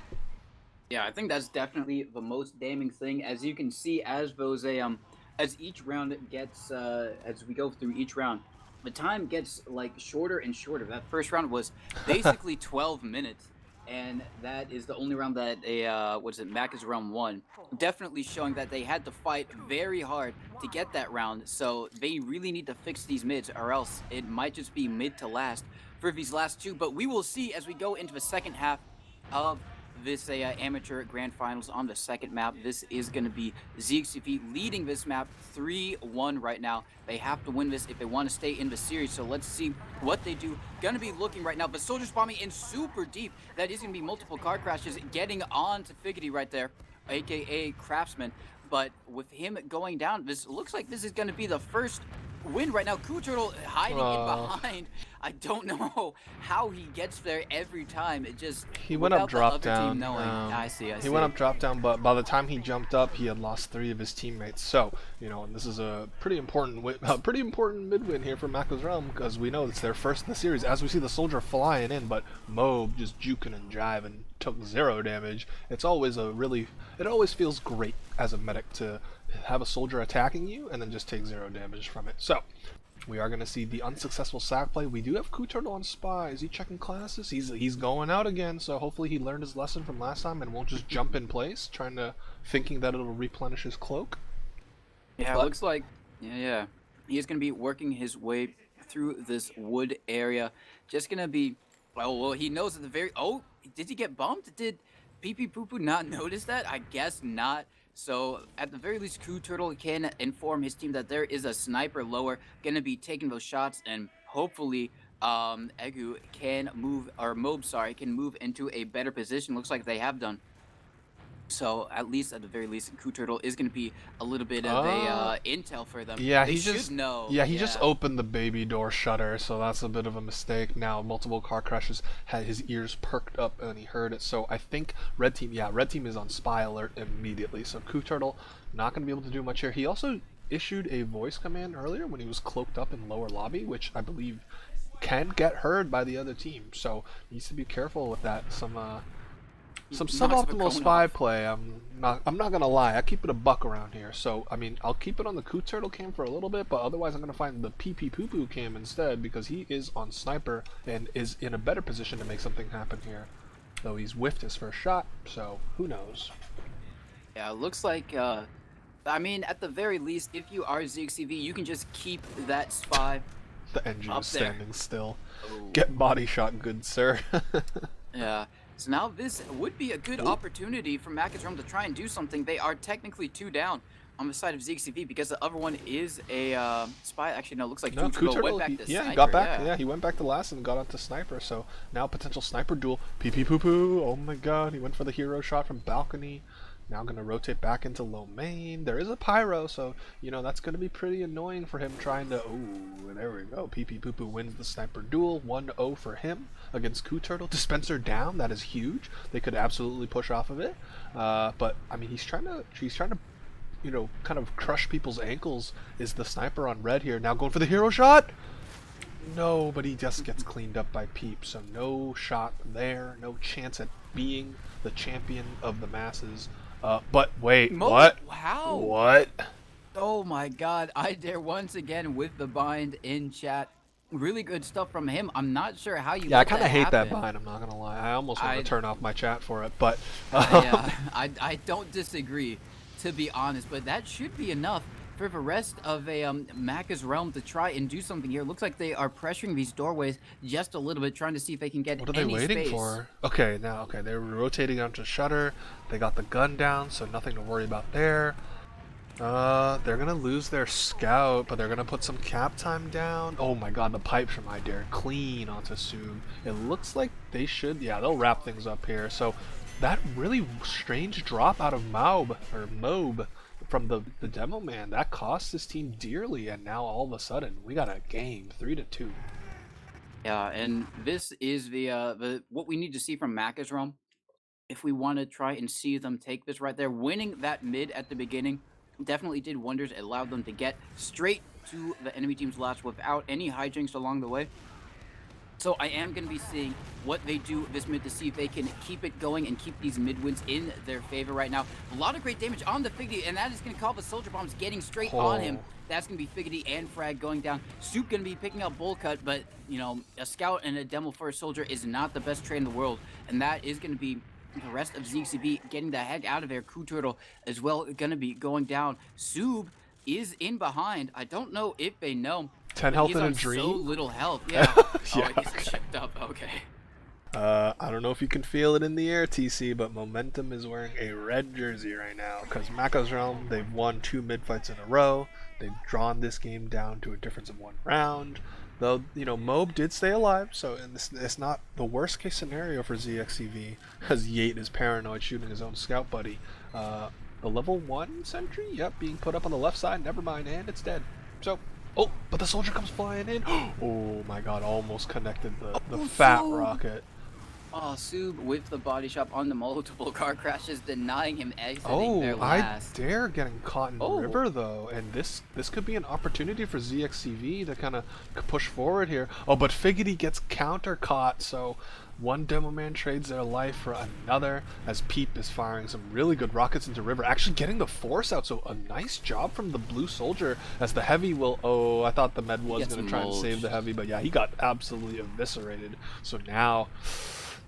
S2: Yeah, I think that's definitely the most damning thing. As you can see, as those as each round gets, as we go through each round, the time gets like shorter and shorter. That first round was basically 12 minutes, and that is the only round that Macca's Realm won. Definitely showing that they had to fight very hard to get that round. So they really need to fix these mids, or else it might just be mid to last for these last two. But we will see as we go into the second half of this amateur grand finals on the second map. This is going to be zxcv leading this map 3-1 right now. They have to win this if they want to stay in the series, so let's see what they do. Going to be looking right now, but soldiers bombing in super deep. That is going to be multiple car crashes getting on to Figgity right there, aka Craftsman. But with him going down, this looks like this is going to be the first win right now. Turtle hiding in behind. I don't know how he gets there every time. It just
S1: he went up drop down.
S2: I see.
S1: He went up drop down, but by the time he jumped up, he had lost 3 of his teammates. So and this is a pretty important mid win here for Macca's Realm, because we know it's their first in the series. As we see the soldier flying in, but Mob just juking and jiving, took 0 damage. It always feels great as a medic to have a soldier attacking you and then just take 0 damage from it. So we are going to see the unsuccessful sack play. We do have Turtle on spy. Is he checking classes? He's going out again, so hopefully he learned his lesson from last time and won't just jump in place, thinking that it'll replenish his cloak.
S2: Yeah, it looks like, yeah. He is going to be working his way through this wood area. Just going to be, well, he knows at the very, did he get bumped? Did PP Poo Poo not notice that? I guess not. So at the very least, Turtle can inform his team that there is a sniper lower, going to be taking those shots, and hopefully Egu can move, or Mob, sorry, can move into a better position. Looks like they have done. So at the very least, Turtle is going to be a little bit of a intel for them.
S1: Yeah,
S2: they
S1: he
S2: should
S1: just
S2: know.
S1: Yeah, he just opened the baby door shutter, so that's a bit of a mistake. Now multiple car crashes, had his ears perked up and he heard it. So I think Red Team is on spy alert immediately. So Turtle not going to be able to do much here. He also issued a voice command earlier when he was cloaked up in lower lobby, which I believe can get heard by the other team. So needs to be careful with that. Some suboptimal spy play. I'm not gonna lie. I keep it a buck around here. So I mean, I'll keep it on the Turtle cam for a little bit, but otherwise I'm gonna find the PP Poo Poo cam instead, because he is on sniper and is in a better position to make something happen here. Though he's whiffed his first shot, so who knows?
S2: Yeah, it looks like. I mean, at the very least, if you are zxcv, you can just keep that spy.
S1: The engine is standing still.
S2: Oh.
S1: Get body shot, good sir.
S2: Yeah. So now this would be a good opportunity for Macca's Realm to try and do something. They are technically 2 down on the side of zxcv because the other one is a spy. Actually, no, it looks like Turtle went back to sniper.
S1: He got back. Yeah, he went back to last and got onto sniper. So now potential sniper duel. PP Poo Poo. Oh my God, he went for the hero shot from balcony. Now gonna rotate back into low main. There is a pyro, so that's gonna be pretty annoying for him trying to. Oh, there we go. PP Poo Poo wins the sniper duel. 1-0 for him against Turtle. Dispenser down. That is huge. They could absolutely push off of it. But I mean, he's trying to kind of crush people's ankles. Is the sniper on red here? Now going for the hero shot. No, but he just gets cleaned up by Peep. So no shot there. No chance at being the champion of the masses. But wait, what?
S2: How?
S1: What?
S2: Oh my God! I dare once again with the bind in chat. really good stuff from him. I'm not sure how you
S1: Yeah, I
S2: let
S1: kind
S2: that
S1: of hate that
S2: happen.
S1: bind. I'm not gonna lie. I almost want to
S2: I
S1: turn off my chat for it, but
S2: Yeah, I don't disagree, to be honest, but that should be enough for the rest of a Macca's realm to try and do something here. Looks like they are pressuring these doorways just a little bit, trying to see if they can get
S1: what are they
S2: any
S1: waiting
S2: space.
S1: for? Okay, now okay, they're rotating onto Shutter. They got the gun down, so nothing to worry about there. They're gonna lose their scout, but they're gonna put some cap time down. Oh my god, the pipes from Idare clean onto Sub. It looks like they should, yeah, they'll wrap things up here. So that really strange drop out of Mob from the demo man, that cost this team dearly, and now all of a sudden we got a game 3-2.
S2: Yeah, and this is the what we need to see from Macca's realm if we want to try and see them take this right there. Winning that mid at the beginning definitely did wonders. It allowed them to get straight to the enemy team's last without any hijinks along the way. So I am going to be seeing what they do this mid to see if they can keep it going and keep these mid wins in their favor right now. A lot of great damage on the Figgity, and that is going to call the Soldier Bombs getting straight on him.
S1: Oh,
S2: That's going to be Figgity and Frag going down. Soup going to be picking up Bull Cut, but, you know, a Scout and a Demo for a Soldier is not the best trade in the world, and that is going to be the rest of zxcv getting the heck out of there. Coup Turtle as well going to be going down. Sub is in behind. I don't know if they know,
S1: 10
S2: but
S1: health
S2: he's
S1: in a
S2: on so
S1: dream?
S2: little health. Yeah. Oh,
S1: Yeah,
S2: he's
S1: okay.
S2: chipped up. Okay.
S1: I don't know if you can feel it in the air, TC, but Momentum is wearing a red jersey right now because Macca's Realm, they've won 2 mid fights in a row. They've drawn this game down to a difference of 1 round. Though, you know, Mob did stay alive, so it's not the worst case scenario for ZXCV, as Yate is paranoid shooting his own scout buddy. The level 1 sentry, yep, being put up on the left side, never mind, and it's dead. So, oh, but the soldier comes flying in. Oh my god, almost connected the
S2: Oh,
S1: fat
S2: Sub!
S1: rocket.
S2: Oh, Sub with the body shot on the multiple car crashes, denying him exiting their
S1: Oh, I
S2: last.
S1: dare getting caught in the
S2: Oh,
S1: river though, and this could be an opportunity for ZXCV to kind of push forward here. Oh, but Figgity gets counter caught, so one demo man trades their life for another as Peep is firing some really good rockets into river, actually getting the force out. So a nice job from the blue soldier as the heavy will. Oh, I thought the med
S2: he
S1: was
S2: gets
S1: gonna try and save the
S2: mulched.
S1: heavy, but yeah, he got absolutely eviscerated. So now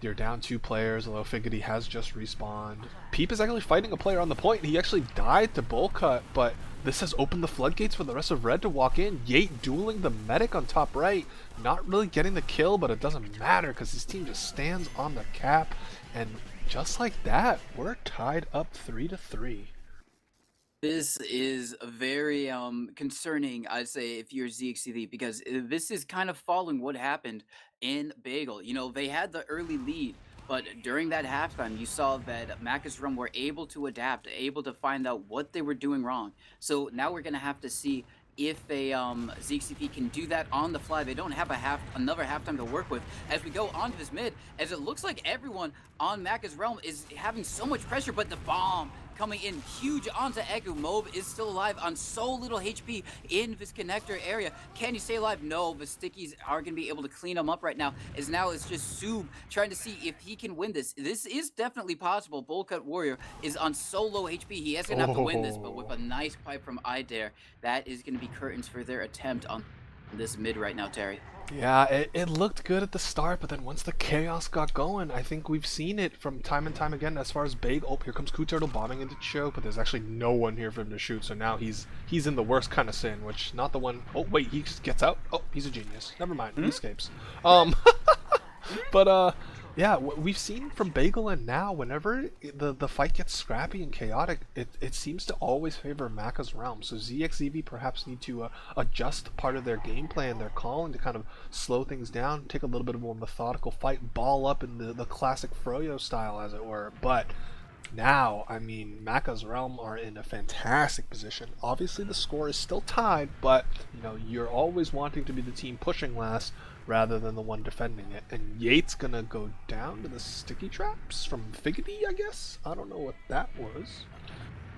S1: you're down 2 players, although Figgity has just respawned. Peep is actually fighting a player on the point. He actually died to Bull Cut, but this has opened the floodgates for the rest of Red to walk in. Yate dueling the medic on top right. Not really getting the kill, but it doesn't matter because his team just stands on the cap. And just like that, we're tied up 3-3.
S2: This is very concerning, I'd say, if you're ZXCV, because this is kind of following what happened in Bagel. You know, they had the early lead, but during that halftime, you saw that Macca's Rum were able to adapt, able to find out what they were doing wrong. So now we're gonna have to see if they ZXCV can do that on the fly. They don't have another halftime to work with as we go on to this mid, as it looks like everyone on Macca's Realm is having so much pressure, but the bomb coming in huge onto Egu. Mob is still alive on so little HP in this connector area. Can he stay alive? No, the stickies are going to be able to clean him up right now, as now it's just Sub trying to see if he can win this. This is definitely possible. Bullcut Warrior is on so low HP. He is going to have to win this, but with
S1: Oh.
S2: a nice pipe from Idare, that is going to be curtains for their attempt on this mid right now, Terry.
S1: Yeah, it looked good at the start, but then once the chaos got going, I think we've seen it from time and time again as far as Big. Oh, here comes Coup Turtle bombing into choke, but there's actually no one here for him to shoot, so now he's in the worst kind of sin, which not the one. Oh, wait, he just gets out? Oh, he's a genius. Never mind, he escapes. Um, but yeah, we've seen from Bagel and now, whenever the fight gets scrappy and chaotic, it seems to always favor Macca's realm. So ZXEV perhaps need to adjust part of their game plan, their calling, to kind of slow things down, take a little bit of a more methodical fight, ball up in the classic Froyo style, as it were. But now, I mean, Macca's Realm are in a fantastic position. Obviously, the score is still tied, but you know you're always wanting to be the team pushing last rather than the one defending it. And Yate's gonna go down to the sticky traps from Figgity, I guess. I don't know what that was.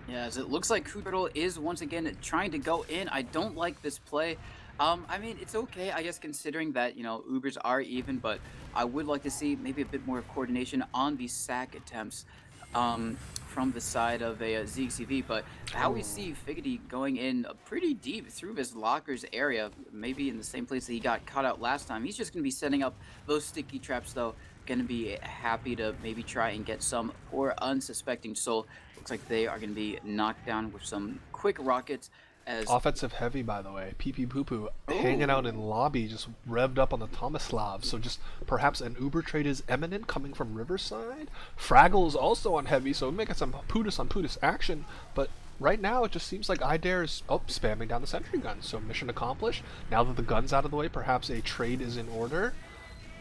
S2: Yeah, as it looks like Kudrow is once again trying to go in. I don't like this play. I mean, it's okay, I guess, considering that, you know, Ubers are even, but I would like to see maybe a bit more coordination on these sack attempts. from the side of a, zxcv, but how we
S1: Oh.
S2: see Figgity going in pretty deep through his lockers area, maybe in the same place that he got caught out last time. He's just going to be setting up those sticky traps, though. Going to be happy to maybe try and get some poor unsuspecting soul. Looks like they are going to be knocked down with some quick rockets as.
S1: Offensive heavy, by the way. Pee Pee Poo Poo hanging out in
S2: Oh.
S1: lobby, just revved up on the Tomislav. So just perhaps an Uber trade is imminent coming from Riverside. Fraggle is also on heavy, so we may get some Pootus on Pootus action. But right now, it just seems like Idare is spamming down the sentry gun. So mission accomplished. Now that the gun's out of the way, perhaps a trade is in order.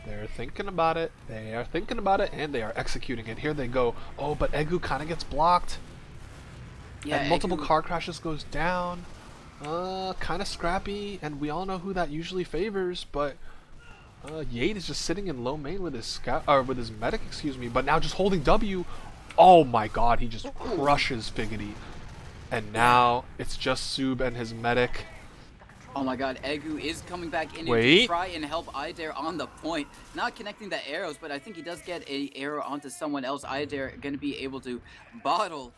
S1: They're thinking about it. They are thinking about it, and they are executing it. Here they go. Oh, but Egu kind of gets blocked.
S2: Yeah,
S1: And multiple
S2: Egu.
S1: car crashes goes down. Kind of scrappy, and we all know who that usually favors. But Yate is just sitting in low main with his scout, or with his medic, excuse me. But now just holding W. Oh my God, he just crushes Figgity. And now it's just Sub and his medic.
S2: Oh my god, Egu is coming back in
S1: Wait.
S2: to try and help Idare on the point. Not connecting the arrows, but I think he does get a arrow onto someone else. Idare going to be able to bottle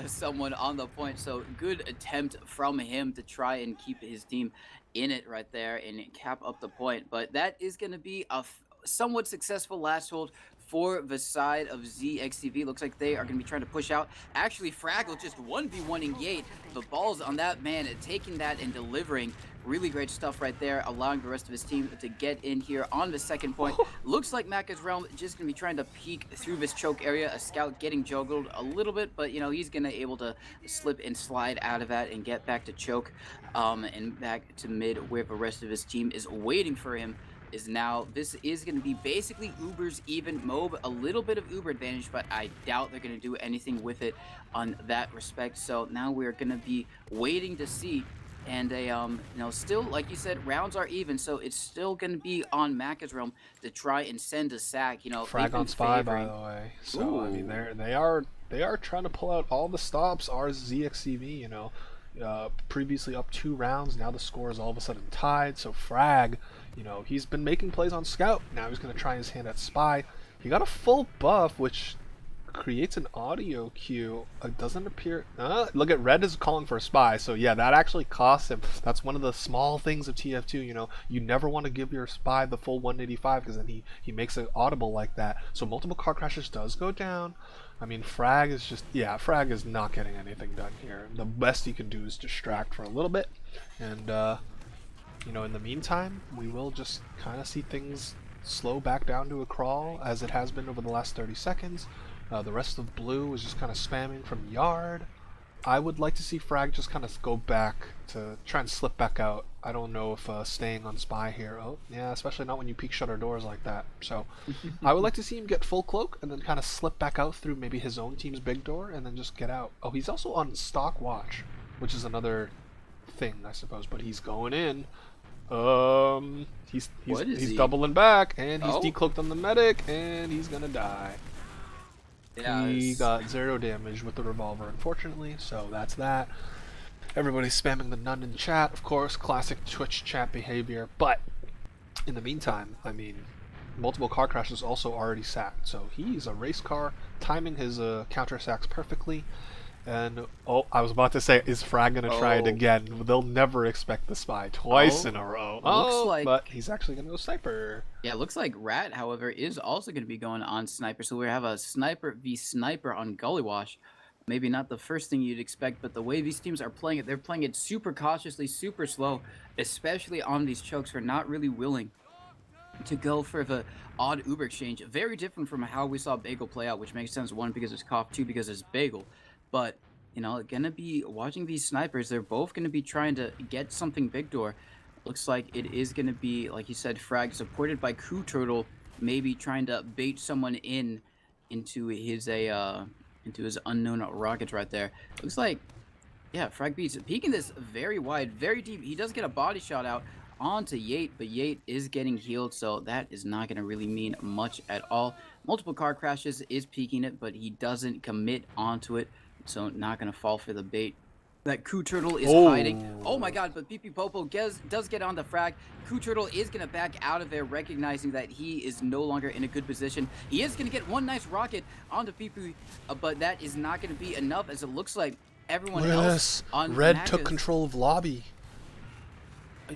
S2: someone on the point. So good attempt from him to try and keep his team in it right there and cap up the point. But that is going to be a somewhat successful last hold for the side of zxcv. Looks like they are going to be trying to push out. Actually, Fraggle just 1v1ing Yate. The balls on that man, taking that and delivering. Really great stuff right there, allowing the rest of his team to get in here on the second point. Looks like Macca's Realm just going to be trying to peek through this choke area. A scout getting juggled a little bit, but you know, he's going to able to slip and slide out of that and get back to choke and back to mid where the rest of his team is waiting for him. Is now, this is going to be basically Uber's even mob, a little bit of Uber advantage, but I doubt they're going to do anything with it on that respect. So now we're going to be waiting to see. And you know, still, like you said, rounds are even, so it's still going to be on Macca's Realm to try and send a sack. You know,
S1: Frag on Spy, by the way. So I mean, they are trying to pull out all the stops. Ours ZXCV, you know, previously up 2 rounds. Now the score is all of a sudden tied. So Frag, you know, he's been making plays on Scout. Now he's going to try his hand at Spy. He got a full buff, which creates an audio cue. It doesn't appear. Look at Red is calling for a Spy. So yeah, that actually costs him. That's one of the small things of TF2. You know, you never want to give your Spy the full 185 because then he makes it audible like that. So multiple car crashes does go down. I mean, Frag is just, yeah, Frag is not getting anything done here. The best he can do is distract for a little bit, and you know, in the meantime, we will just kind of see things slow back down to a crawl as it has been over the last 30 seconds. The rest of Blue is just kind of spamming from Yard. I would like to see Frag just kind of go back to try and slip back out. I don't know if staying on Spy here. Oh, yeah, especially not when you peek shutter doors like that. So I would like to see him get full cloak and then kind of slip back out through maybe his own team's big door and then just get out. Oh, he's also on stock watch, which is another thing, I suppose, but he's going in. He's doubling back, and he's decloaked on the medic, and he's gonna die.
S2: Yeah,
S1: He got 0 damage with the revolver, unfortunately, so that's that. Everybody's spamming the nun in chat, of course, classic Twitch chat behavior, but in the meantime, I mean, multiple car crashes also already sacked, so he's a race car, timing his counter sacks perfectly. And, oh, I was about to say, is Frag going to try it again? They'll never expect the Spy twice in a row.
S2: Looks like,
S1: but he's actually going to go Sniper.
S2: Yeah, looks like Rat, however, is also going to be going on Sniper. So we have a Sniper v Sniper on Gullywash. Maybe not the first thing you'd expect, but the way these teams are playing it, they're playing it super cautiously, super slow, especially on these chokes. Are not really willing to go for the odd Uber exchange. Very different from how we saw Bagel play out, which makes sense. 1, because it's Cough, 2, because it's Bagel. But, you know, gonna be watching these snipers. They're both gonna be trying to get something big door. Looks like it is gonna be, like you said, Frag supported by Coup Turtle, maybe trying to bait someone into his unknown rockets right there. Looks like, yeah, Frag beats peeking this very wide, very deep. He does get a body shot out onto Yate, but Yate is getting healed, so that is not going to really mean much at all. Multiple car crashes is peeking it, but he doesn't commit onto it, so not going to fall for the bait. that Coup Turtle is
S1: Oh.
S2: hiding. Oh my god, but PP Popo does get on the frag. Coup Turtle is going to back out of there, recognizing that he is no longer in a good position. He is going to get one nice rocket onto PP, but that is not going to be enough, as it looks like everyone
S1: Look at
S2: else
S1: this.
S2: on
S1: Red took
S2: Macca's.
S1: control of lobby.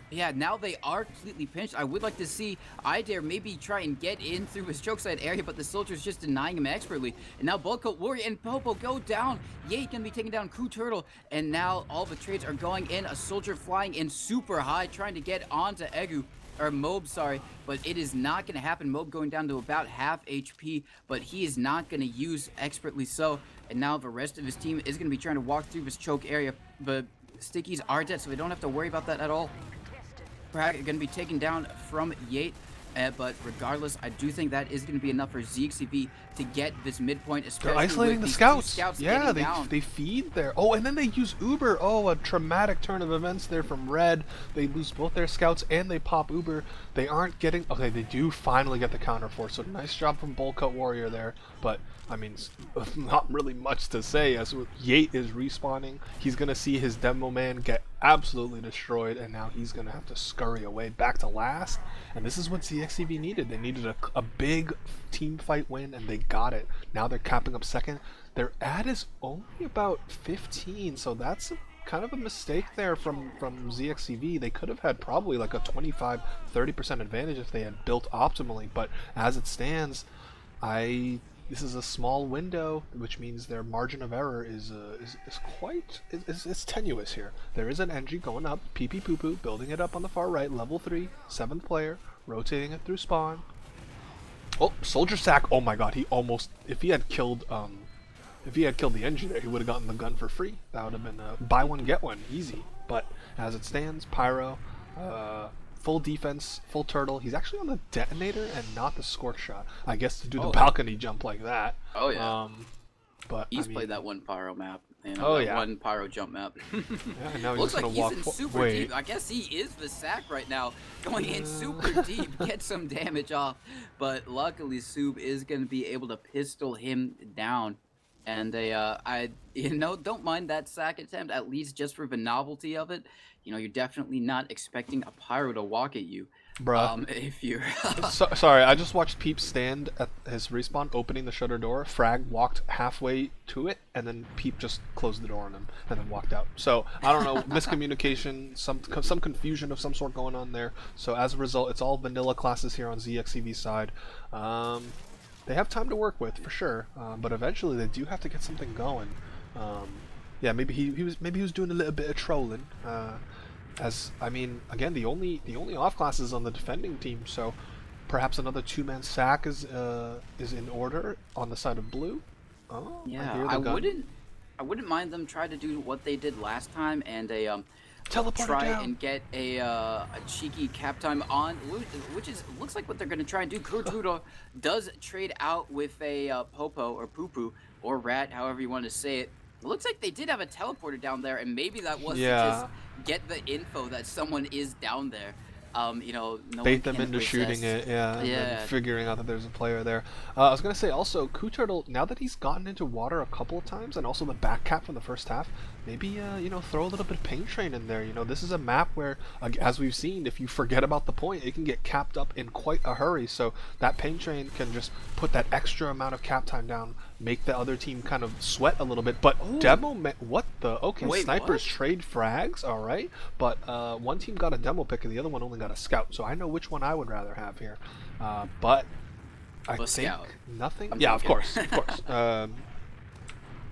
S2: Yeah, now they are completely pinched. I would like to see Idare maybe try and get in through his choke side area, but the soldier's just denying him expertly. And now Bulko, Warrior, and Popo go down. Yate gonna be taking down Coup Turtle, and now all the trades are going in. A soldier flying in super high, trying to get onto Egu. Or Mob, sorry, but it is not going to happen. Mob going down to about half HP, but he is not going to use expertly so. And now the rest of his team is going to be trying to walk through his choke area, but Stickies are dead, so we don't have to worry about that at all. Going to be taken down from Yate, but regardless, I do think that is going to be enough for zxcv to get this midpoint, especially
S1: They're isolating
S2: with
S1: the
S2: these
S1: scouts.
S2: two scouts
S1: Yeah,
S2: down.
S1: they feed there. Oh, and then they use Uber. Oh, a traumatic turn of events there from Red. They lose both their scouts and they pop Uber. They aren't getting... Okay, they do finally get the counter force. So nice job from Bullcut Warrior there. But, I mean, not really much to say as Yate is respawning. He's going to see his demo man get absolutely destroyed, and now he's going to have to scurry away back to last. And this is what zxcv needed. They needed a big team fight win, and they got it. Now they're capping up second. Their ad is only about 15, so that's kind of a mistake there from zxcv. They could have had probably like a 25-30% advantage if they had built optimally, but as it stands, this is a small window, which means their margin of error is tenuous here. There is an NG going up, PP Poo Poo, building it up on the far right, level 3, 7th player, rotating it through spawn. Oh, soldier sack! Oh my god, he almost... If he had killed the NG there, he would have gotten the gun for free. That would have been a buy one get one, easy. But as it stands, Pyro, full defense, full turtle. He's actually on the detonator and not the scorch shot. I guess to do the balcony jump like that.
S2: Oh yeah.
S1: But
S2: He's
S1: I mean,
S2: played that one Pyro map. You know, one Pyro jump map.
S1: Yeah, and now he's
S2: Looks
S1: just
S2: like
S1: gonna walk.
S2: he's in super
S1: Wait.
S2: deep. I guess he is the sack right now, going in super deep, get some damage off. But luckily, Sub is going to be able to pistol him down. And don't mind that sack attempt, at least just for the novelty of it. You know, you're definitely not expecting a Pyro to walk at you.
S1: Bruh.
S2: If you're...
S1: Sorry, I just watched Peep stand at his respawn, opening the shutter door. Frag walked halfway to it, and then Peep just closed the door on him, and then walked out. So, I don't know, miscommunication, some confusion of some sort going on there. So, as a result, it's all vanilla classes here on zxcv's side. They have time to work with, for sure, but eventually they do have to get something going. Yeah, maybe he was doing a little bit of trolling. As I mean, again, the only off class is on the defending team, so perhaps another two-man sack is in order on the side of blue. Oh,
S2: yeah, I wouldn't mind them try to do what they did last time and try and get a cheeky cap time on, which looks like what they're gonna try and do. Kurtudo does trade out with a Popo or Poo Poo or Rat, however you want to say it. It looks like they did have a teleporter down there, and maybe that was to just get the info that someone is down there. You know,
S1: bait them into shooting it, and then figuring out that there's a player there. I was gonna say also, Coup Turtle, now that he's gotten into water a couple of times, and also the back cap from the first half, maybe you know, throw a little bit of paint train in there. You know, this is a map where, as we've seen, if you forget about the point, it can get capped up in quite a hurry. So that paint train can just put that extra amount of cap time down, make the other team kind of sweat a little bit. But what the? Okay, wait, snipers trade frags, all right. But one team got a demo pick and the other one only got a scout. So I know which one I would rather have here. But I think
S2: scout.
S1: Nothing. Yeah, of course.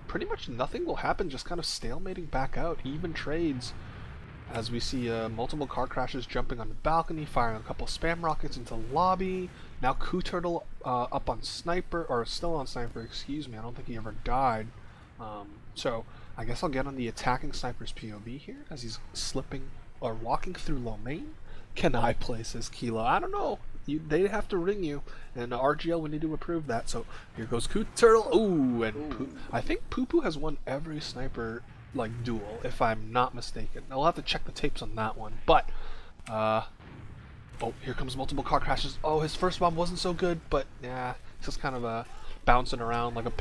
S1: Pretty much nothing will happen, just kind of stalemating back out, even trades, as we see multiple car crashes jumping on the balcony, firing a couple spam rockets into the lobby. Now Coup Turtle up on Sniper, or still on Sniper, excuse me, I don't think he ever died. So I guess I'll get on the attacking Sniper's POV here, as he's slipping, or walking through low main. Can I place his Kilo? I don't know. They have to ring you, and RGL would need to approve that. So here goes Coup Turtle. Ooh, and I think Poo Poo has won every sniper like duel, if I'm not mistaken. I'll have to check the tapes on that one. But oh, here comes multiple car crashes. Oh, his first bomb wasn't so good, but yeah, it's just kind of bouncing around like a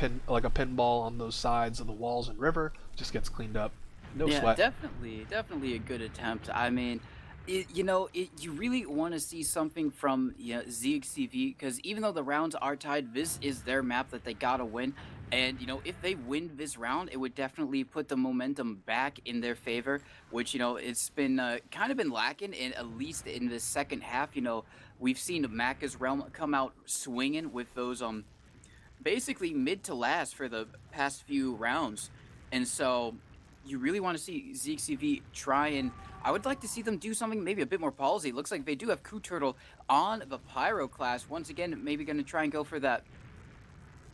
S1: pinball on those sides of the walls and river. Just gets cleaned up. No
S2: Yeah,
S1: sweat.
S2: definitely a good attempt. I mean, you really want to see something from zxcv, because even though the rounds are tied, this is their map that they gotta win. And if they win this round, it would definitely put the momentum back in their favor, which it's been kind of been lacking in, at least in the second half. We've seen Macca's realm come out swinging with those basically mid to last for the past few rounds. And so you really want to see ZXCV try, and I would like to see them do something maybe a bit more ballsy. It looks like they do have Coup Turtle on the Pyro class. Once again, maybe going to try and go for that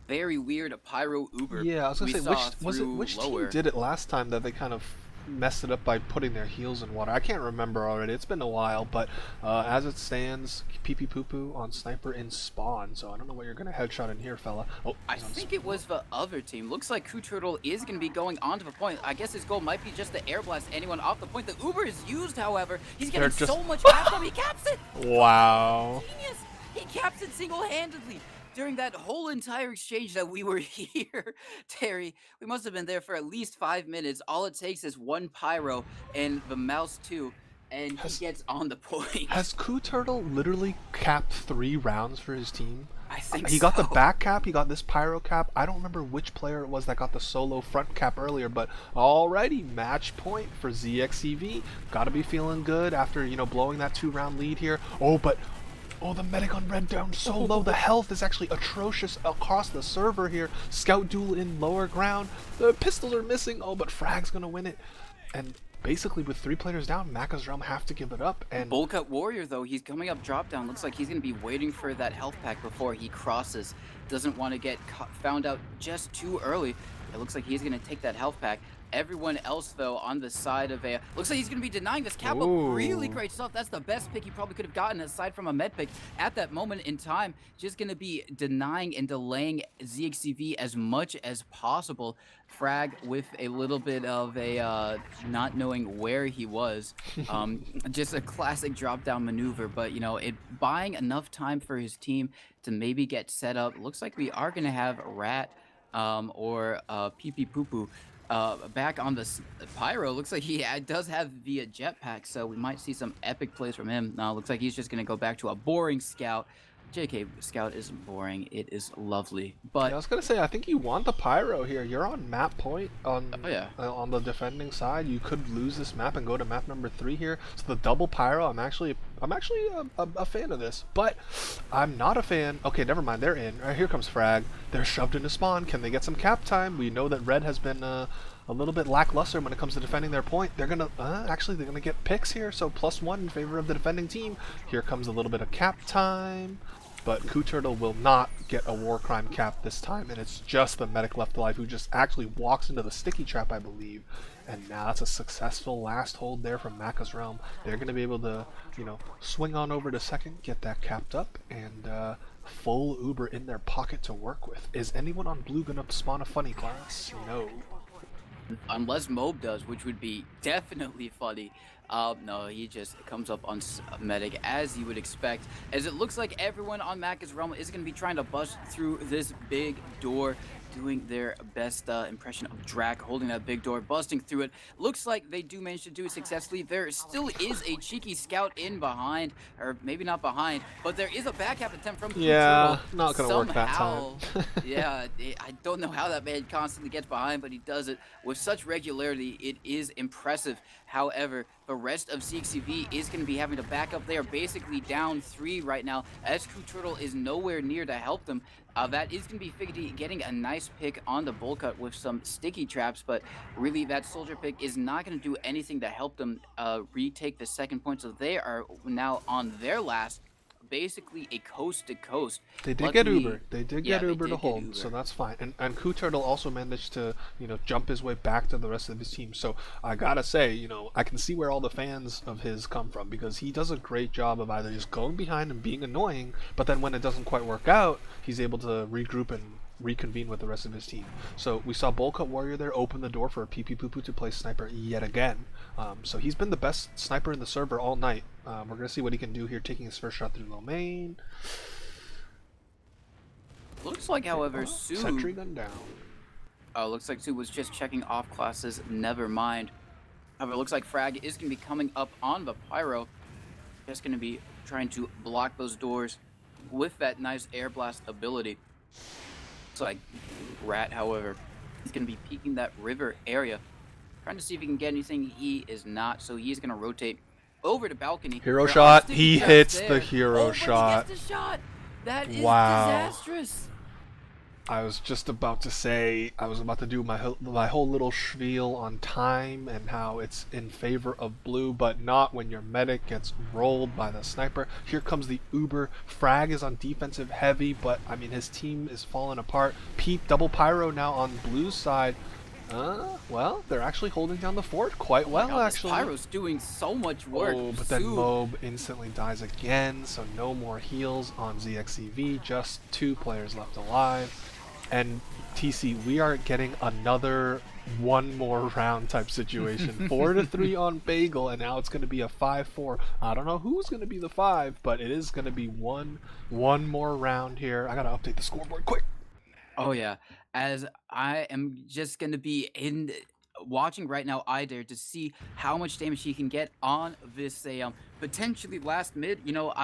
S2: very weird Pyro Uber
S1: Yeah, I was gonna
S2: we
S1: say,
S2: saw
S1: which was it?
S2: through
S1: Which team
S2: lower.
S1: did it last time that they kind of messed it up by putting their heels in water? I can't remember already. It's been a while, but as it stands, pee pee poo poo on sniper in spawn. So I don't know what you're gonna headshot in here, fella. Oh,
S2: I
S1: he's on.
S2: think it was the other team. Looks like Coup Turtle is going to be going onto the point. I guess his goal might be just to air blast anyone off the point. The Uber is used, however. He's
S1: They're
S2: getting
S1: just
S2: so much cap time. He caps it!
S1: wow.
S2: Genius! He caps it single-handedly. During that whole entire exchange that we were here, Terry, we must have been there for at least 5 minutes. All it takes is one pyro and the mouse too, and he
S1: Has
S2: gets on the point.
S1: has Coup Turtle literally capped 3 rounds for his team?
S2: I think
S1: He got the
S2: so.
S1: back cap, he got this pyro cap. I don't remember which player it was that got the solo front cap earlier, but alrighty, match point for ZXCV. Gotta be feeling good after, blowing that 2 round lead here. Oh, the medic on red down so low. The health is actually atrocious across the server here. Scout duel in lower ground. The pistols are missing. Oh, but Frag's gonna win it. And basically, with 3 players down, Macca's Realm have to give it up. And
S2: Bull Cut Warrior, though, he's coming up drop down. Looks like he's going to be waiting for that health pack before he crosses. Doesn't want to get found out just too early. It looks like he's going to take that health pack. Everyone else, though, on the side of a... Looks like he's going to be denying this cap up. Really
S1: ooh,
S2: great stuff. That's the best pick he probably could have gotten, aside from a med pick at that moment in time. Just going to be denying and delaying ZXCV as much as possible. Frag with a little bit of a not knowing where he was. Just a classic drop down maneuver, but it buying enough time for his team to maybe get set up. Looks like we are going to have Rat or Pee Pee Poo Poo back on the Pyro. Looks like he does have via jetpack, so we might see some epic plays from him. Now looks like he's just going to go back to a boring scout. JK, scout isn't boring, it is lovely.
S1: yeah, I
S2: But
S1: was gonna say, I think you want the pyro here. You're on map point
S2: oh yeah,
S1: on the defending side. You could lose this map and go to map number 3 here. So the double pyro, I'm actually a fan of this, but I'm not a fan. Okay, never mind. They're in. Right, here comes Frag. They're shoved into spawn. Can they get some cap time? We know that Red has been a little bit lackluster when it comes to defending their point. They're gonna they're gonna get picks here. So +1 in favor of the defending team. Here comes a little bit of cap time. But Coup Turtle will not get a war crime cap this time, and it's just the medic left alive who just actually walks into the sticky trap, I believe. And now that's a successful last hold there from Macca's Realm. They're going to be able to, swing on over to second, get that capped up, and full Uber in their pocket to work with. Is anyone on blue going to spawn a funny class? No.
S2: unless Mobe does, which would be definitely funny. No, he just comes up on medic as you would expect, as it looks like everyone on Macca's Realm is going to be trying to bust through this big door, doing their best impression of Drac, holding that big door, busting through it. Looks like they do manage to do it successfully. There still is a cheeky scout in behind, or maybe not behind, but there is a backhand attempt from Coup
S1: Yeah,
S2: Turtle.
S1: not going to work that
S2: Somehow,
S1: time.
S2: yeah, I don't know how that man constantly gets behind, but he does it with such regularity. It is impressive. However, the rest of zxcv is going to be having to back up. They are basically down 3 right now, as Coup Turtle is nowhere near to help them. That is going to be Figgity getting a nice pick on the bull cut with some sticky traps, but really that soldier pick is not going to do anything to help them retake the second point. So they are now on their last, basically a coast to coast.
S1: They did get
S2: Luckily,
S1: Uber. They did
S2: yeah,
S1: get
S2: they
S1: Uber
S2: did
S1: to
S2: get
S1: hold, so
S2: Uber.
S1: that's fine. And Coup Turtle also managed to, jump his way back to the rest of his team. So I gotta say, I can see where all the fans of his come from, because he does a great job of either just going behind and being annoying, but then when it doesn't quite work out, he's able to regroup and reconvene with the rest of his team. So we saw Bowl Cut Warrior there open the door for PP Poo Poo to play sniper yet again. So he's been the best sniper in the server all night. We're gonna see what he can do here, taking his first shot through low main.
S2: Looks like, however,
S1: Sentry
S2: Sue
S1: gun down.
S2: looks like Sue was just checking off classes. Never mind. However, it looks like Frag is going to be coming up on the Pyro. Just going to be trying to block those doors with that nice air blast ability. Looks like Rat, however, he's going to be peeking that river area, trying to see if he can get anything. He is not, so he's going to rotate over to balcony.
S1: Hero
S2: There are
S1: shot.
S2: sticky
S1: He
S2: traps
S1: hits
S2: there.
S1: the hero
S2: But
S1: shot.
S2: he gets the shot. That is
S1: Wow.
S2: disastrous.
S1: I was just about to say, I was about to do my whole little spiel on time and how it's in favor of blue, but not when your medic gets rolled by the sniper. Here comes the Uber. Frag is on defensive heavy, but I mean his team is falling apart. Pete double pyro now on blue's side. Well, they're actually holding down the fort quite well,
S2: God,
S1: actually.
S2: This Pyro's doing so much work.
S1: Oh, but then Mob instantly dies again, so no more heals on zxcv, just 2 players left alive. And TC, we are getting another one more round type situation. 4-3 on Bagel, and now it's going to be a 5-4. I don't know who's going to be the 5, but it is going to be one more round here. I got to update the scoreboard quick.
S2: Oh yeah, as I am just gonna be watching right now, I dare to see how much damage he can get on this potentially last mid. You know,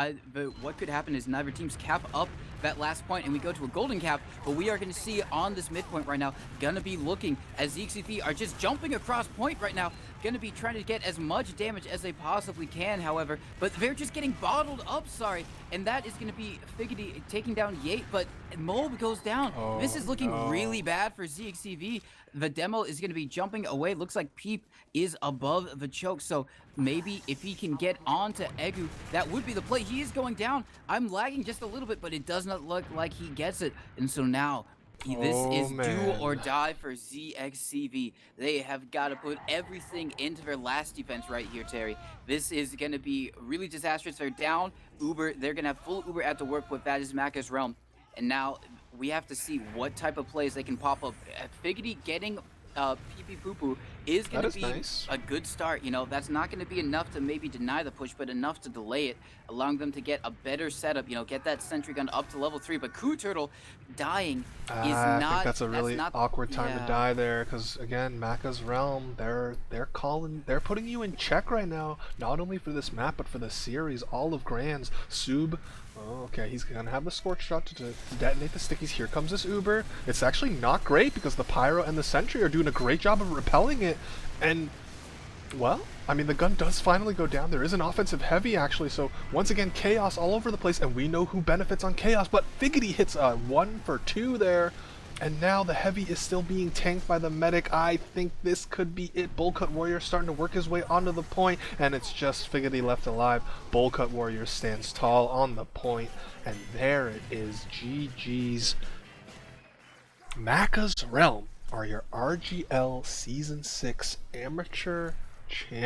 S2: what could happen is neither teams cap up that last point and we go to a golden cap, but we are gonna see on this midpoint right now, gonna be looking as zxcv are just jumping across point right now, gonna be trying to get as much damage as they possibly can, however, but they're just getting bottled up, sorry, and that is gonna be Figgity taking down Yate, but Mob goes down.
S1: Oh,
S2: this is looking
S1: no.
S2: really bad for zxcv. The demo is going to be jumping away. Looks like Peep is above the choke, so maybe if he can get onto Egu, that would be the play. He is going down. I'm lagging just a little bit, but it does not look like he gets it. And so now, this is do or die for zxcv. They have got to put everything into their last defense right here, Terry. This is going to be really disastrous. They're down Uber. They're going to have full Uber at the work with that is Macca's realm. And now we have to see what type of plays they can pop up. Figgity getting PP Poo Poo is going to be
S1: nice.
S2: a good start. You know, that's not going to be enough to maybe deny the push, but enough to delay it, allowing them to get a better setup. You know, get that sentry gun up to level 3. But Coup Turtle dying is not.
S1: I think that's a really awkward time to die there, because again, Macca's realm, they're putting you in check right now, not only for this map but for the series, all of Grands. Sub. Oh, okay, he's gonna have the scorch shot to detonate the stickies. Here comes this Uber. It's actually not great because the Pyro and the Sentry are doing a great job of repelling it. And, well, I mean, the gun does finally go down. There is an offensive heavy, actually. So, once again, Chaos all over the place. And we know who benefits on Chaos. But Figgity hits a 1 for 2 there. And now the heavy is still being tanked by the medic. I think this could be it. Bullcut Warrior starting to work his way onto the point, and it's just Figgity left alive. Bullcut Warrior stands tall on the point, and there it is. GG's. Macca's Realm are your RGL Season 6 Amateur Champions.